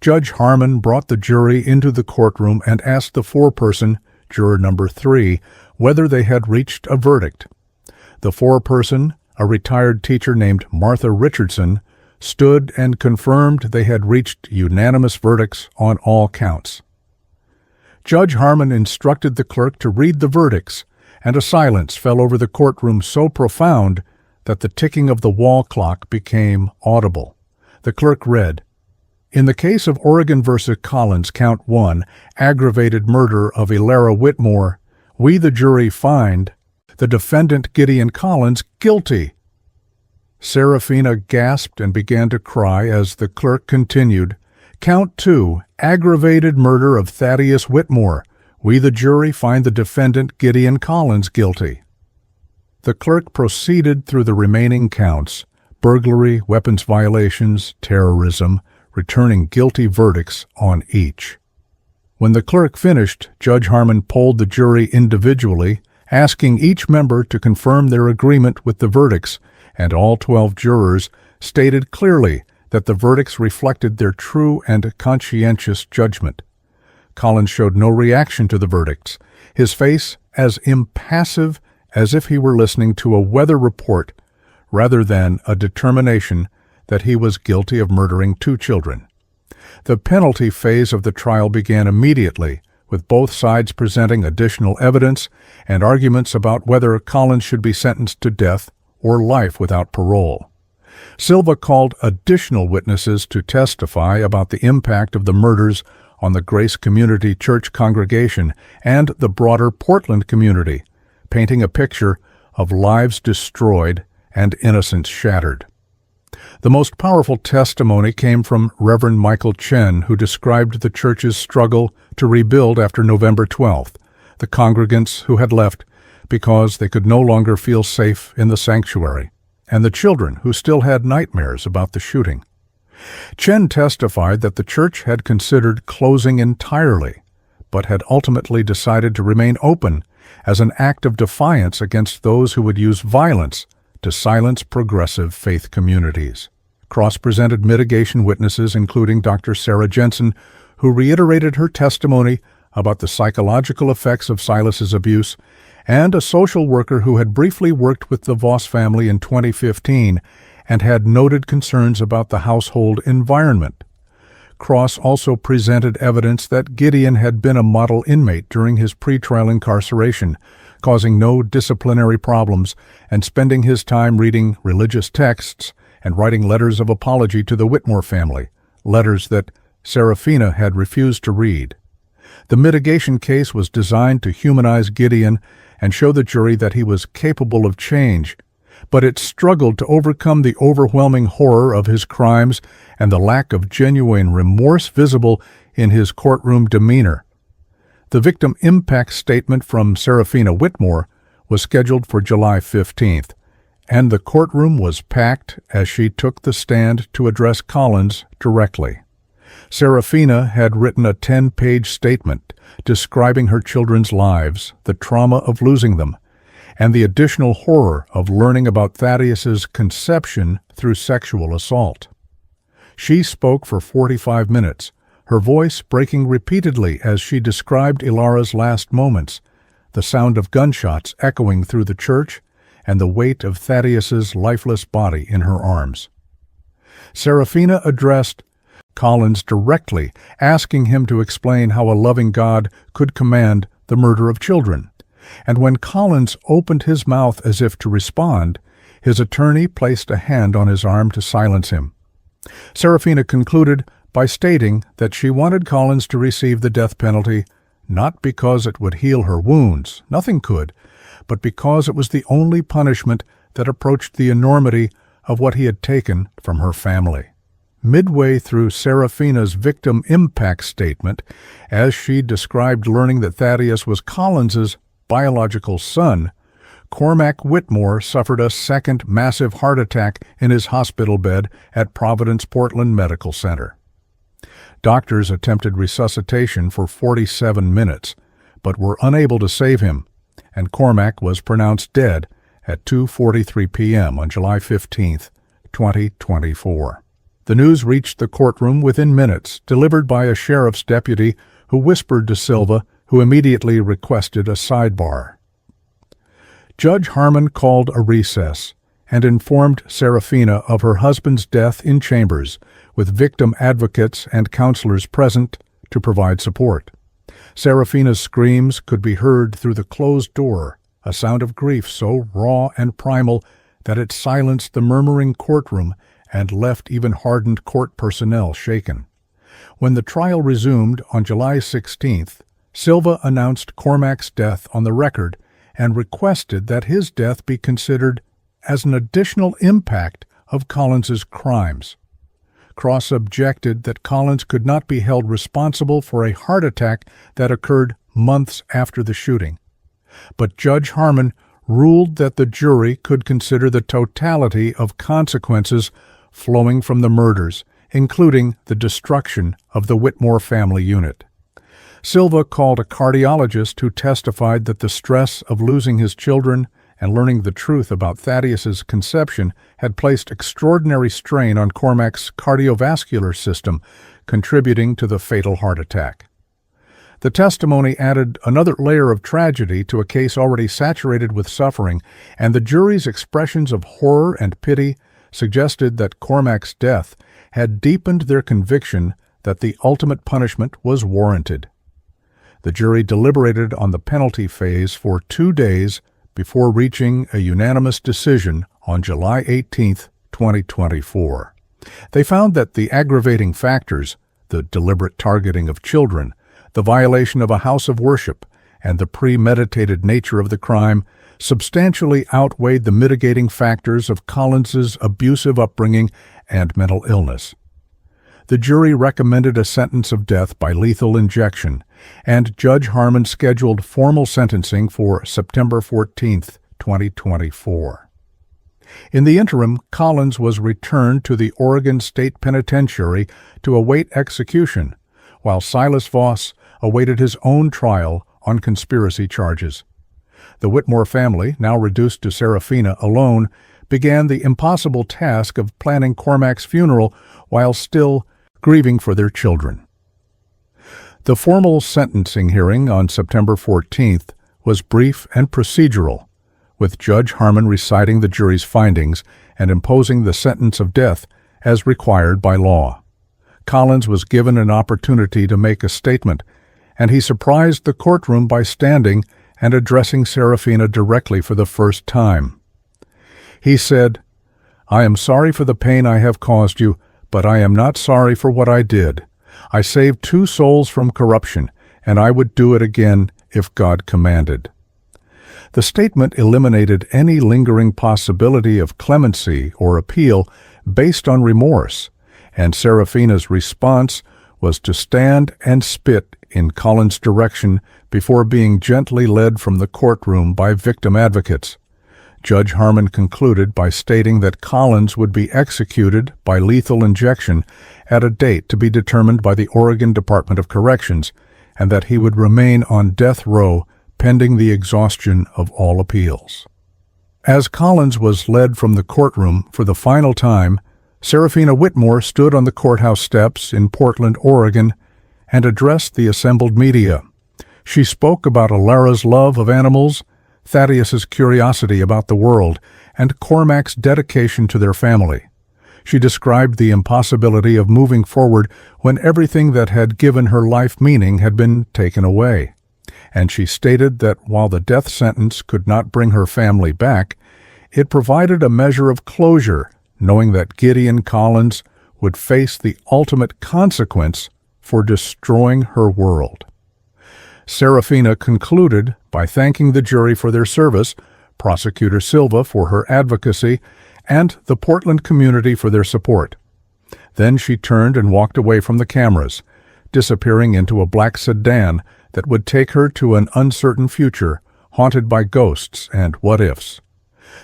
Judge Harmon brought the jury into the courtroom and asked the foreperson, juror number 3, whether they had reached a verdict. The foreperson, a retired teacher named Martha Richardson, stood and confirmed they had reached unanimous verdicts on all counts. Judge Harmon instructed the clerk to read the verdicts, and a silence fell over the courtroom so profound that the ticking of the wall clock became audible. The clerk read, "In the case of Oregon v. Collins, Count 1, aggravated murder of Elara Whitmore, we, the jury, find the defendant Gideon Collins guilty." Serafina gasped and began to cry as the clerk continued, "Count 2, aggravated murder of Thaddeus Whitmore. We, the jury, find the defendant Gideon Collins guilty." The clerk proceeded through the remaining counts, burglary, weapons violations, terrorism, returning guilty verdicts on each. When the clerk finished, Judge Harmon polled the jury individually, asking each member to confirm their agreement with the verdicts, and all 12 jurors stated clearly that the verdicts reflected their true and conscientious judgment. Collins showed no reaction to the verdicts, his face as impassive as if he were listening to a weather report rather than a determination that he was guilty of murdering 2 children. The penalty phase of the trial began immediately, with both sides presenting additional evidence and arguments about whether Collins should be sentenced to death or life without parole. Silva called additional witnesses to testify about the impact of the murders on the Grace Community Church congregation and the broader Portland community, painting a picture of lives destroyed and innocence shattered. The most powerful testimony came from Reverend Michael Chen, who described the church's struggle to rebuild after November 12th, the congregants who had left because they could no longer feel safe in the sanctuary, and the children who still had nightmares about the shooting. Chen testified that the church had considered closing entirely, but had ultimately decided to remain open as an act of defiance against those who would use violence to silence progressive faith communities. Cross-presented mitigation witnesses, including Dr. Sarah Jensen, who reiterated her testimony about the psychological effects of Silas's abuse, and a social worker who had briefly worked with the Voss family in 2015 and had noted concerns about the household environment. Cross also presented evidence that Gideon had been a model inmate during his pretrial incarceration, causing no disciplinary problems and spending his time reading religious texts and writing letters of apology to the Whitmore family, letters that Serafina had refused to read. The mitigation case was designed to humanize Gideon and show the jury that he was capable of change, but it struggled to overcome the overwhelming horror of his crimes and the lack of genuine remorse visible in his courtroom demeanor. The victim impact statement from Serafina Whitmore was scheduled for July 15th, and the courtroom was packed as she took the stand to address Collins directly. Serafina had written a 10-page statement describing her children's lives, the trauma of losing them, and the additional horror of learning about Thaddeus's conception through sexual assault. She spoke for 45 minutes, her voice breaking repeatedly as she described Elara's last moments, the sound of gunshots echoing through the church, and the weight of Thaddeus's lifeless body in her arms. Serafina addressed Collins directly, asking him to explain how a loving God could command the murder of children. And when Collins opened his mouth as if to respond, his attorney placed a hand on his arm to silence him. Serafina concluded by stating that she wanted Collins to receive the death penalty not because it would heal her wounds, nothing could, but because it was the only punishment that approached the enormity of what he had taken from her family. Midway through Serafina's victim impact statement, as she described learning that Thaddeus was Collins's biological son, Cormac Whitmore suffered a second massive heart attack in his hospital bed at Providence Portland Medical Center. Doctors attempted resuscitation for 47 minutes, but were unable to save him, and Cormac was pronounced dead at 2:43 p.m. on July 15, 2024. The news reached the courtroom within minutes, delivered by a sheriff's deputy who whispered to Silva, who immediately requested a sidebar. Judge Harmon called a recess and informed Serafina of her husband's death in chambers, with victim advocates and counselors present to provide support. Serafina's screams could be heard through the closed door, a sound of grief so raw and primal that it silenced the murmuring courtroom and left even hardened court personnel shaken. When the trial resumed on July 16th, Silva announced Cormac's death on the record and requested that his death be considered as an additional impact of Collins's crimes. Cross objected that Collins could not be held responsible for a heart attack that occurred months after the shooting. But Judge Harmon ruled that the jury could consider the totality of consequences flowing from the murders, including the destruction of the Whitmore family unit. Silva called a cardiologist who testified that the stress of losing his children and learning the truth about Thaddeus's conception had placed extraordinary strain on Cormac's cardiovascular system, contributing to the fatal heart attack. The testimony added another layer of tragedy to a case already saturated with suffering, and the jury's expressions of horror and pity suggested that Cormac's death had deepened their conviction that the ultimate punishment was warranted. The jury deliberated on the penalty phase for 2 days before reaching a unanimous decision on July 18, 2024. They found that the aggravating factors, the deliberate targeting of children, the violation of a house of worship, and the premeditated nature of the crime, substantially outweighed the mitigating factors of Collins's abusive upbringing and mental illness. The jury recommended a sentence of death by lethal injection, and Judge Harmon scheduled formal sentencing for September 14, 2024. In the interim, Collins was returned to the Oregon State Penitentiary to await execution, while Silas Voss awaited his own trial on conspiracy charges. The Whitmore family, now reduced to Serafina alone, began the impossible task of planning Cormac's funeral while still grieving for their children. The formal sentencing hearing on September 14th was brief and procedural, with Judge Harmon reciting the jury's findings and imposing the sentence of death as required by law. Collins was given an opportunity to make a statement, and he surprised the courtroom by standing and addressing Serafina directly for the first time. He said, "I am sorry for the pain I have caused you, but I am not sorry for what I did. I saved 2 souls from corruption, and I would do it again if God commanded." The statement eliminated any lingering possibility of clemency or appeal based on remorse, and Serafina's response was to stand and spit in Collins' direction before being gently led from the courtroom by victim advocates. Judge Harmon concluded by stating that Collins would be executed by lethal injection at a date to be determined by the Oregon Department of Corrections, and that he would remain on death row pending the exhaustion of all appeals. As Collins was led from the courtroom for the final time, Serafina Whitmore stood on the courthouse steps in Portland, Oregon, and addressed the assembled media. She spoke about Alara's love of animals, Thaddeus's curiosity about the world, and Cormac's dedication to their family. She described the impossibility of moving forward when everything that had given her life meaning had been taken away. And she stated that while the death sentence could not bring her family back, it provided a measure of closure, knowing that Gideon Collins would face the ultimate consequence for destroying her world. Serafina concluded by thanking the jury for their service, Prosecutor Silva for her advocacy, and the Portland community for their support. Then she turned and walked away from the cameras, disappearing into a black sedan that would take her to an uncertain future, haunted by ghosts and what-ifs.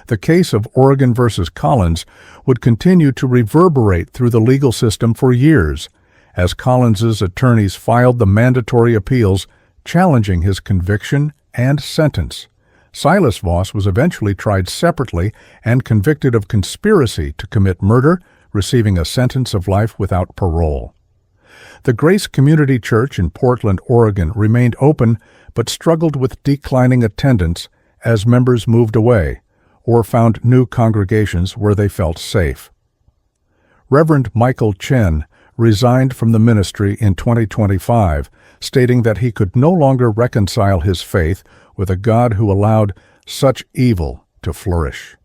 The case of Oregon versus Collins would continue to reverberate through the legal system for years, as Collins's attorneys filed the mandatory appeals challenging his conviction and sentence, Silas Voss was eventually tried separately and convicted of conspiracy to commit murder, receiving a sentence of life without parole. The Grace Community Church in Portland, Oregon remained open but struggled with declining attendance as members moved away or found new congregations where they felt safe. Reverend Michael Chen resigned from the ministry in 2025, stating that he could no longer reconcile his faith with a God who allowed such evil to flourish.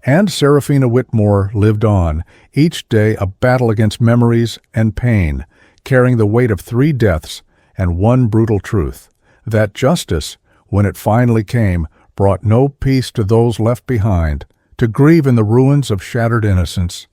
And Serafina Whitmore lived on, each day a battle against memories and pain, carrying the weight of 3 deaths and one brutal truth, that justice, when it finally came, brought no peace to those left behind, to grieve in the ruins of shattered innocence